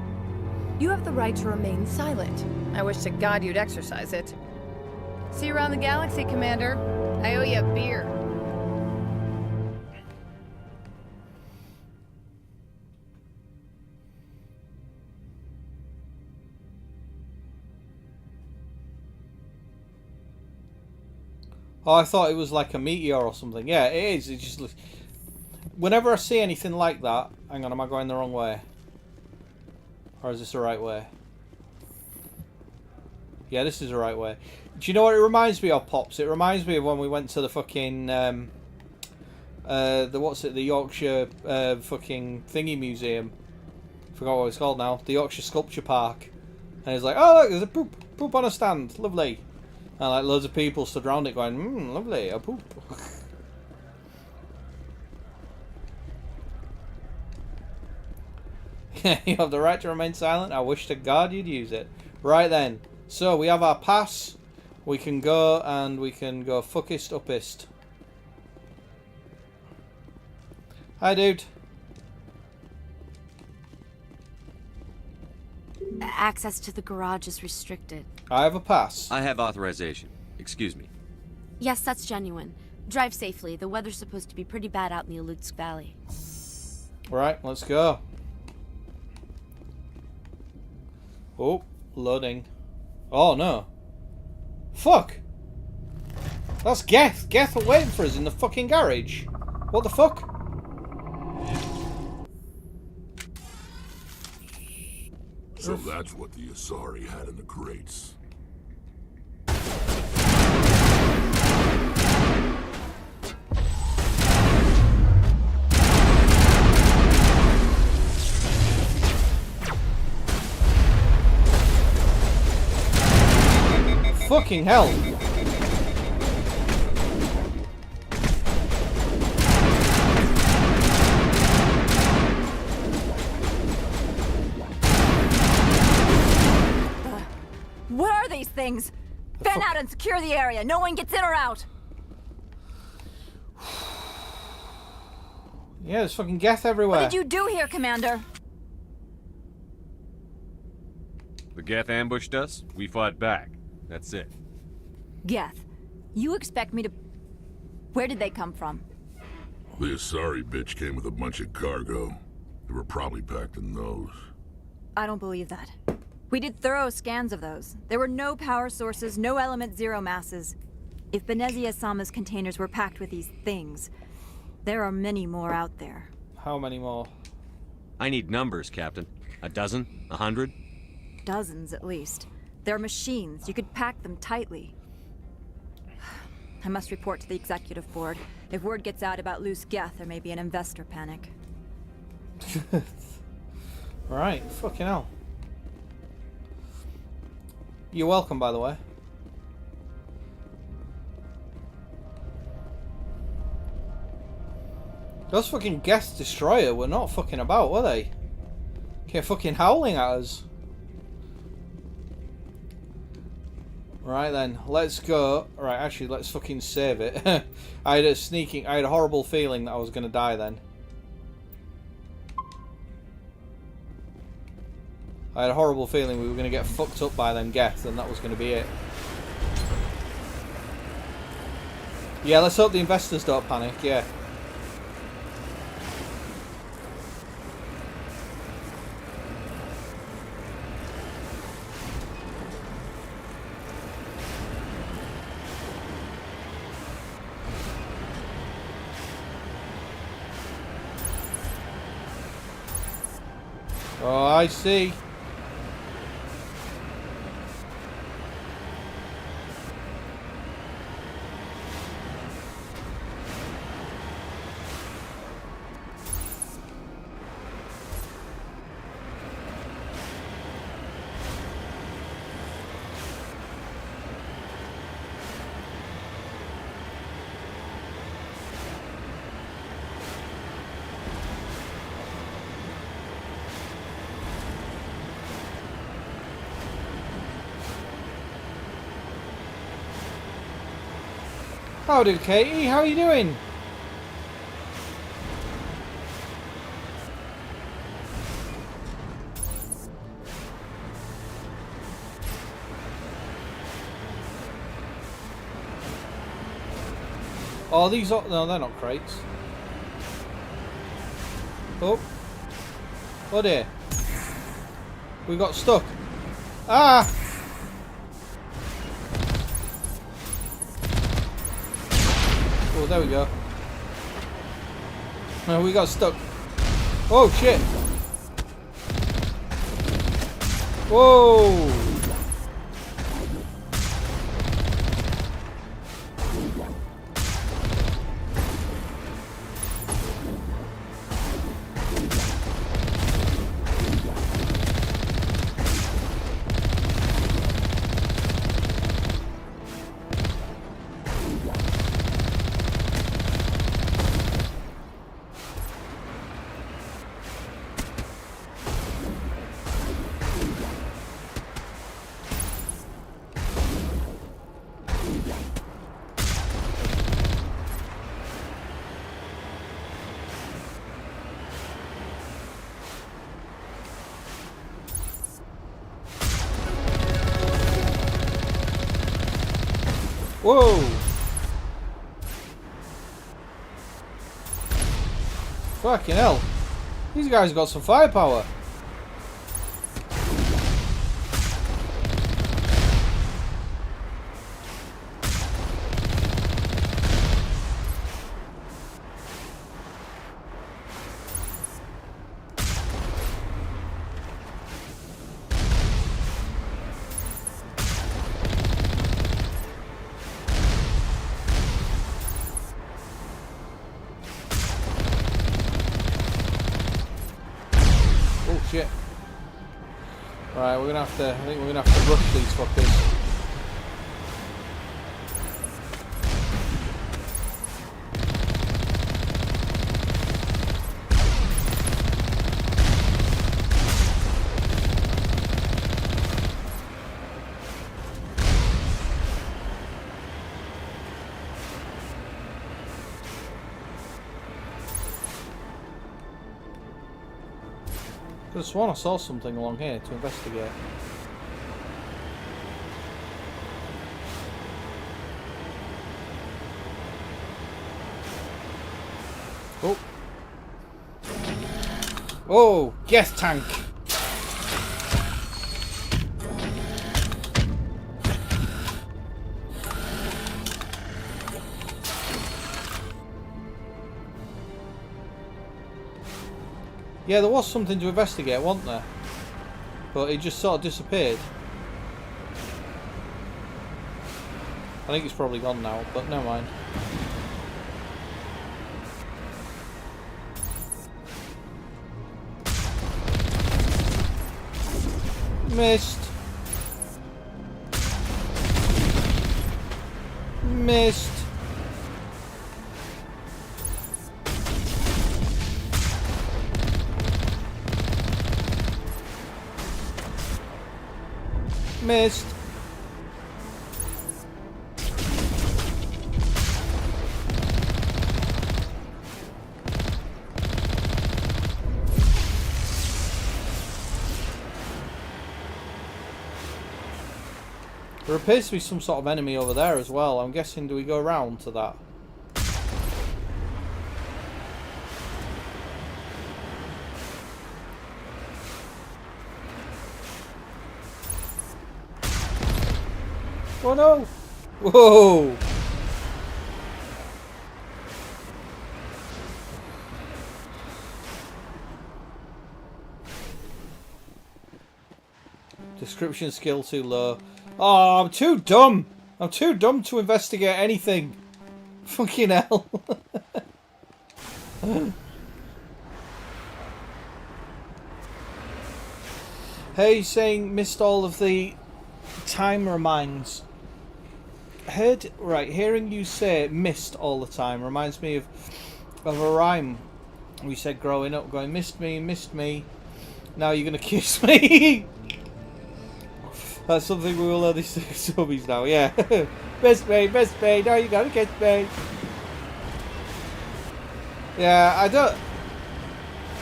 You have the right to remain silent. I wish to God you'd exercise it. See you around the galaxy, Commander. I owe you a beer. Oh, I thought it was like a meteor or something. Yeah, it is. It just looks... Whenever I see anything like that... Hang on, am I going the wrong way? Or is this the right way? Yeah, this is the right way. Do you know what it reminds me of, Pops? It reminds me of when we went to the fucking... the Yorkshire fucking thingy museum. Forgot what it's called now. The Yorkshire Sculpture Park. And it's like, oh look, there's a poop on a stand. Lovely. And like loads of people stood around it going, lovely, a poop. You have the right to remain silent. I wish to God you'd use it. Right then. So we have our pass. We can go and we can go fuckist uppist. Hi, dude. Access to the garage is restricted. I have a pass. I have authorization. Excuse me. Yes, that's genuine. Drive safely. The weather's supposed to be pretty bad out in the Alutsk Valley. Right, let's go. Oh, loading. Oh no. Fuck! That's Geth. Geth are waiting for us in the fucking garage. What the fuck? So that's what the Asari had in the crates. Fucking hell. What are these things? Fan out and secure the area. No one gets in or out. Yeah, there's fucking Geth everywhere. What did you do here, Commander? The Geth ambushed us. We fought back. That's it. Geth, you expect me to... Where did they come from? The Asari bitch came with a bunch of cargo. They were probably packed in those. I don't believe that. We did thorough scans of those. There were no power sources, no element zero masses. If Benezia Sama's containers were packed with these things, there are many more out there. How many more? I need numbers, Captain. A dozen? 100? Dozens, at least. They're machines. You could pack them tightly. I must report to the executive board. If word gets out about loose Geth, there may be an investor panic. Right, fucking hell. You're welcome, by the way. Those fucking Geth Destroyer were not fucking about, were they? Kept fucking howling at us. Right then, let's go. Right, actually, let's fucking save it. I had a horrible feeling that I was gonna die then. I had a horrible feeling we were gonna get fucked up by them Geth, and that was gonna be it. Yeah, let's hope the investors don't panic, yeah. Oh, I see. Howdy, Katie. How are you doing? Oh, these are... No, they're not crates. Oh. Oh dear. We got stuck. Ah! Oh, there we go. No, we got stuck. Oh, shit. Whoa! Whoa! Fucking hell. These guys got some firepower. Shit. Right, we're gonna have to. I think we're gonna have to rush these fuckers. I could have sworn I saw something along here to investigate. Oh. Oh, gas tank. Yeah, there was something to investigate, wasn't there? But it just sort of disappeared. I think it's probably gone now, but never mind. Missed. Missed. Missed. There appears to be some sort of enemy over there as well. I'm guessing, do we go around to that? Oh no! Whoa! Description skill too low. Oh, I'm too dumb! I'm too dumb to investigate anything. Fucking hell. Hey, saying missed all of the time reminds. Hearing you say missed all the time reminds me of a rhyme we said growing up, going missed me, now you're gonna kiss me. That's something we will only see subbies now, yeah. Best mate, now you gotta kiss me. Yeah,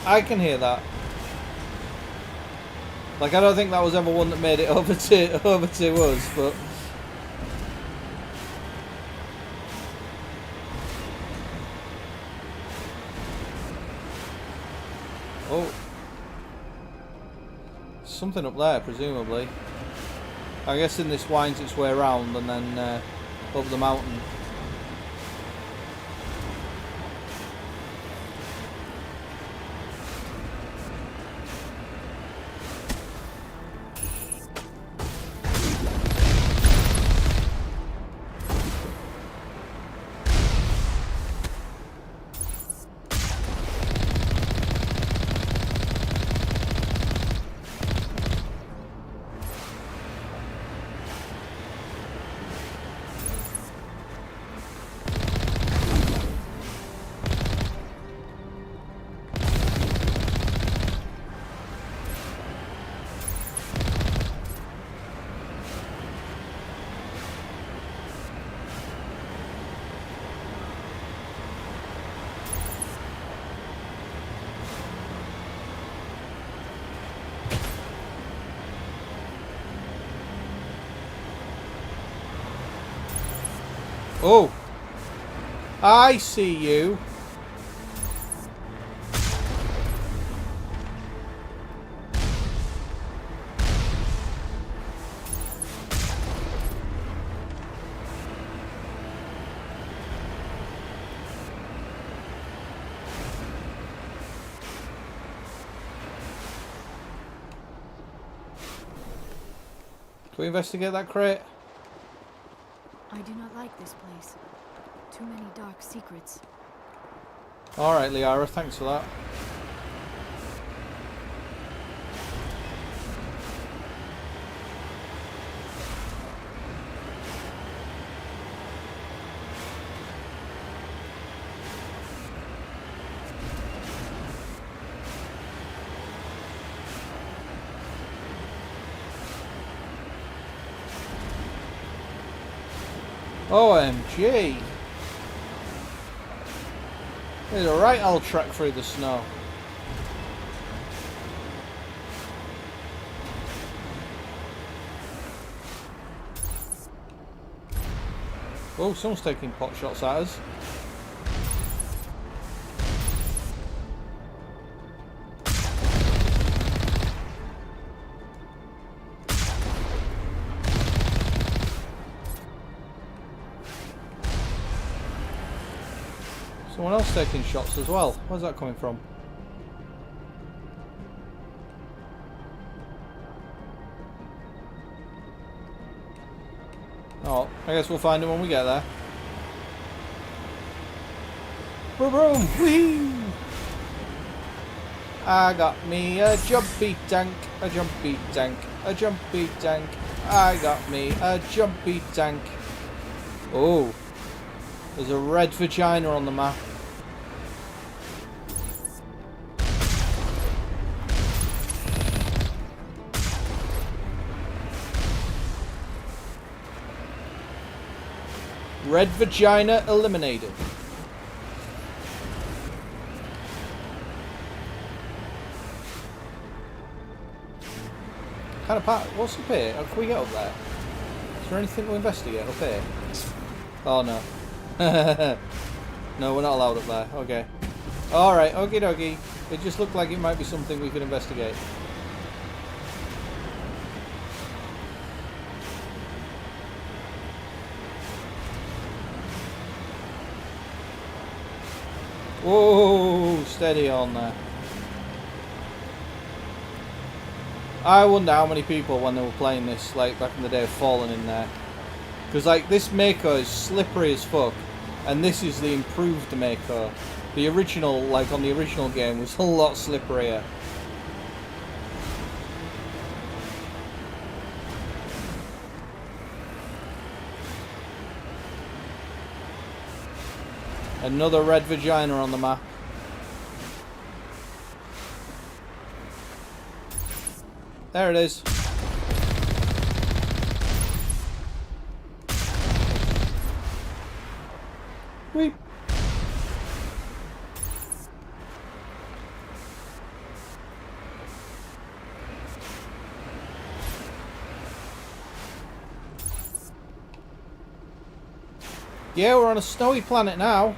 I can hear that. Like, I don't think that was ever one that made it over to us, but... Oh. Something up there, presumably. I guess in this winds its way around and then up the mountain. Oh! I see you! Can we investigate that crate? I do not like this place. Too many dark secrets. Alright, Liara, thanks for that. OMG! There's a right old track through the snow. Oh, someone's taking pot shots at us. Someone else taking shots as well. Where's that coming from? Oh, I guess we'll find him when we get there. Boom, boom, whee! I got me a jumpy tank, a jumpy tank, a jumpy tank. I got me a jumpy tank. Oh, there's a red vagina on the map. Red vagina eliminated. Kind of part. What's up here? How can we get up there? Is there anything to investigate up here? Oh no. No, we're not allowed up there. Okay. Alright, okie dokie. It just looked like it might be something we could investigate. Whoa, steady on there. I wonder how many people, when they were playing this, like back in the day, have fallen in there. Because like this Mako is slippery as fuck, and this is the improved Mako. The original, like on the original game, was a lot slipperier. Another red vagina on the map. There it is. Whee! Yeah, we're on a snowy planet now.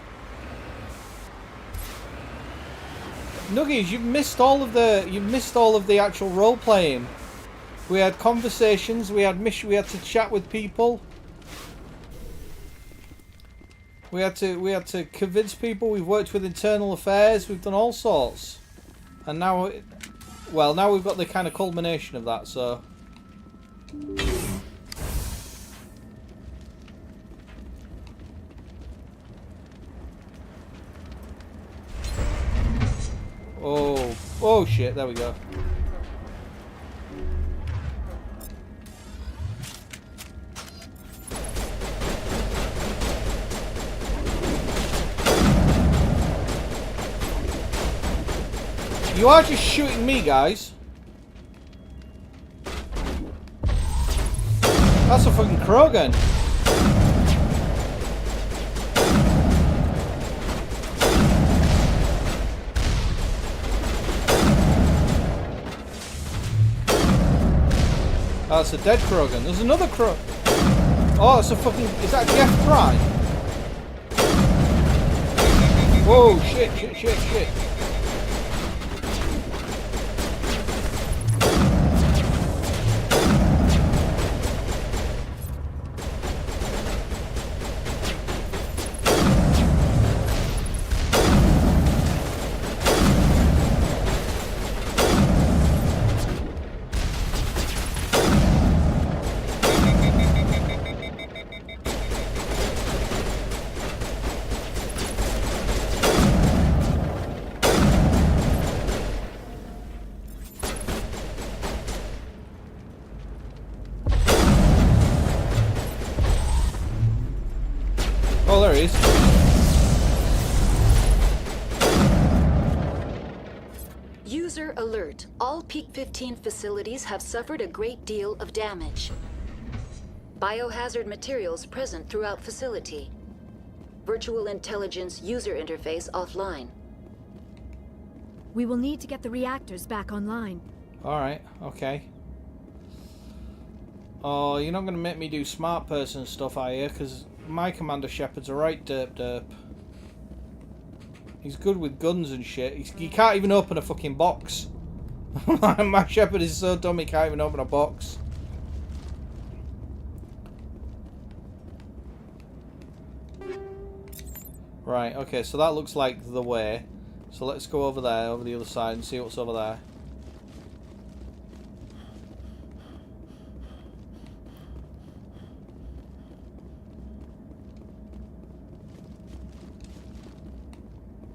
Nuggies, you've missed all of the actual role playing. We had conversations, we had to chat with people. We had to convince people, we've worked with internal affairs, we've done all sorts. And now, well, now we've got the kind of culmination of that, so. Oh shit, there we go. You are just shooting me, guys. That's a fucking Krogan. That's a dead Krogan. There's another Krogan. Oh, it's a fucking... Is that Jeff Prime? Whoa, shit. Oh, there he is. User alert. All Peak 15 facilities have suffered a great deal of damage. Biohazard materials present throughout facility. Virtual intelligence user interface offline. We will need to get the reactors back online. Alright, okay. Oh, you're not going to make me do smart person stuff, are you? Because my Commander Shepard's a right derp. He's good with guns and shit. He can't even open a fucking box. My Shepard is so dumb he can't even open a box. Right, okay, so that looks like the way. So let's go over there, over the other side, and see what's over there.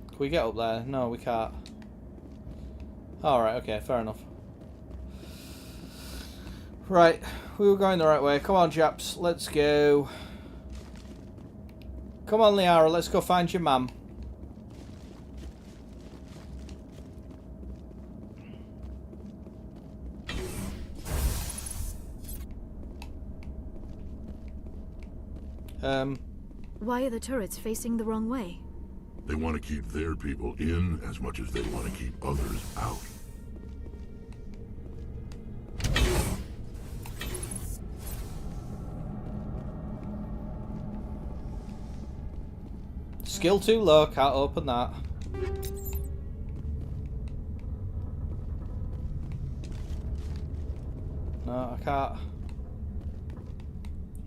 Can we get up there? No, we can't. Alright, okay, fair enough. Right, we were going the right way. Come on, chaps, let's go. Come on, Liara, let's go find your mum. Why are the turrets facing the wrong way? They want to keep their people in as much as they want to keep others out. Skill too low, can't open that. No, I can't.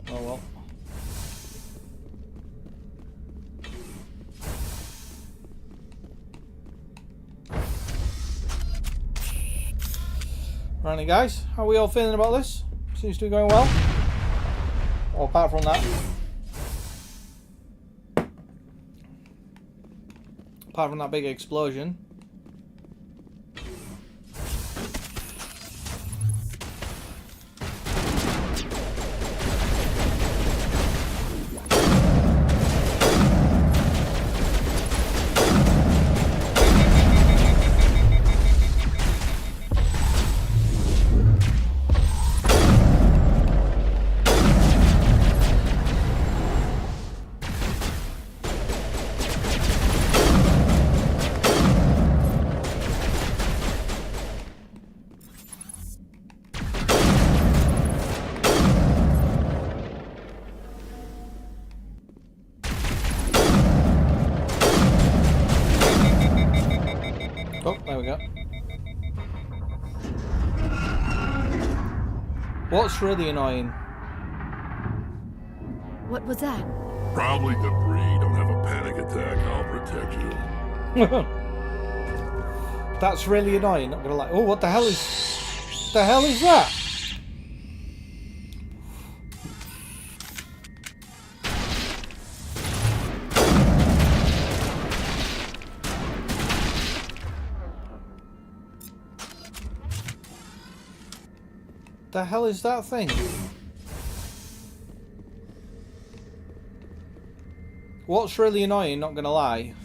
Oh well. Right, guys, how are we all feeling about this? Seems to be going well. Well, apart from that. Apart from that big explosion. there we go. What's really annoying? What was that? Probably debris. Don't have a panic attack. I'll protect you. That's really annoying, not gonna lie. Oh, what the hell is... the hell is that? The hell is that thing? What's really annoying, not gonna lie?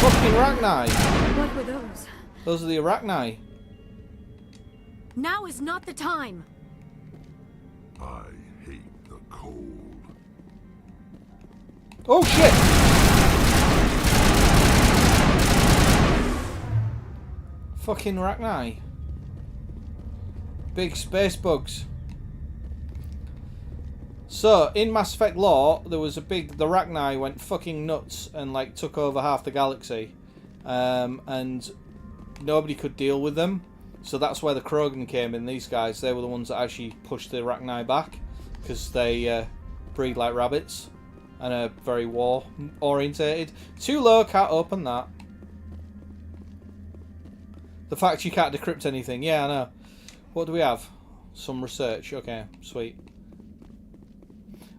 Fucking arachni! What were those? Those are the arachni. Now is not the time. I hate the cold. Oh shit! Fucking arachni. Big space bugs. So, in Mass Effect lore, there was a big... the arachni went fucking nuts and, like, took over half the galaxy. And nobody could deal with them. So that's where the Krogan came in, these guys. They were the ones that actually pushed the arachni back. Because they breed like rabbits. And are very war-orientated. Too low, can't open that. The fact you can't decrypt anything. Yeah, I know. What do we have? Some research. Okay, sweet.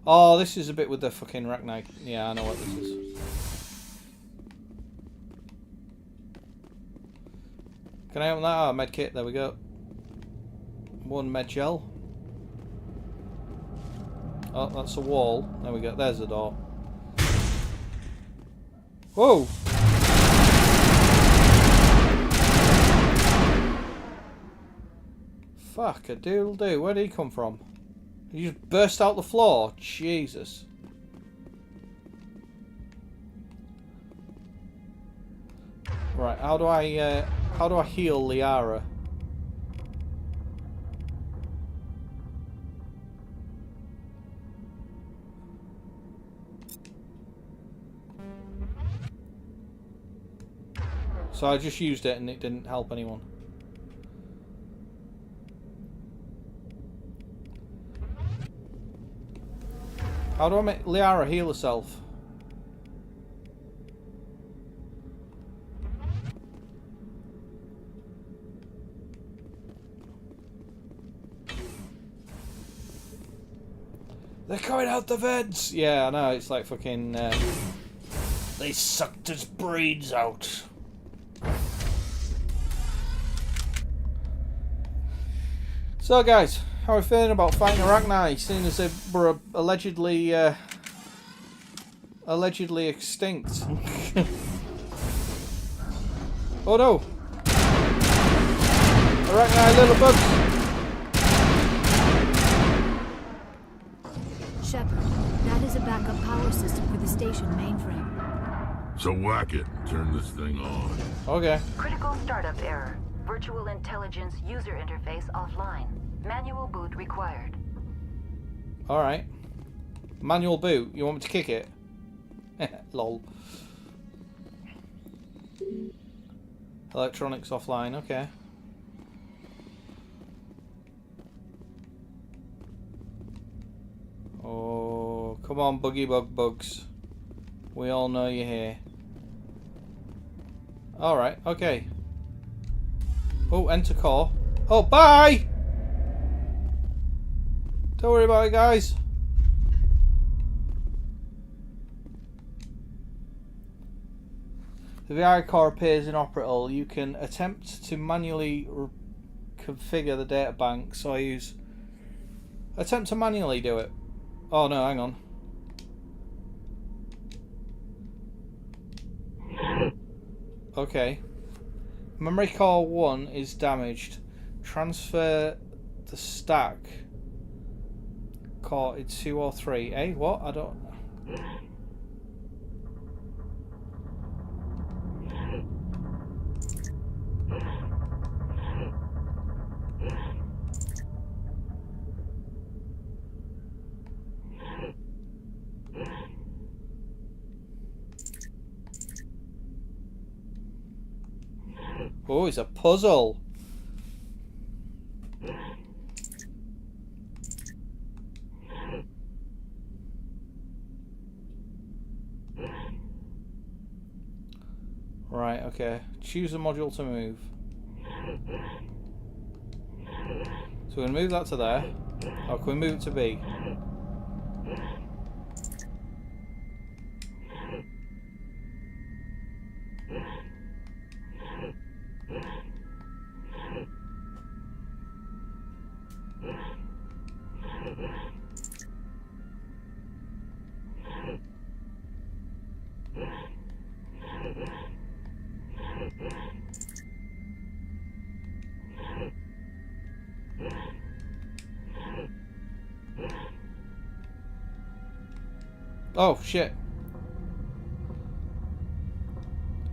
Oh, this is a bit with the fucking arachni. Yeah, I know what this is. Can I open that? Oh, med kit. There we go. One med gel. Oh, that's a wall. There we go. There's the door. Whoa! Fuck a doodle do. Where did he come from? He just burst out the floor. Jesus. Right. How do I heal Liara? So I just used it and it didn't help anyone. How do I make Liara heal herself? They're coming out the vents! Yeah, I know, it's like fucking... they sucked his brains out. So guys, how are we feeling about fighting arachni, seeing as they were allegedly extinct? Oh no! Arachni little bugs! Shepard, that is a backup power system for the station mainframe. So whack it. Turn this thing on. Okay. Critical startup error. Virtual intelligence user interface offline. Manual boot required. Alright. Manual boot. You want me to kick it? Lol. Electronics offline. Okay. Oh, come on, buggy bug bugs. We all know you're here. Alright, okay. Oh, enter core. Oh, bye! Don't worry about it, guys. The VI core appears inoperable. You can attempt to manually configure the data bank. So I use... attempt to manually do it. Oh no, hang on. Okay. Memory core 1 is damaged. Transfer the stack. Core in 2 or 3. Eh? What? I don't... Oh, it's a puzzle. Right, okay. Choose a module to move. So we're going to move that to there. Or can we move it to B? Oh, shit.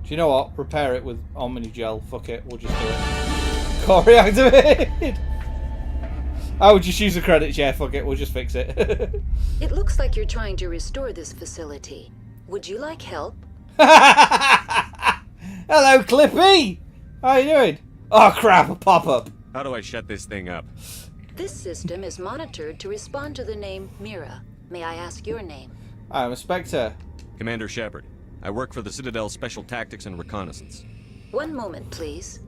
Do you know what? Repair it with Omni Gel. Fuck it, we'll just do it. Core reactivated! I would just use the credits, yeah, fuck it, we'll just fix it. It looks like you're trying to restore this facility. Would you like help? Hello, Clippy! How you doing? Oh crap, a pop-up. How do I shut this thing up? This system is monitored to respond to the name Mira. May I ask your name? I'm a Spectre. Commander Shepard. I work for the Citadel's Special Tactics and Reconnaissance. One moment, please.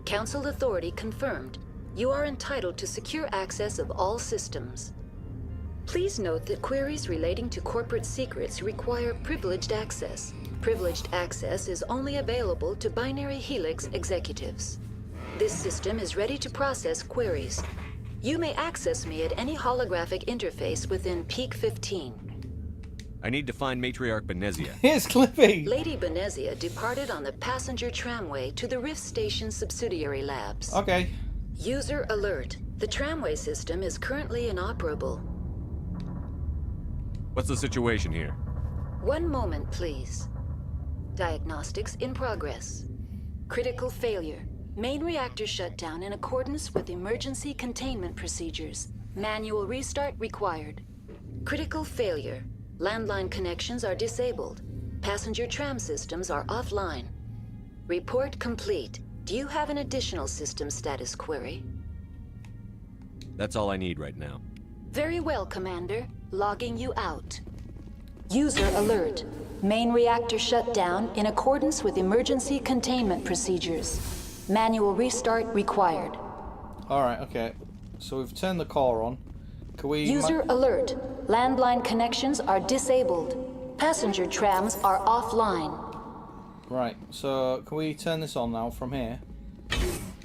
Council authority confirmed. You are entitled to secure access of all systems. Please note that queries relating to corporate secrets require privileged access. Privileged access is only available to Binary Helix executives. This system is ready to process queries. You may access me at any holographic interface within Peak 15. I need to find Matriarch Benezia. Here's Clippy! Lady Benezia departed on the passenger tramway to the Rift Station subsidiary labs. Okay. User alert. The tramway system is currently inoperable. What's the situation here? One moment, please. Diagnostics in progress. Critical failure. Main reactor shut down in accordance with emergency containment procedures. Manual restart required. Critical failure. Landline connections are disabled. Passenger tram systems are offline. Report complete. Do you have an additional system status query? That's all I need right now. Very well, Commander. Logging you out. User alert. Main reactor shut down in accordance with emergency containment procedures. Manual restart required. Alright, okay. So we've turned the core on. Can we... User alert. Landline connections are disabled. Passenger trams are offline. Right, so can we turn this on now from here?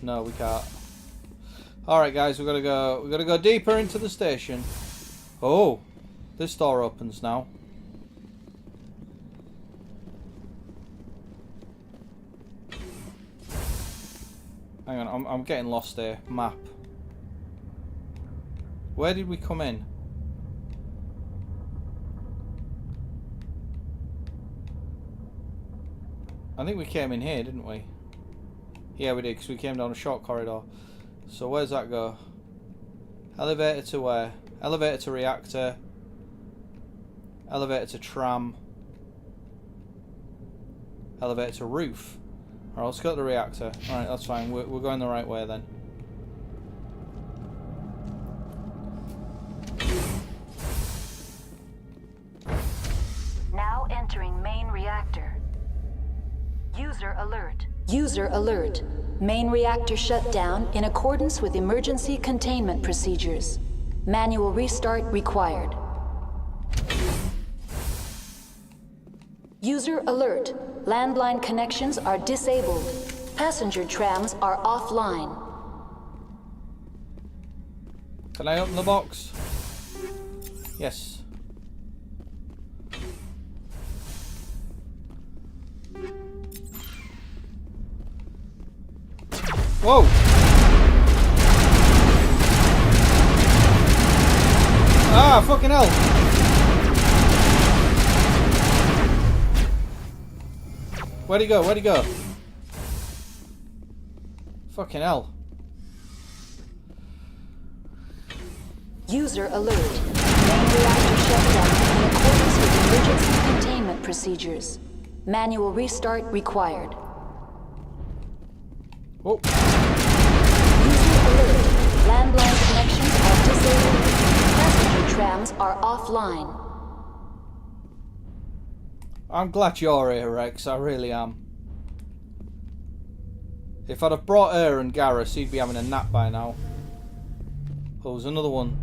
No, we can't. Alright guys, we've got to go deeper into the station. Oh, this door opens now. Hang on, I'm getting lost here. Map. Where did we come in? I think we came in here, didn't we? Yeah, we did, because we came down a short corridor. So where's that go? Elevator to where? Elevator to reactor. Elevator to tram. Elevator to roof. Alright, let's go to the reactor. Alright, that's fine. We're going the right way then. Now entering main reactor. User alert. User alert. Main reactor shut down in accordance with emergency containment procedures. Manual restart required. User alert. Landline connections are disabled. Passenger trams are offline. Can I open the box? Yes. Whoa! Ah, fucking hell! Where'd he go? Where'd he go? Fucking hell. User alert. Main reactor shut down in accordance with emergency containment procedures. Manual restart required. Oh. User alert. Landline connections are disabled. Passenger trams are offline. I'm glad you're here, Rex. I really am. If I'd have brought her and Garrus, he'd be having a nap by now. Oh, there's another one.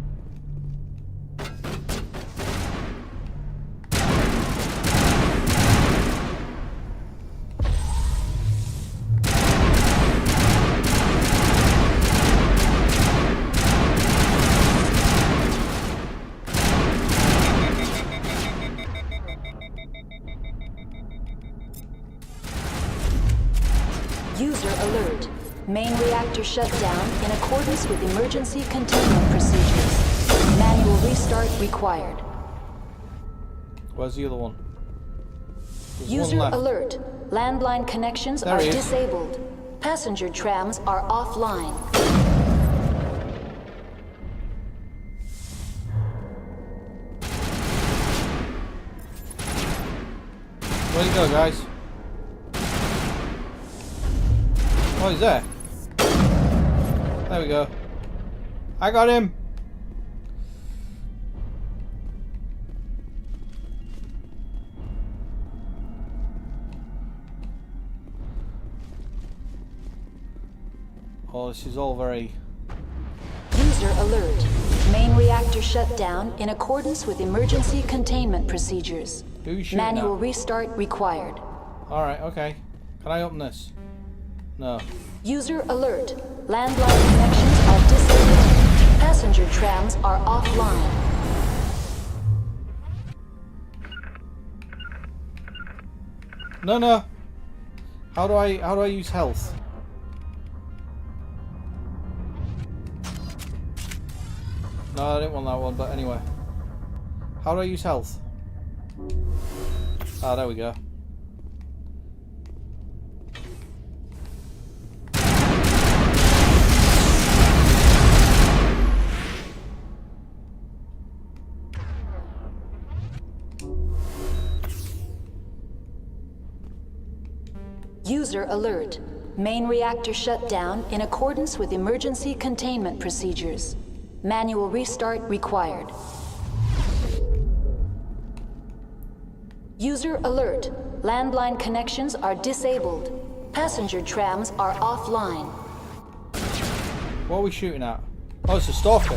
User alert. Main reactor shut down in accordance with emergency containment procedures. Manual restart required. Where's the other one? There's User one left. alert. Landline connections There are he is. disabled. Passenger trams are offline. Where'd he go, guys? Oh, he's there. There we go. I got him. Oh, this is all very... User alert. Main reactor shut down in accordance with emergency containment procedures. Who are you shooting Manual at? restart required. Alright, okay. Can I open this? No. User alert. Landline connections are disabled. Passenger trams are offline. No, no. How do I use health? No, I didn't want that one, but anyway. How do I use health? Ah, there we go. User alert. Main reactor shut down in accordance with emergency containment procedures. Manual restart required. User alert. Landline connections are disabled. Passenger trams are offline. What are we shooting at? Oh, it's a stalker.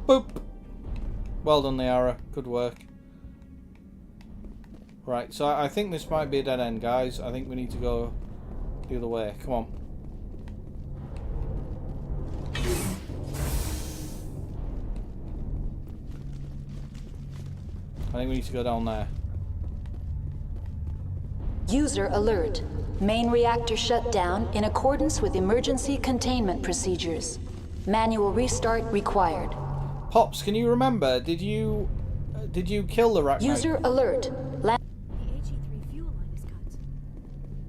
Boop. Well done, Liara. Good work. Right, so I think this might be a dead end, guys. I think we need to go the other way. Come on. I think we need to go down there. User alert. Main reactor shut down in accordance with emergency containment procedures. Manual restart required. Pops, can you remember? Did you kill the Arachnite? User alert.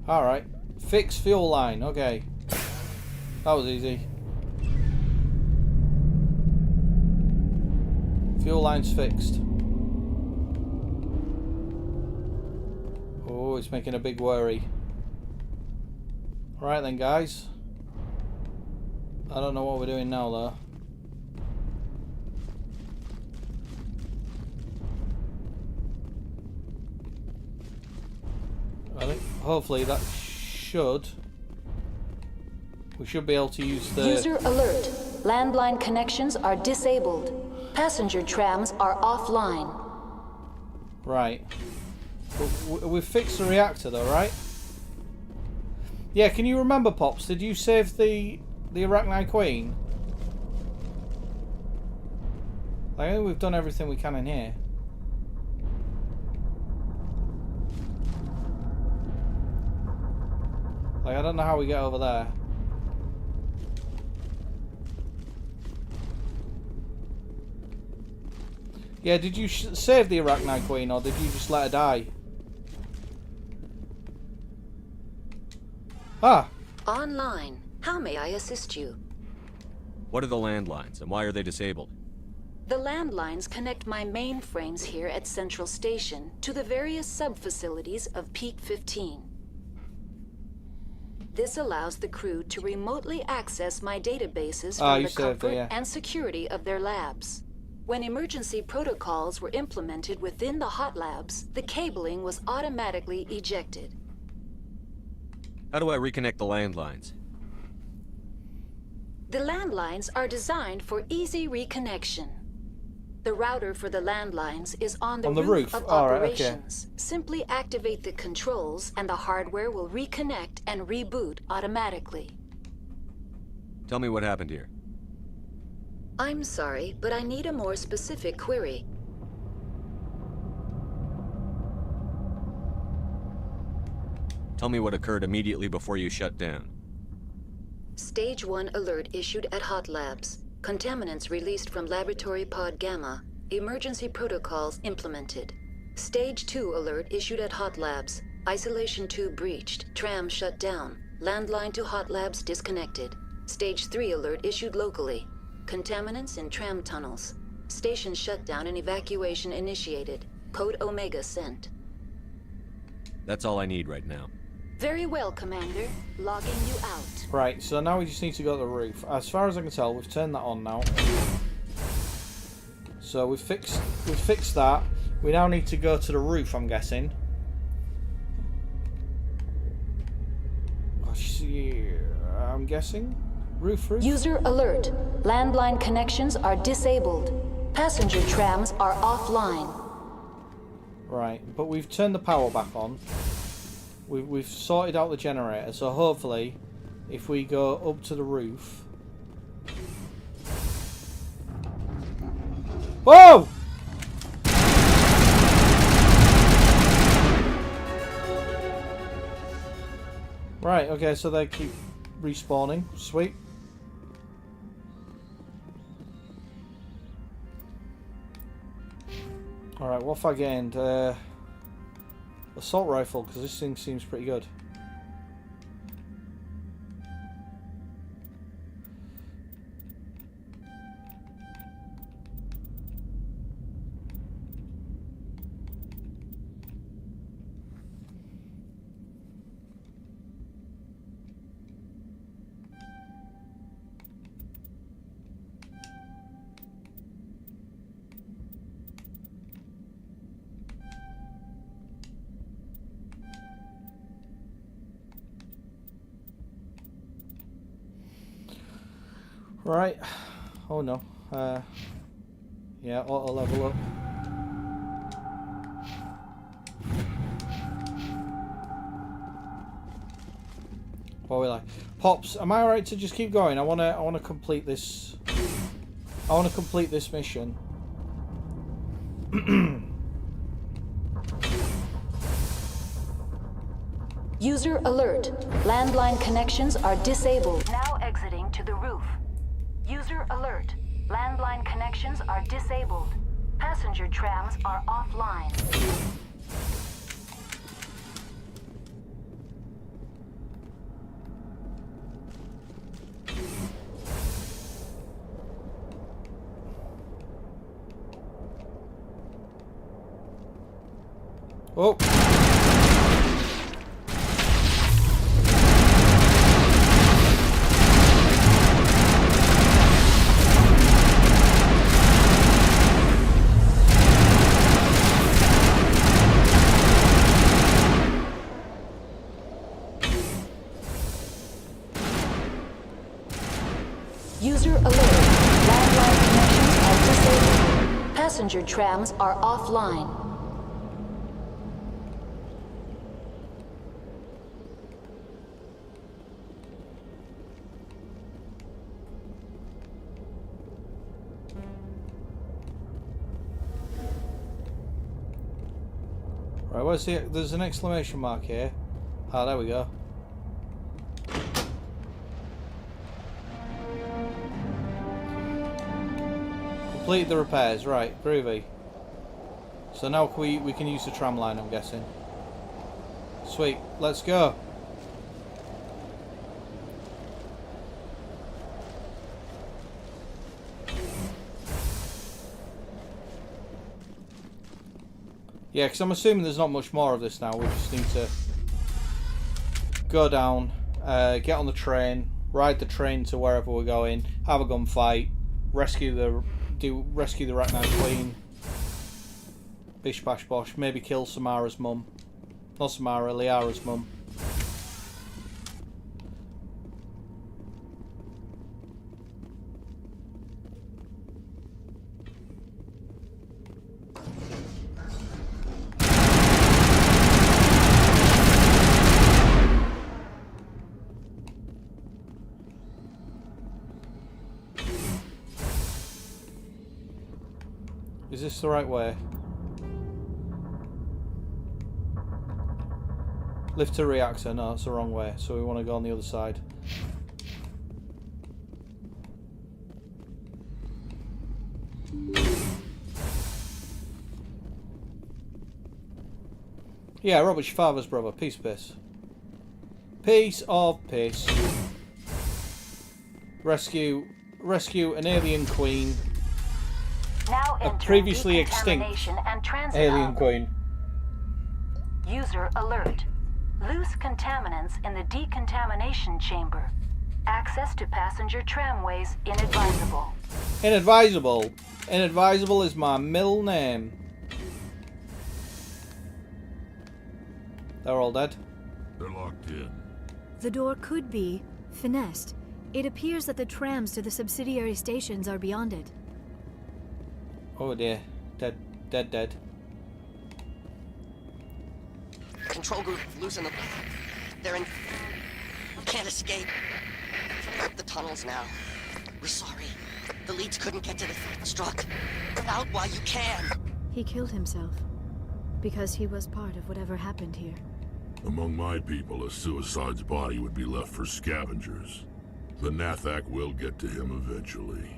Alright. Fix fuel line. Okay. That was easy. Fuel line's fixed. Oh, it's making a big worry. Alright then, guys. I don't know what we're doing now, though. I think hopefully that we should be able to use the... User alert. Landline connections are disabled. Passenger trams are offline. Right. We've fixed the reactor though, right? Yeah, can you remember, Pops? Did you save the Arachnite Queen? I think we've done everything we can in here. Like, I don't know how we get over there. Yeah, did you save the Arachnite Queen, or did you just let her die? Ah! Online. How may I assist you? What are the landlines, and why are they disabled? The landlines connect my mainframes here at Central Station to the various sub-facilities of Peak 15. This allows the crew to remotely access my databases from the comfort and security of their labs. When emergency protocols were implemented within the hot labs, the cabling was automatically ejected. How do I reconnect the landlines? The landlines are designed for easy reconnection. The router for the landlines is on the roof of operations. Right, okay. Simply activate the controls and the hardware will reconnect and reboot automatically. Tell me what happened here. I'm sorry, but I need a more specific query. Tell me what occurred immediately before you shut down. Stage 1 alert issued at Hot Labs. Contaminants released from Laboratory Pod Gamma. Emergency protocols implemented. Stage 2 alert issued at Hot Labs. Isolation tube breached. Tram shut down. Landline to Hot Labs disconnected. Stage 3 alert issued locally. Contaminants in tram tunnels. Station shutdown and evacuation initiated. Code Omega sent. That's all I need right now. Very well, Commander. Logging you out. Right, so now we just need to go to the roof. As far as I can tell, we've turned that on now. So we've fixed that. We now need to go to the roof, I'm guessing. I'm guessing? Roof? User alert. Landline connections are disabled. Passenger trams are offline. Right, but we've turned the power back on. We've sorted out the generator, so hopefully, if we go up to the roof... Whoa! Right, okay, so they keep respawning. Sweet. Alright, what if I gained... assault rifle, because this thing seems pretty good. Right. Oh no. Yeah, auto level up. What are we like? Pops, am I alright to just keep going? I wanna complete this. I wanna complete this mission. User alert. Landline connections are disabled. Now exiting to the roof. User alert. Landline connections are disabled. Passenger trams are offline. Oh. User alert. Landline connections are disabled. Passenger trams are offline. Right, where's the... There's an exclamation mark here. Ah, there we go. Complete the repairs, right, groovy. So now we can use the tram line, I'm guessing. Sweet, let's go. Yeah, because I'm assuming there's not much more of this now. We just need to go down, get on the train, ride the train to wherever we're going, have a gunfight, rescue the Rat Knight Queen, bish bash bosh, maybe kill Samara's mum. Not Samara, Liara's mum. Is this the right way? Lift to reactor. No, it's the wrong way. So we want to go on the other side. Yeah, Robert's your father's brother. Piece of piss. Piece of piss. Rescue an alien queen. Now A previously extinct alien queen. User alert. Loose contaminants in the decontamination chamber. Access to passenger tramways inadvisable. Inadvisable. Inadvisable is my middle name. They're all dead. They're locked in. The door could be finessed. It appears that the trams to the subsidiary stations are beyond it. Oh dear. Dead. Dead, dead. Control group, loosen them. They're in... Can't escape. The tunnels now. We're sorry. The leads couldn't get to the struck. Get out while you can. He killed himself. Because he was part of whatever happened here. Among my people, a suicide's body would be left for scavengers. The Nathak will get to him eventually.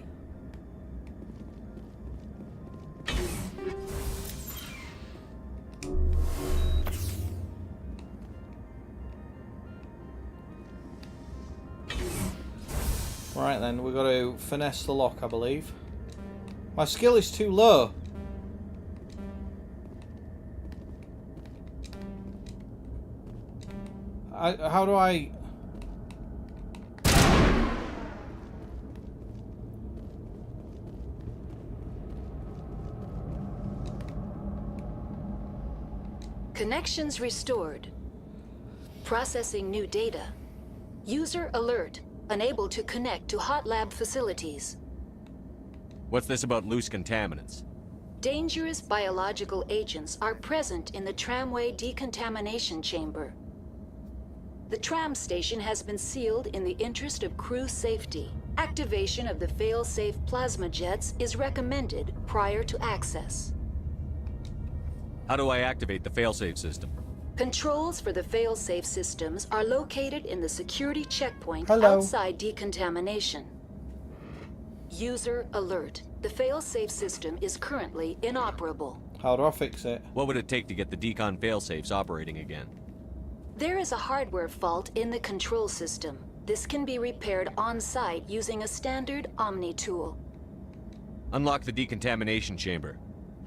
Right then, we've got to finesse the lock, I believe. My skill is too low. How do I... Connections restored. Processing new data. User alert. Unable to connect to hot lab facilities. What's this about loose contaminants? Dangerous biological agents are present in the tramway decontamination chamber. The tram station has been sealed in the interest of crew safety. Activation of the fail-safe plasma jets is recommended prior to access. How do I activate the failsafe system? Controls for the fail-safe systems are located in the security checkpoint Hello. outside decontamination. User alert. The fail-safe system is currently inoperable. How do I fix it? What would it take to get the decon failsafes operating again? There is a hardware fault in the control system. This can be repaired on-site using a standard Omni tool. Unlock the decontamination chamber.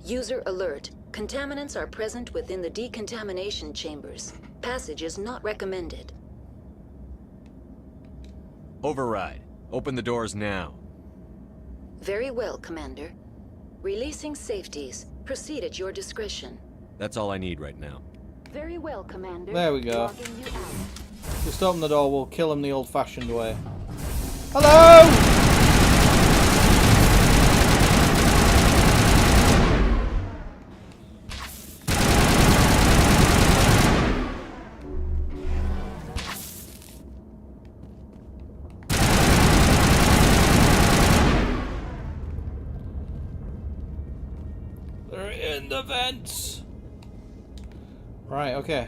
User alert. Contaminants are present within the decontamination chambers. Passage is not recommended. Override. Open the doors now. Very well, Commander. Releasing safeties. Proceed at your discretion. That's all I need right now. Very well, Commander. There we go. Logging you out. Just open the door, we'll kill him the old-fashioned way. Hello! They're in the vents. Right, okay.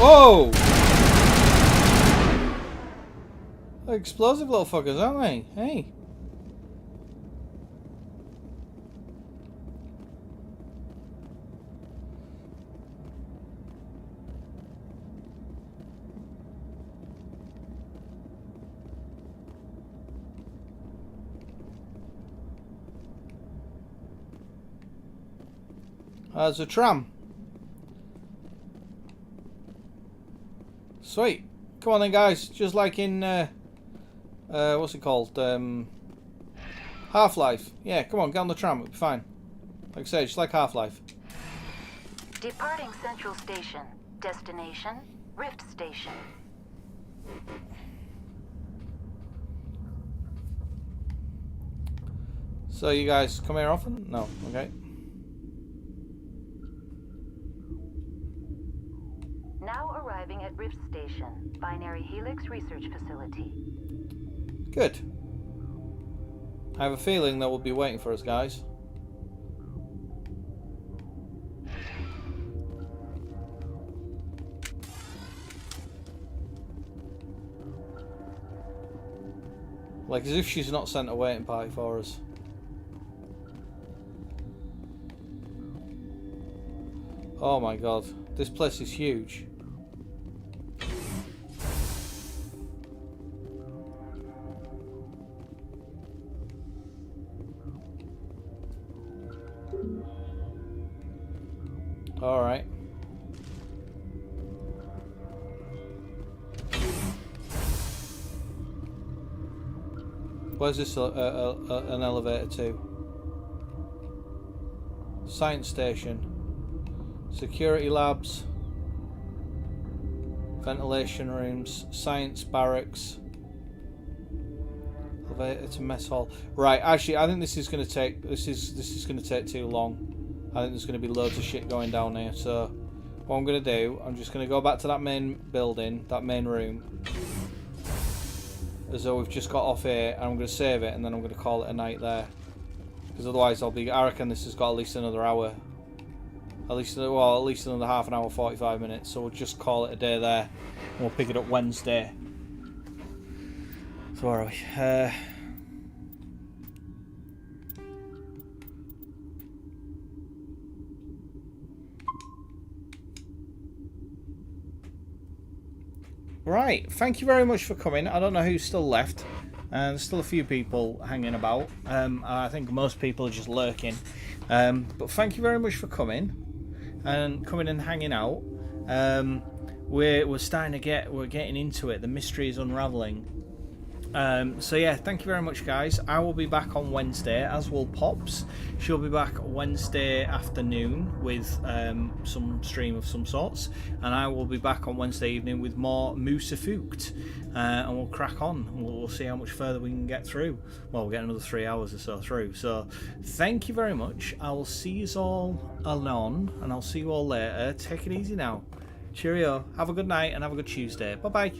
Oh! They're explosive little fuckers, aren't they? Hey. There's a tram. Sweet. Come on then, guys. Just like in what's it called? Half-Life. Yeah, come on, get on the tram. It'll be fine. Like I said, just like Half-Life. Departing Central Station. Destination, Rift Station. So you guys come here often? No. Okay. Now arriving at Rift Station, Binary Helix Research Facility. Good. I have a feeling that will be waiting for us, guys. Like as if she's not sent a waiting party for us. Oh my god, this place is huge. All right. Where's this an elevator to? Science station. Security labs. Ventilation rooms. Science barracks. Elevator to mess hall. Right, actually I think this is gonna take gonna take too long. I think there's gonna be loads of shit going down here, so what I'm gonna do, I'm just gonna go back to that main building, that main room. As though we've just got off here, and I'm going to save it, and then I'm going to call it a night there. Because otherwise I reckon this has got at least another hour. At least another half an hour, 45 minutes. So we'll just call it a day there, and we'll pick it up Wednesday. So where are we? Right, thank you very much for coming. I don't know who's still left. There's still a few people hanging about. I think most people are just lurking. But thank you very much for coming and hanging out. We're starting to we're getting into it. The mystery is unraveling. So yeah, thank you very much, guys. I will be back on Wednesday, as will Pops. She'll be back Wednesday afternoon with some stream of some sorts, and I will be back on Wednesday evening with more Musafukt, and we'll crack on. We'll see how much further we can get through. Well, we'll get another 3 hours or so through. So thank you very much. I will see you all anon, and I'll see you all later. Take it easy now. Cheerio. Have a good night and have a good Tuesday. Bye bye.